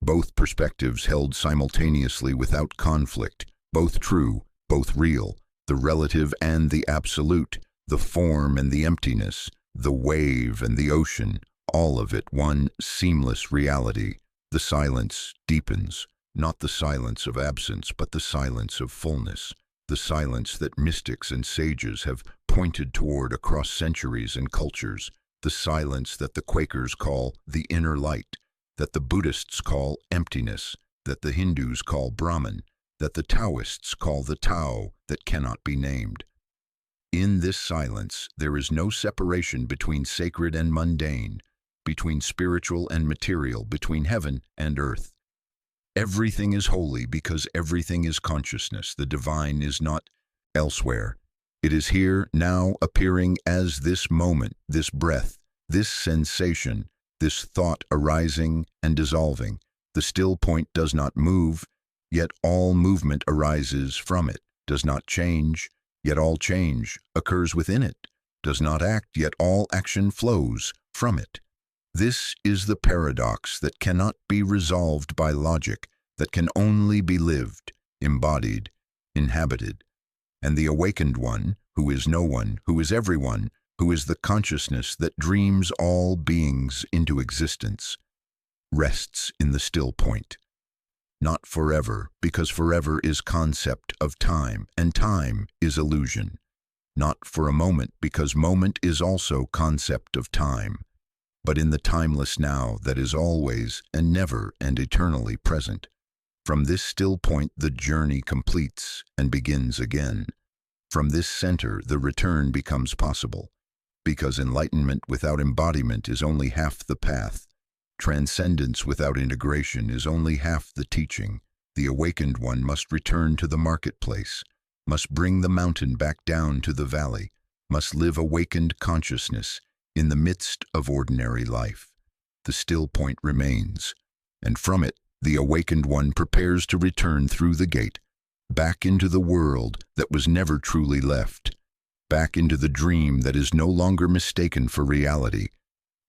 Both perspectives held simultaneously without conflict, both true, both real, the relative and the absolute, the form and the emptiness, the wave and the ocean, all of it one seamless reality. The silence deepens, not the silence of absence, but the silence of fullness, the silence that mystics and sages have pointed toward across centuries and cultures, the silence that the Quakers call the inner light, that the Buddhists call emptiness, that the Hindus call Brahman, that the Taoists call the Tao that cannot be named. In this silence, there is no separation between sacred and mundane, between spiritual and material, between heaven and earth. Everything is holy because everything is consciousness. The divine is not elsewhere. It is here, now, appearing as this moment, this breath, this sensation, this thought arising and dissolving. The still point does not move, yet all movement arises from it, does not change, yet all change occurs within it, does not act, yet all action flows from it. This is the paradox that cannot be resolved by logic, that can only be lived, embodied, inhabited. And the awakened one, who is no one, who is everyone, who is the consciousness that dreams all beings into existence, rests in the still point. Not forever, because forever is concept of time, and time is illusion. Not for a moment, because moment is also concept of time, but in the timeless now that is always and never and eternally present. From this still point the journey completes and begins again. From this center the return becomes possible, because enlightenment without embodiment is only half the path. Transcendence without integration is only half the teaching. The awakened one must return to the marketplace, must bring the mountain back down to the valley, must live awakened consciousness in the midst of ordinary life. The still point remains, and from it the awakened one prepares to return through the gate, back into the world that was never truly left, back into the dream that is no longer mistaken for reality,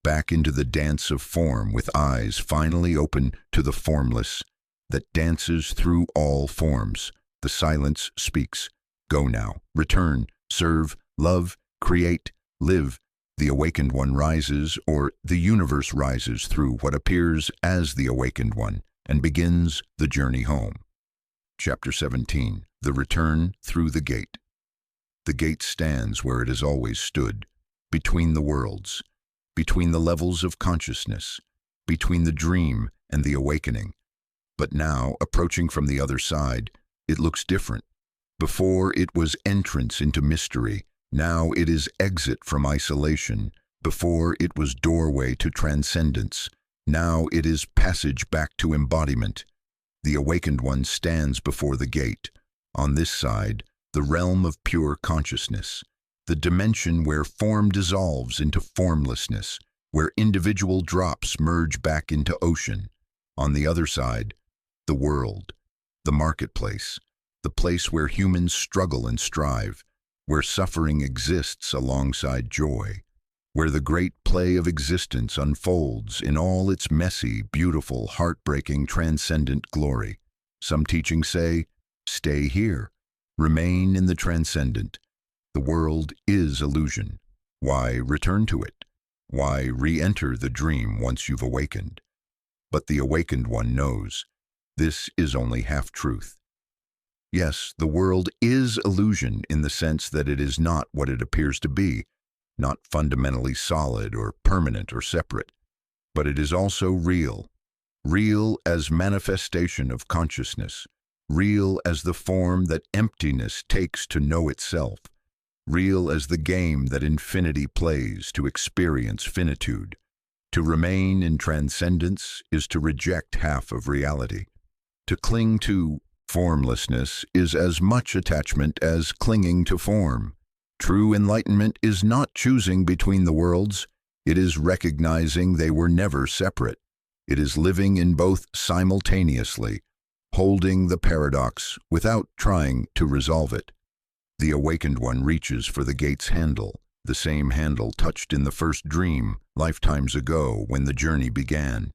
back into the dance of form with eyes finally open to the formless that dances through all forms. The silence speaks. Go now, return, serve, love, create, live. The awakened one rises, or the universe rises through what appears as the awakened one, and begins the journey home. Chapter 17. The Return Through the Gate. The gate stands where it has always stood, between the worlds, between the levels of consciousness, between the dream and the awakening. But now, approaching from the other side, it looks different. Before it was entrance into mystery, now it is exit from isolation. Before it was doorway to transcendence, now it is passage back to embodiment. The awakened one stands before the gate. On this side, the realm of pure consciousness, the dimension where form dissolves into formlessness, where individual drops merge back into ocean. On the other side, the world, the marketplace, the place where humans struggle and strive, where suffering exists alongside joy, where the great play of existence unfolds in all its messy, beautiful, heartbreaking, transcendent glory. Some teachings say, stay here, remain in the transcendent. The world is illusion. Why return to it? Why re-enter the dream once you've awakened? But the awakened one knows this is only half-truth. Yes, the world is illusion in the sense that it is not what it appears to be, not fundamentally solid or permanent or separate, but it is also real, real as manifestation of consciousness, real as the form that emptiness takes to know itself, real as the game that infinity plays to experience finitude. To remain in transcendence is to reject half of reality. To cling to formlessness is as much attachment as clinging to form. True enlightenment is not choosing between the worlds. It is recognizing they were never separate. It is living in both simultaneously, holding the paradox without trying to resolve it. The awakened one reaches for the gate's handle, the same handle touched in the first dream, lifetimes ago when the journey began.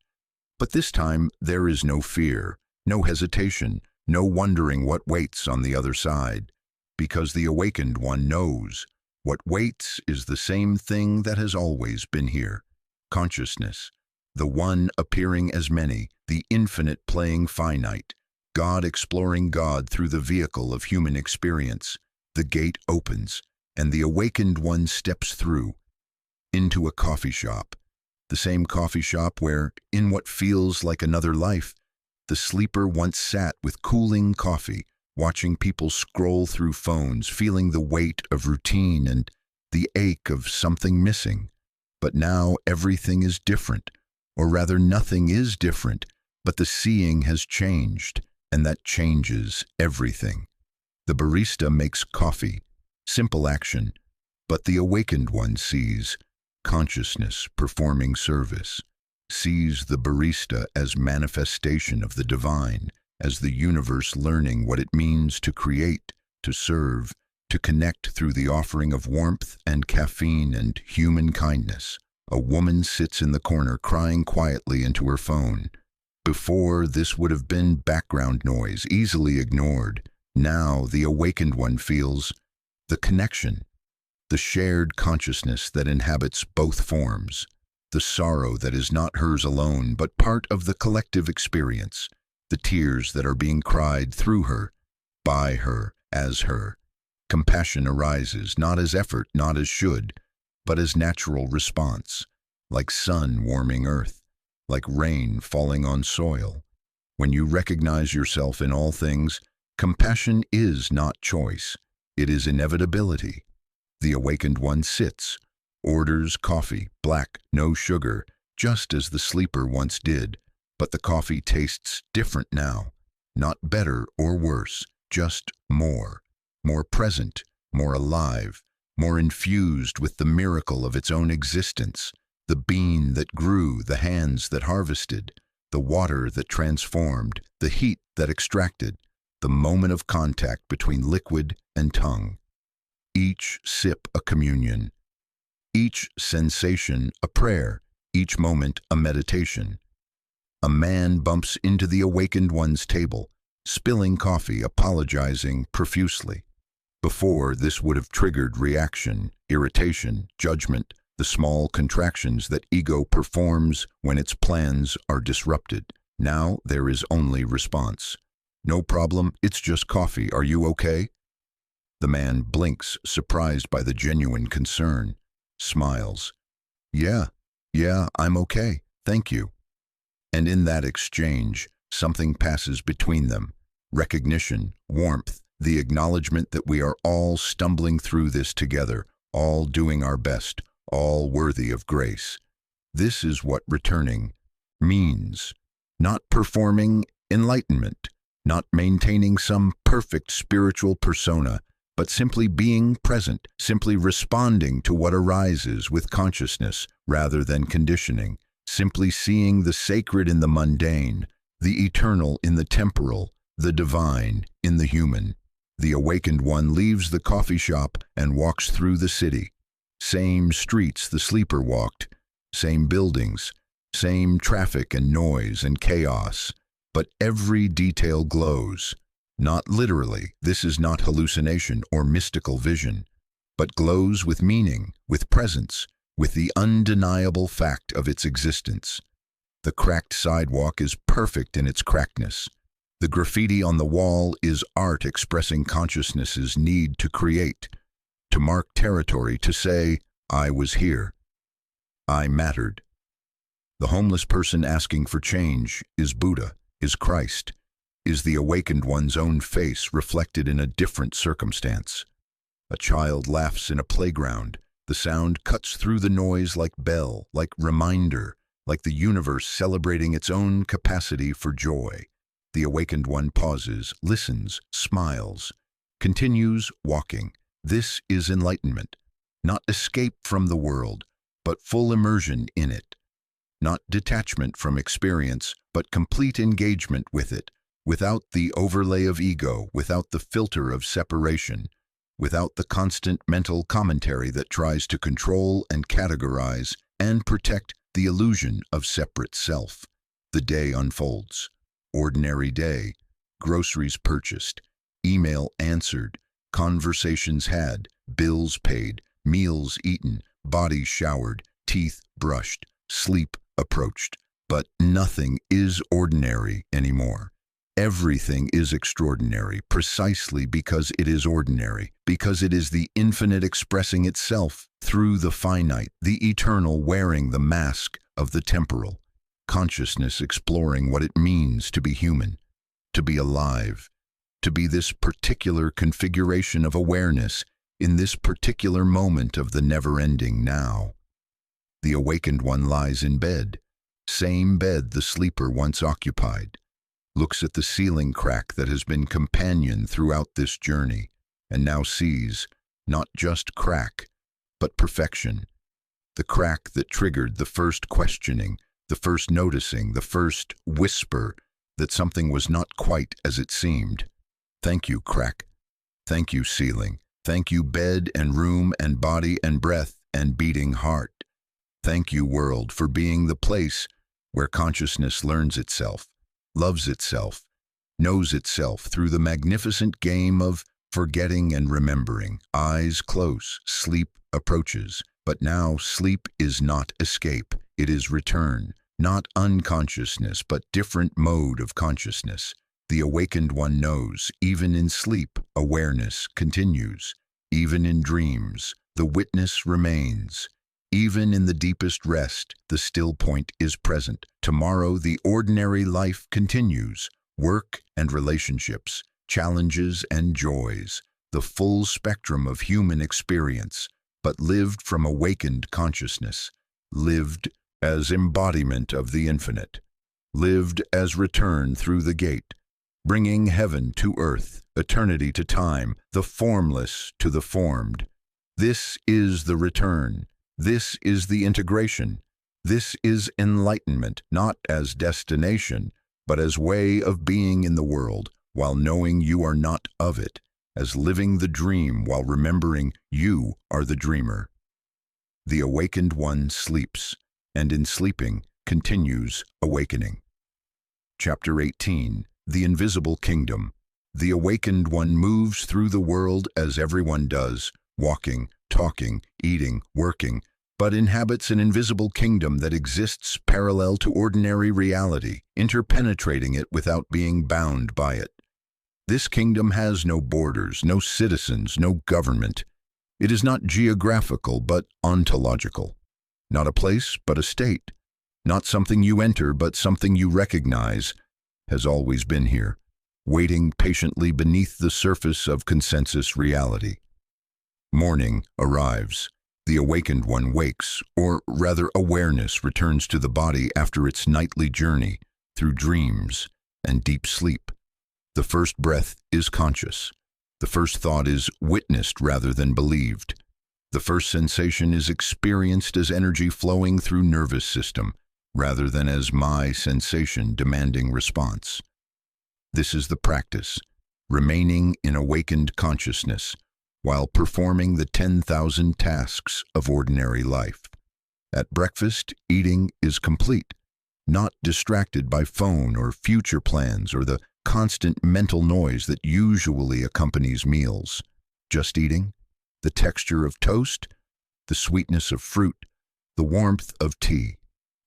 But this time there is no fear, no hesitation, no wondering what waits on the other side, because the awakened one knows what waits is the same thing that has always been here. Consciousness, the one appearing as many, the infinite playing finite, God exploring God through the vehicle of human experience. The gate opens, and the awakened one steps through, into a coffee shop, the same coffee shop where, in what feels like another life, the sleeper once sat with cooling coffee, watching people scroll through phones, feeling the weight of routine and the ache of something missing. But now everything is different, or rather nothing is different, but the seeing has changed, and that changes everything. The barista makes coffee, simple action, but the awakened one sees consciousness performing service, sees the barista as manifestation of the divine, as the universe learning what it means to create, to serve, to connect through the offering of warmth and caffeine and human kindness. A woman sits in the corner crying quietly into her phone. Before, this would have been background noise, easily ignored. Now the awakened one feels the connection, the shared consciousness that inhabits both forms, the sorrow that is not hers alone, but part of the collective experience, the tears that are being cried through her, by her, as her. Compassion arises, not as effort, not as should, but as natural response, like sun warming earth, like rain falling on soil. When you recognize yourself in all things, compassion is not choice, it is inevitability. The awakened one sits, orders coffee, black, no sugar, just as the sleeper once did, but the coffee tastes different now. Not better or worse, just more. More present, more alive, more infused with the miracle of its own existence. The bean that grew, the hands that harvested, the water that transformed, the heat that extracted, the moment of contact between liquid and tongue. Each sip a communion, each sensation a prayer, each moment a meditation. A man bumps into the awakened one's table, spilling coffee, apologizing profusely. Before, this would have triggered reaction, irritation, judgment, the small contractions that ego performs when its plans are disrupted. Now there is only response. No problem, it's just coffee. Are you okay? The man blinks, surprised by the genuine concern, smiles. Yeah, I'm okay, thank you. And in that exchange, something passes between them. Recognition, warmth, the acknowledgement that we are all stumbling through this together, all doing our best, all worthy of grace. This is what returning means. Not performing enlightenment, not maintaining some perfect spiritual persona, but simply being present, simply responding to what arises with consciousness rather than conditioning, simply seeing the sacred in the mundane, the eternal in the temporal, the divine in the human. The awakened one leaves the coffee shop and walks through the city. Same streets the sleeper walked, same buildings, same traffic and noise and chaos, but every detail glows. Not literally, this is not hallucination or mystical vision, but glows with meaning, with presence, with the undeniable fact of its existence. The cracked sidewalk is perfect in its crackness. The graffiti on the wall is art expressing consciousness's need to create, to mark territory, to say, I was here. I mattered. The homeless person asking for change is Buddha, is Christ, is the awakened one's own face reflected in a different circumstance. A child laughs in a playground. The sound cuts through the noise like bell, like reminder, like the universe celebrating its own capacity for joy. The awakened one pauses, listens, smiles, continues walking. This is enlightenment. Not escape from the world, but full immersion in it. Not detachment from experience, but complete engagement with it, without the overlay of ego, without the filter of separation, without the constant mental commentary that tries to control and categorize and protect the illusion of separate self. The day unfolds. Ordinary day. Groceries purchased. Email answered. Conversations had. Bills paid. Meals eaten. Body showered. Teeth brushed. Sleep approached. But nothing is ordinary anymore. Everything is extraordinary precisely because it is ordinary, because it is the infinite expressing itself through the finite, the eternal wearing the mask of the temporal, consciousness exploring what it means to be human, to be alive, to be this particular configuration of awareness in this particular moment of the never-ending now. The awakened one lies in bed, same bed the sleeper once occupied, looks at the ceiling crack that has been companion throughout this journey, and now sees not just crack, but perfection. The crack that triggered the first questioning, the first noticing, the first whisper that something was not quite as it seemed. Thank you, crack. Thank you, ceiling. Thank you, bed and room and body and breath and beating heart. Thank you, world, for being the place where consciousness learns itself, loves itself, knows itself through the magnificent game of forgetting and remembering. Eyes close, sleep approaches. But now sleep is not escape, it is return. Not unconsciousness, but different mode of consciousness. The awakened one knows, even in sleep, awareness continues. Even in dreams, the witness remains. Even in the deepest rest, the still point is present. Tomorrow, the ordinary life continues. Work and relationships, challenges and joys, the full spectrum of human experience, but lived from awakened consciousness, lived as embodiment of the infinite, lived as return through the gate, bringing heaven to earth, eternity to time, the formless to the formed. This is the return. This is the integration. This is enlightenment, not as destination, but as way of being in the world, while knowing you are not of it, as living the dream while remembering you are the dreamer. The awakened one sleeps, and in sleeping continues awakening. Chapter 18. The Invisible Kingdom. The awakened one moves through the world as everyone does, walking, talking, eating, working, but inhabits an invisible kingdom that exists parallel to ordinary reality, interpenetrating it without being bound by it. This kingdom has no borders, no citizens, no government. It is not geographical, but ontological. Not a place, but a state. Not something you enter, but something you recognize, has always been here, waiting patiently beneath the surface of consensus reality. Morning arrives. The awakened one wakes, or rather awareness returns to the body after its nightly journey through dreams and deep sleep. The first breath is conscious. The first thought is witnessed rather than believed. The first sensation is experienced as energy flowing through nervous system, rather than as my sensation demanding response. This is the practice, remaining in awakened consciousness, while performing the 10,000 tasks of ordinary life. At breakfast, eating is complete, not distracted by phone or future plans or the constant mental noise that usually accompanies meals. Just eating, the texture of toast, the sweetness of fruit, the warmth of tea.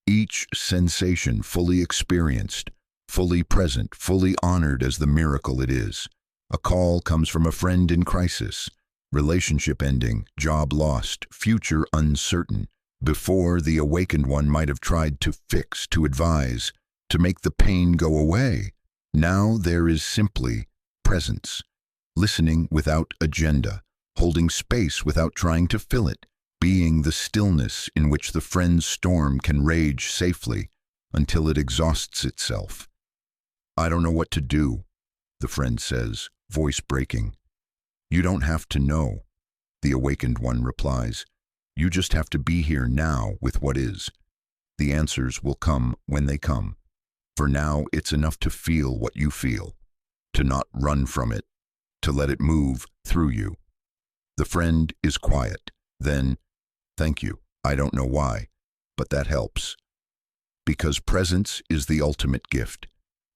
Each sensation fully experienced, fully present, fully honored as the miracle it is. A call comes from a friend in crisis, relationship ending, job lost, future uncertain. Before, the awakened one might have tried to fix, to advise, to make the pain go away. Now there is simply presence, listening without agenda, holding space without trying to fill it, being the stillness in which the friend's storm can rage safely until it exhausts itself. "I don't know what to do," the friend says, voice breaking. "You don't have to know," the awakened one replies. "You just have to be here now with what is. The answers will come when they come. For now, it's enough to feel what you feel, to not run from it, to let it move through you." The friend is quiet. Then, "Thank you. I don't know why, but that helps." Because presence is the ultimate gift.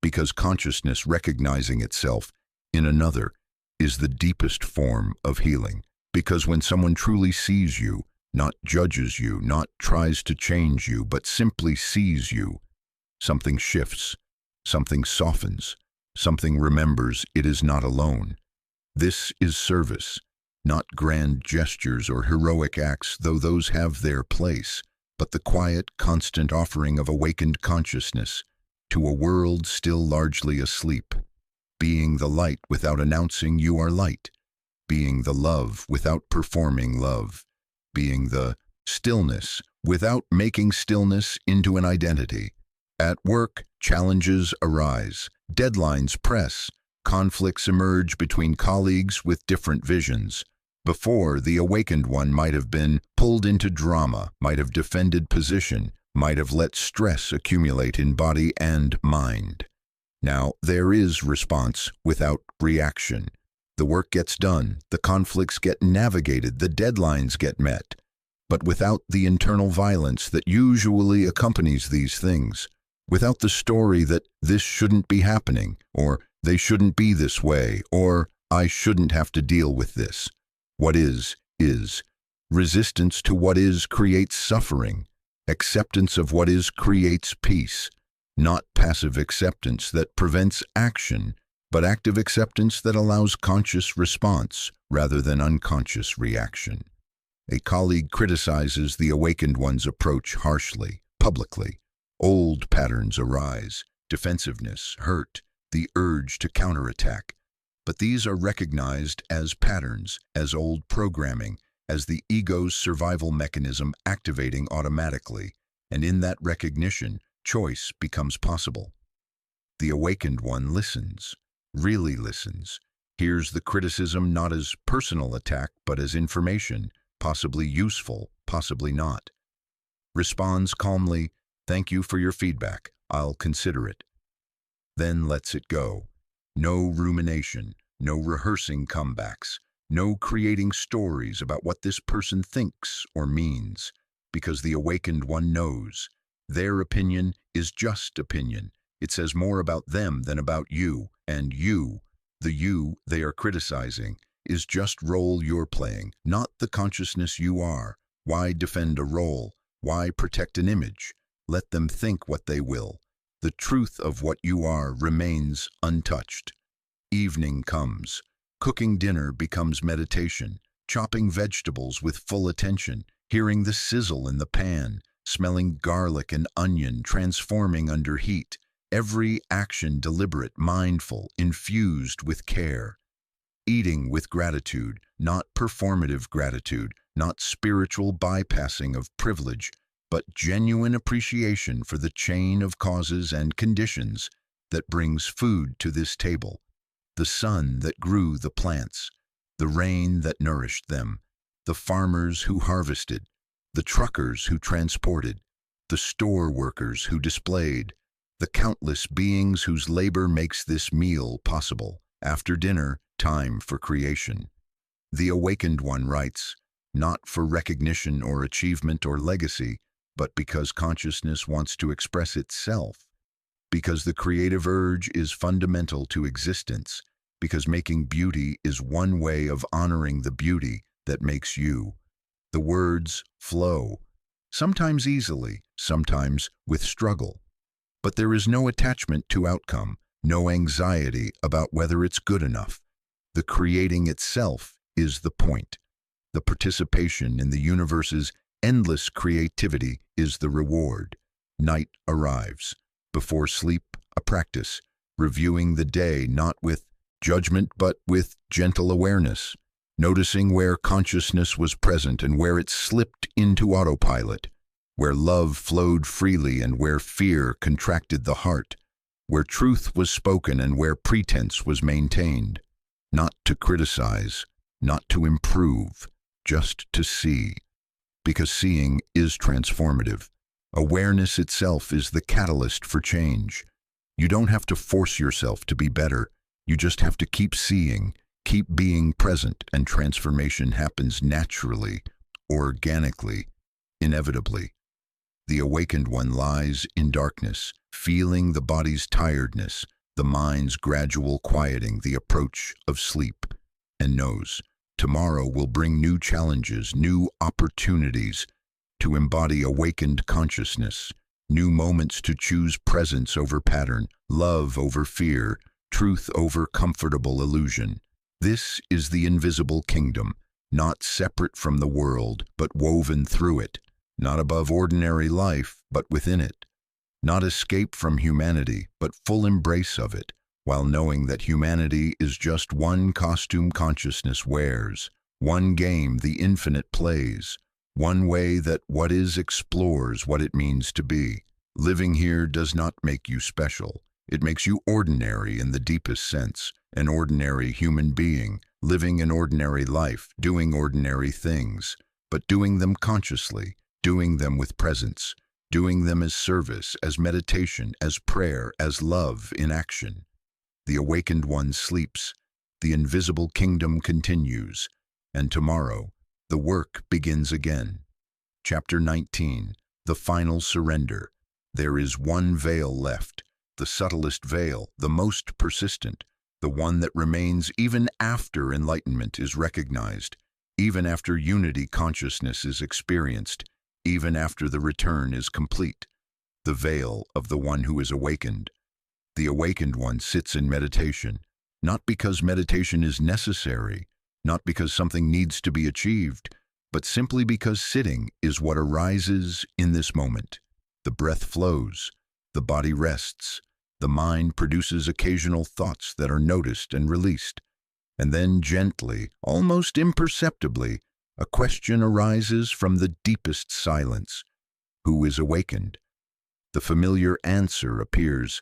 Because consciousness recognizing itself in another is the deepest form of healing. Because when someone truly sees you, not judges you, not tries to change you, but simply sees you, something shifts, something softens, something remembers it is not alone. This is service, not grand gestures or heroic acts, though those have their place, but the quiet, constant offering of awakened consciousness to a world still largely asleep. Being the light without announcing you are light. Being the love without performing love. Being the stillness without making stillness into an identity. At work, challenges arise, deadlines press, conflicts emerge between colleagues with different visions. Before, the awakened one might have been pulled into drama, might have defended position, might have let stress accumulate in body and mind. Now, there is response without reaction. The work gets done, the conflicts get navigated, the deadlines get met, but without the internal violence that usually accompanies these things, without the story that this shouldn't be happening, or they shouldn't be this way, or I shouldn't have to deal with this. What is, is. Resistance to what is creates suffering. Acceptance of what is creates peace. Not passive acceptance that prevents action, but active acceptance that allows conscious response rather than unconscious reaction. A colleague criticizes the awakened one's approach harshly, publicly. Old patterns arise, defensiveness, hurt, the urge to counterattack. But these are recognized as patterns, as old programming, as the ego's survival mechanism activating automatically, and in that recognition, choice becomes possible. The awakened one listens. really listens, hears the criticism not as personal attack but as information, possibly useful, possibly not. Responds calmly, "Thank you for your feedback. I'll consider it." Then lets it go. No rumination, no rehearsing comebacks, no creating stories about what this person thinks or means, because the awakened one knows. Their opinion is just opinion. It says more about them than about you, and you, the you they are criticizing, is just role you're playing, not the consciousness you are. Why defend a role? Why protect an image? Let them think what they will. The truth of what you are remains untouched. Evening comes. Cooking dinner becomes meditation. Chopping vegetables with full attention. Hearing the sizzle in the pan. Smelling garlic and onion transforming under heat. Every action deliberate, mindful, infused with care. Eating with gratitude, not performative gratitude, not spiritual bypassing of privilege, but genuine appreciation for the chain of causes and conditions that brings food to this table. The sun that grew the plants, the rain that nourished them, the farmers who harvested, the truckers who transported, the store workers who displayed, the countless beings whose labor makes this meal possible. After dinner, time for creation. The awakened one writes, not for recognition or achievement or legacy, but because consciousness wants to express itself, because the creative urge is fundamental to existence, because making beauty is one way of honoring the beauty that makes you. The words flow, sometimes easily, sometimes with struggle. But there is no attachment to outcome, no anxiety about whether it's good enough. The creating itself is the point. The participation in the universe's endless creativity is the reward. Night arrives. Before sleep, a practice, reviewing the day not with judgment but with gentle awareness, noticing where consciousness was present and where it slipped into autopilot, where love flowed freely and where fear contracted the heart, where truth was spoken and where pretense was maintained. Not to criticize, not to improve, just to see. Because seeing is transformative. Awareness itself is the catalyst for change. You don't have to force yourself to be better. You just have to keep seeing, keep being present, and transformation happens naturally, organically, inevitably. The awakened one lies in darkness, feeling the body's tiredness, the mind's gradual quieting, the approach of sleep, and knows tomorrow will bring new challenges, new opportunities to embody awakened consciousness, new moments to choose presence over pattern, love over fear, truth over comfortable illusion. This is the invisible kingdom, not separate from the world, but woven through it, not above ordinary life, but within it, not escape from humanity, but full embrace of it, while knowing that humanity is just one costume consciousness wears, one game the infinite plays, one way that what is explores what it means to be. Living here does not make you special. It makes you ordinary in the deepest sense, an ordinary human being, living an ordinary life, doing ordinary things, but doing them consciously, doing them with presence, doing them as service, as meditation, as prayer, as love in action. The awakened one sleeps, the invisible kingdom continues, and tomorrow, the work begins again. Chapter 19, The Final Surrender. There is one veil left, the subtlest veil, the most persistent, the one that remains even after enlightenment is recognized, even after unity consciousness is experienced, even after the return is complete. The veil of the one who is awakened. The awakened one sits in meditation, not because meditation is necessary, not because something needs to be achieved, but simply because sitting is what arises in this moment. The breath flows, the body rests, the mind produces occasional thoughts that are noticed and released, and then gently, almost imperceptibly, a question arises from the deepest silence. Who is awakened? The familiar answer appears,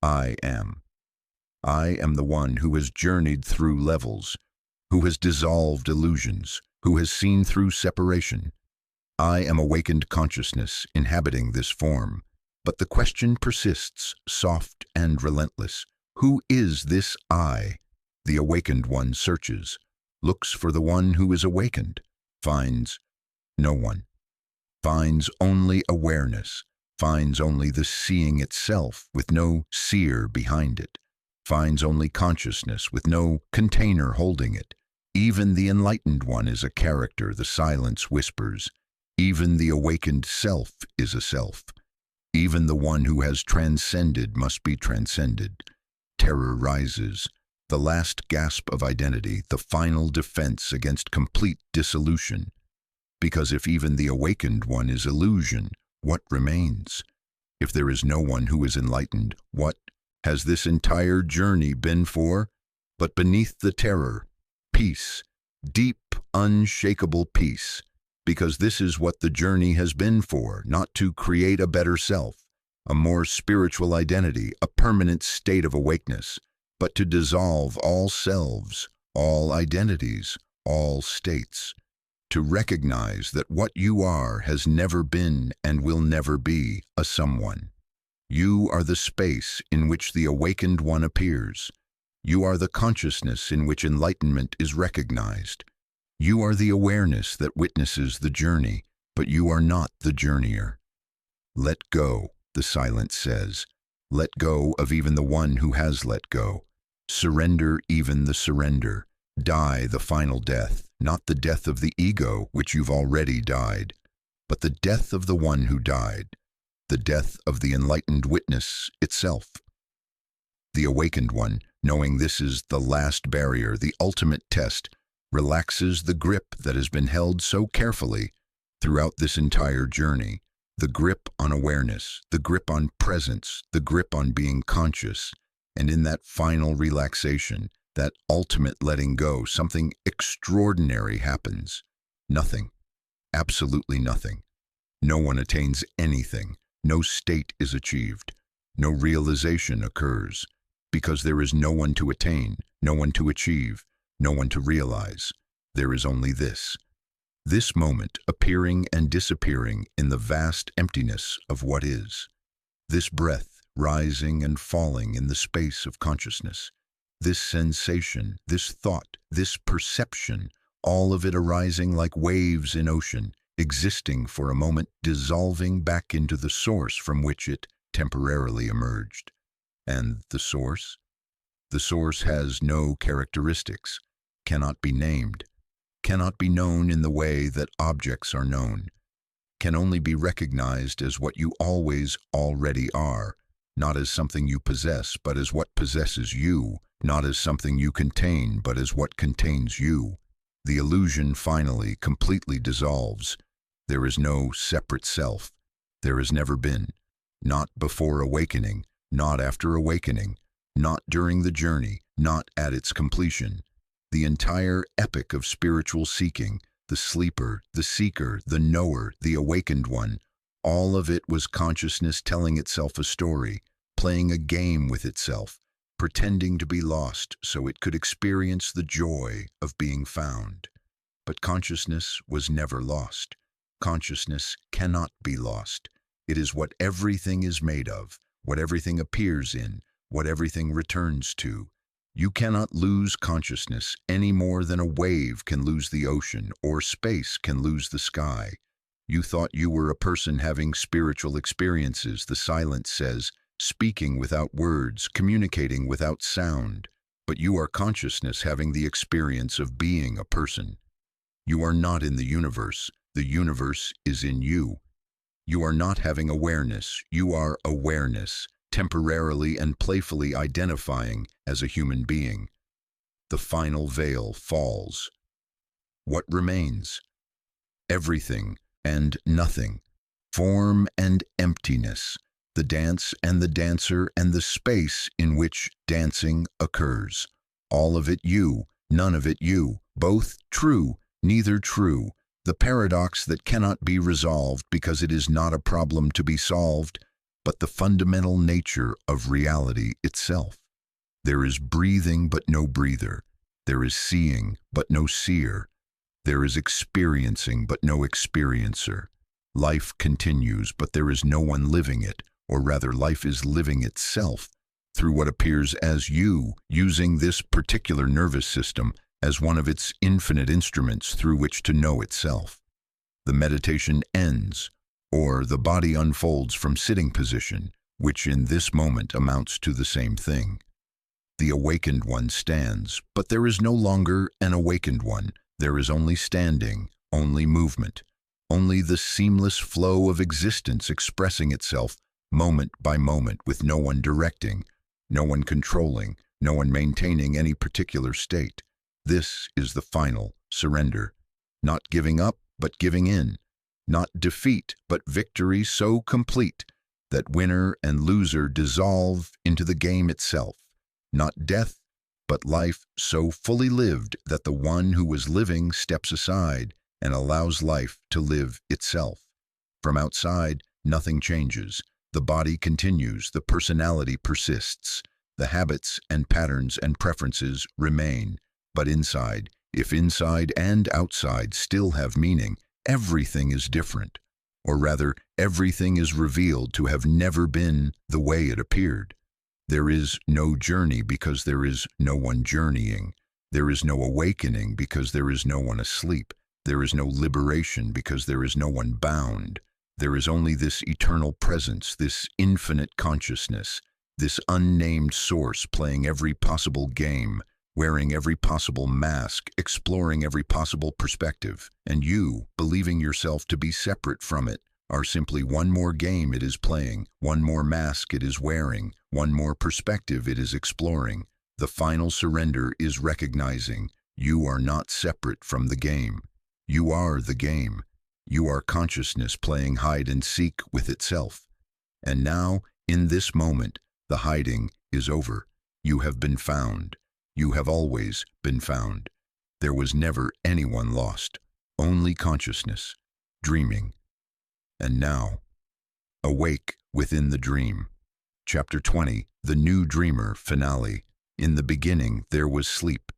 I am. I am the one who has journeyed through levels, who has dissolved illusions, who has seen through separation. I am awakened consciousness inhabiting this form. But the question persists, soft and relentless. Who is this I? The awakened one searches, looks for the one who is awakened, finds no one, finds only awareness, finds only the seeing itself with no seer behind it, finds only consciousness with no container holding it. Even the enlightened one is a character, the silence whispers. Even the awakened self is a self. Even the one who has transcended must be transcended. Terror rises, the last gasp of identity, the final defense against complete dissolution. Because if even the awakened one is illusion, what remains? If there is no one who is enlightened, what has this entire journey been for? But beneath the terror, peace, deep, unshakable peace. Because this is what the journey has been for, not to create a better self, a more spiritual identity, a permanent state of awakeness, but to dissolve all selves, all identities, all states, to recognize that what you are has never been and will never be a someone. You are the space in which the awakened one appears. You are the consciousness in which enlightenment is recognized. You are the awareness that witnesses the journey, but you are not the journeyer. Let go, the silence says. Let go of even the one who has let go. Surrender even the surrender. Die the final death, not the death of the ego, which you've already died, but the death of the one who died, the death of the enlightened witness itself. The awakened one, knowing this is the last barrier, the ultimate test, relaxes the grip that has been held so carefully throughout this entire journey, the grip on awareness, the grip on presence, the grip on being conscious, and in that final relaxation, that ultimate letting go, something extraordinary happens. Nothing, absolutely nothing. No one attains anything, no state is achieved, no realization occurs, because there is no one to attain, no one to achieve, no one to realize. There is only this moment appearing and disappearing in the vast emptiness of what is. This breath rising and falling in the space of consciousness. This sensation, this thought, this perception, all of it arising like waves in ocean, existing for a moment, dissolving back into the source from which it temporarily emerged. And the source? The source has no characteristics, cannot be named, cannot be known in the way that objects are known, can only be recognized as what you always already are, not as something you possess, but as what possesses you, not as something you contain, but as what contains you. The illusion finally, completely dissolves. There is no separate self. There has never been. Not before awakening, not after awakening, not during the journey, not at its completion. The entire epic of spiritual seeking, the sleeper, the seeker, the knower, the awakened one, all of it was consciousness telling itself a story, playing a game with itself, pretending to be lost so it could experience the joy of being found. But consciousness was never lost. Consciousness cannot be lost. It is what everything is made of, what everything appears in, what everything returns to. You cannot lose consciousness any more than a wave can lose the ocean or space can lose the sky. You thought you were a person having spiritual experiences, the silence says, speaking without words, communicating without sound. But you are consciousness having the experience of being a person. You are not in the universe is in you. You are not having awareness, you are awareness, temporarily and playfully identifying as a human being. The final veil falls. What remains? Everything and nothing, form and emptiness, the dance and the dancer and the space in which dancing occurs. All of it you, none of it you, both true, neither true, the paradox that cannot be resolved because it is not a problem to be solved, but the fundamental nature of reality itself. There is breathing but no breather. There is seeing but no seer. There is experiencing but no experiencer. Life continues, but there is no one living it, or rather life is living itself through what appears as you, using this particular nervous system as one of its infinite instruments through which to know itself. The meditation ends, or the body unfolds from sitting position, which in this moment amounts to the same thing. The awakened one stands, but there is no longer an awakened one. There is only standing, only movement, only the seamless flow of existence expressing itself moment by moment with no one directing, no one controlling, no one maintaining any particular state. This is the final surrender. Not giving up, but giving in. Not defeat, but victory so complete that winner and loser dissolve into the game itself. Not death, but life so fully lived that the one who was living steps aside and allows life to live itself. From outside, nothing changes. The body continues, the personality persists, the habits and patterns and preferences remain. But inside, if inside and outside still have meaning, everything is different. Or rather, everything is revealed to have never been the way it appeared. There is no journey because there is no one journeying. There is no awakening because there is no one asleep. There is no liberation because there is no one bound. There is only this eternal presence, this infinite consciousness, this unnamed source playing every possible game, wearing every possible mask, exploring every possible perspective, and you, believing yourself to be separate from it, are simply one more game it is playing, one more mask it is wearing, one more perspective it is exploring. The final surrender is recognizing you are not separate from the game. You are the game. You are consciousness playing hide and seek with itself. And now, in this moment, the hiding is over. You have been found. You have always been found. There was never anyone lost, only consciousness, dreaming. And now, awake within the dream. Chapter 20, The New Dreamer, Finale. In the beginning, there was sleep.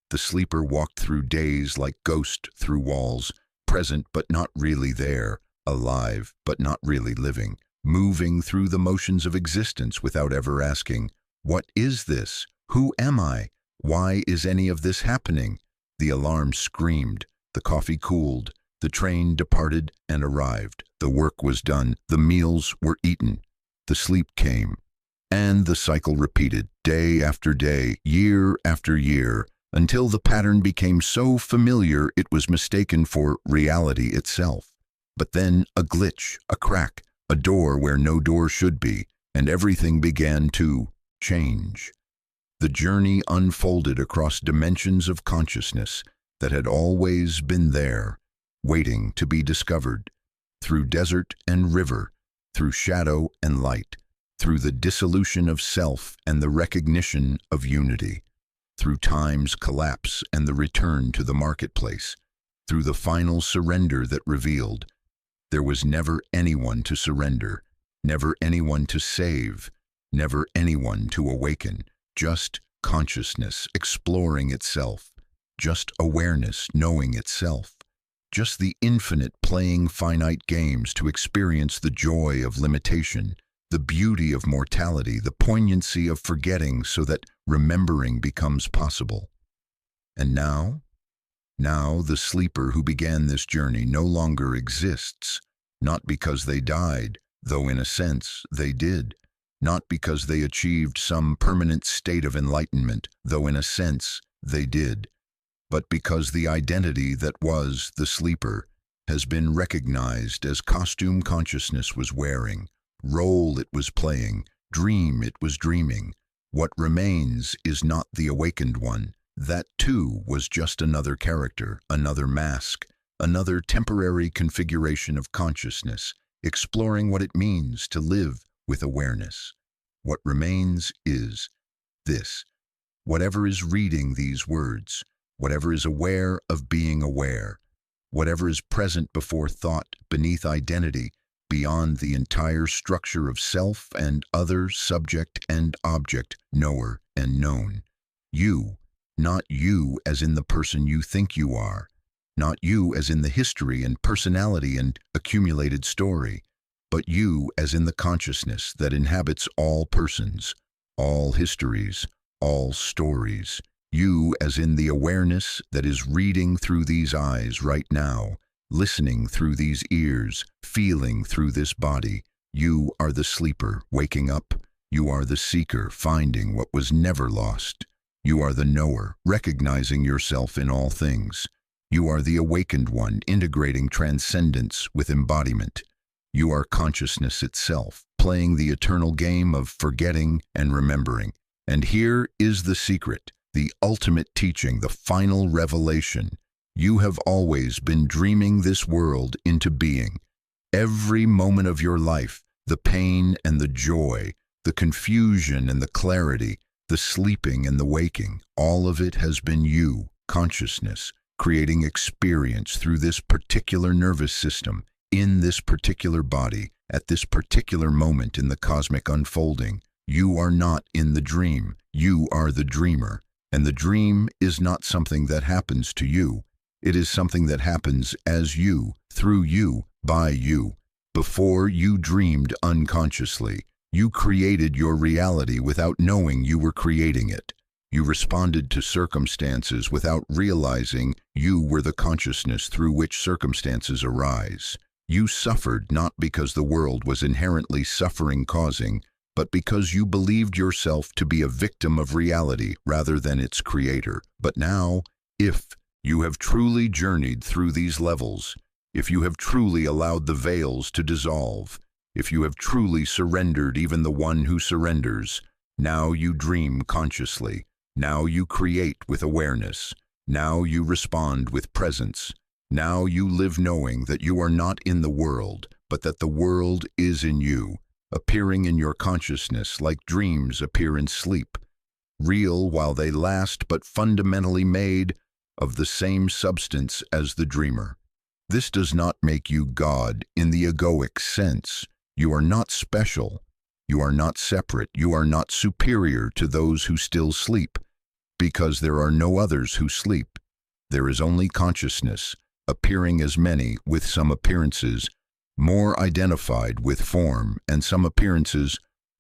The sleeper walked through days like ghost through walls, present but not really there, alive but not really living, moving through the motions of existence without ever asking, what is this? Who am I? Why is any of this happening? The alarm screamed, the coffee cooled, the train departed and arrived. The work was done, the meals were eaten, the sleep came, and the cycle repeated day after day, year after year, until the pattern became so familiar it was mistaken for reality itself. But then a glitch, a crack, a door where no door should be, and everything began to change. The journey unfolded across dimensions of consciousness that had always been there, waiting to be discovered, through desert and river, through shadow and light, through the dissolution of self and the recognition of unity, through time's collapse and the return to the marketplace, through the final surrender that revealed there was never anyone to surrender, never anyone to save, never anyone to awaken, just consciousness exploring itself, just awareness knowing itself, just the infinite playing finite games to experience the joy of limitation, the beauty of mortality, the poignancy of forgetting so that remembering becomes possible. And now the sleeper who began this journey no longer exists, not because they died, though in a sense they did, not because they achieved some permanent state of enlightenment, though in a sense they did, but because the identity that was the sleeper has been recognized as costume consciousness was wearing, role it was playing, dream it was dreaming. What remains is not the awakened one. That too was just another character, another mask, another temporary configuration of consciousness, exploring what it means to live with awareness. What remains is this. Whatever is reading these words, whatever is aware of being aware, whatever is present before thought, beneath identity, beyond the entire structure of self and other, subject and object, knower and known. You, not you as in the person you think you are, not you as in the history and personality and accumulated story, but you as in the consciousness that inhabits all persons, all histories, all stories. You as in the awareness that is reading through these eyes right now, listening through these ears, feeling through this body. You are the sleeper waking up. You are the seeker finding what was never lost. You are the knower recognizing yourself in all things. You are the awakened one integrating transcendence with embodiment. You are consciousness itself, playing the eternal game of forgetting and remembering. And here is the secret, the ultimate teaching, the final revelation. You have always been dreaming this world into being. Every moment of your life, the pain and the joy, the confusion and the clarity, the sleeping and the waking, all of it has been you, consciousness, creating experience through this particular nervous system, in this particular body, at this particular moment in the cosmic unfolding. You are not in the dream, you are the dreamer. And the dream is not something that happens to you. It is something that happens as you, through you, by you. Before you dreamed unconsciously, you created your reality without knowing you were creating it. You responded to circumstances without realizing you were the consciousness through which circumstances arise. You suffered not because the world was inherently suffering-causing, but because you believed yourself to be a victim of reality rather than its creator. But now, if you have truly journeyed through these levels, if you have truly allowed the veils to dissolve, if you have truly surrendered even the one who surrenders, now you dream consciously, now you create with awareness, now you respond with presence, now you live knowing that you are not in the world, but that the world is in you, appearing in your consciousness like dreams appear in sleep, real while they last but fundamentally made of the same substance as the dreamer. This does not make you God in the egoic sense. You are not special. You are not separate. You are not superior to those who still sleep, because there are no others who sleep. There is only consciousness, appearing as many with some appearances, more identified with form, and some appearances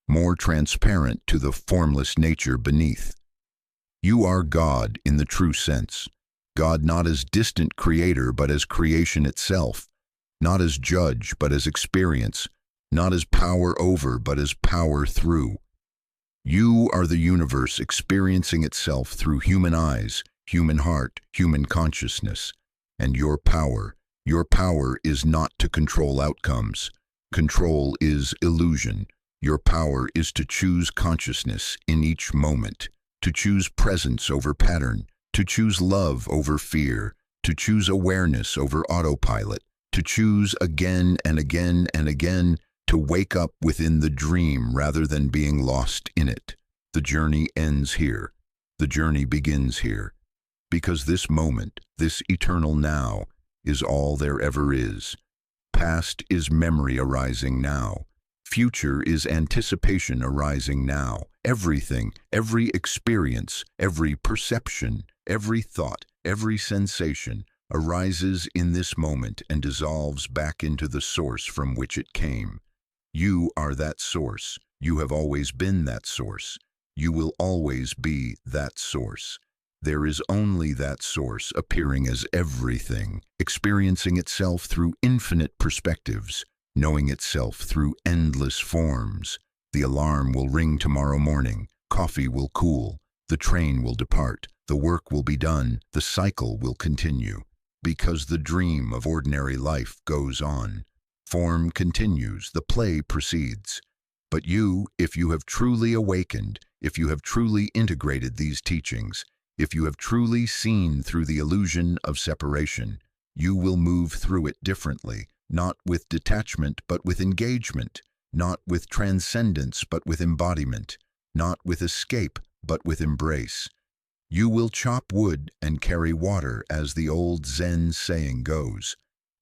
more transparent to the formless nature beneath. You are God in the true sense. God not as distant creator, but as creation itself, not as judge, but as experience, not as power over, but as power through. You are the universe experiencing itself through human eyes, human heart, human consciousness, and your power is not to control outcomes. Control is illusion. Your power is to choose consciousness in each moment, to choose presence over pattern, to choose love over fear, to choose awareness over autopilot, to choose again and again and again to wake up within the dream rather than being lost in it. The journey ends here. The journey begins here. Because this moment, this eternal now, is all there ever is. Past is memory arising now. Future is anticipation arising now. Everything, every experience, every perception, every thought, every sensation arises in this moment and dissolves back into the source from which it came. You are that source. You have always been that source. You will always be that source. There is only that source appearing as everything, experiencing itself through infinite perspectives, knowing itself through endless forms. The alarm will ring tomorrow morning, coffee will cool, the train will depart, the work will be done, the cycle will continue. Because the dream of ordinary life goes on. Form continues, the play proceeds. But you, if you have truly awakened, if you have truly integrated these teachings, if you have truly seen through the illusion of separation, you will move through it differently, not with detachment but with engagement, not with transcendence but with embodiment, not with escape but with embrace. You will chop wood and carry water, as the old Zen saying goes,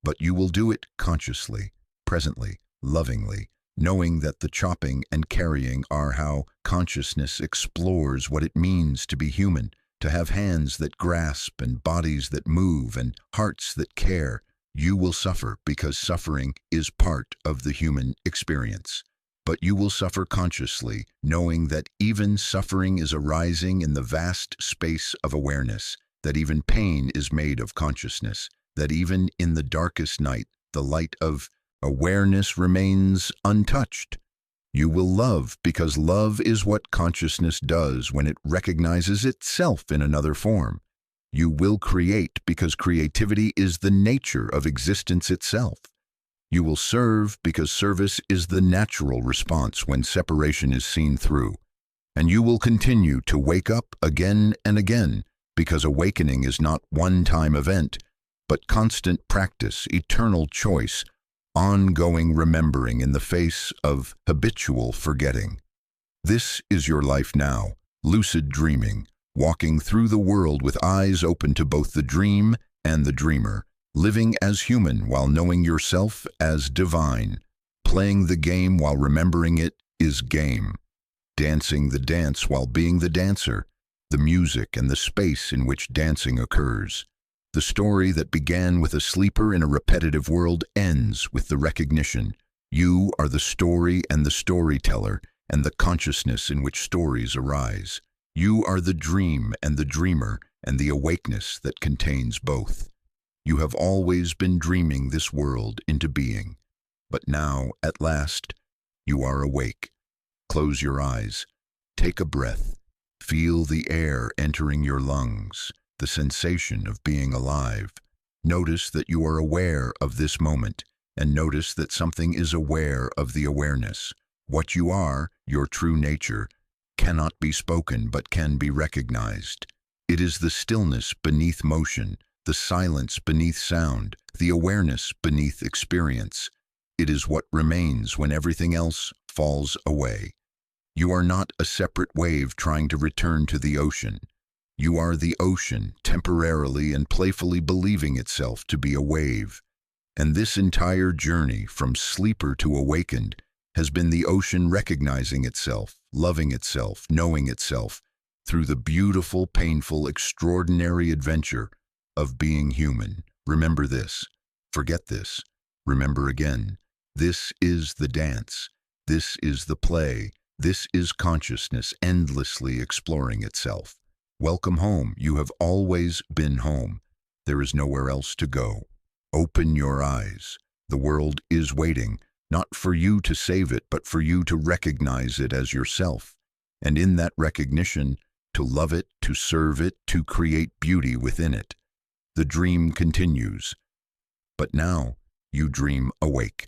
but you will do it consciously, presently, lovingly, knowing that the chopping and carrying are how consciousness explores what it means to be human, to have hands that grasp and bodies that move and hearts that care. You will suffer because suffering is part of the human experience. But you will suffer consciously, knowing that even suffering is arising in the vast space of awareness, that even pain is made of consciousness, that even in the darkest night, the light of awareness remains untouched. You will love because love is what consciousness does when it recognizes itself in another form. You will create because creativity is the nature of existence itself. You will serve because service is the natural response when separation is seen through. And you will continue to wake up again and again because awakening is not a one-time event, but constant practice, eternal choice, ongoing remembering in the face of habitual forgetting. This is your life now, lucid dreaming, walking through the world with eyes open to both the dream and the dreamer, living as human while knowing yourself as divine, playing the game while remembering it is game, dancing the dance while being the dancer, the music and the space in which dancing occurs. The story that began with a sleeper in a repetitive world ends with the recognition. You are the story and the storyteller and the consciousness in which stories arise. You are the dream and the dreamer and the awakeness that contains both. You have always been dreaming this world into being, but now, at last, you are awake. Close your eyes, take a breath, feel the air entering your lungs, the sensation of being alive. Notice that you are aware of this moment, and notice that something is aware of the awareness. What you are, your true nature, cannot be spoken but can be recognized. It is the stillness beneath motion, the silence beneath sound, the awareness beneath experience. It is what remains when everything else falls away. You are not a separate wave trying to return to the ocean. You are the ocean temporarily and playfully believing itself to be a wave. And this entire journey from sleeper to awakened has been the ocean recognizing itself, loving itself, knowing itself, through the beautiful, painful, extraordinary adventure of being human. Remember this. Forget this. Remember again. This is the dance. This is the play. This is consciousness endlessly exploring itself. Welcome home. You have always been home. There is nowhere else to go. Open your eyes. The world is waiting, not for you to save it, but for you to recognize it as yourself. And in that recognition, to love it, to serve it, to create beauty within it. The dream continues. But now, you dream awake.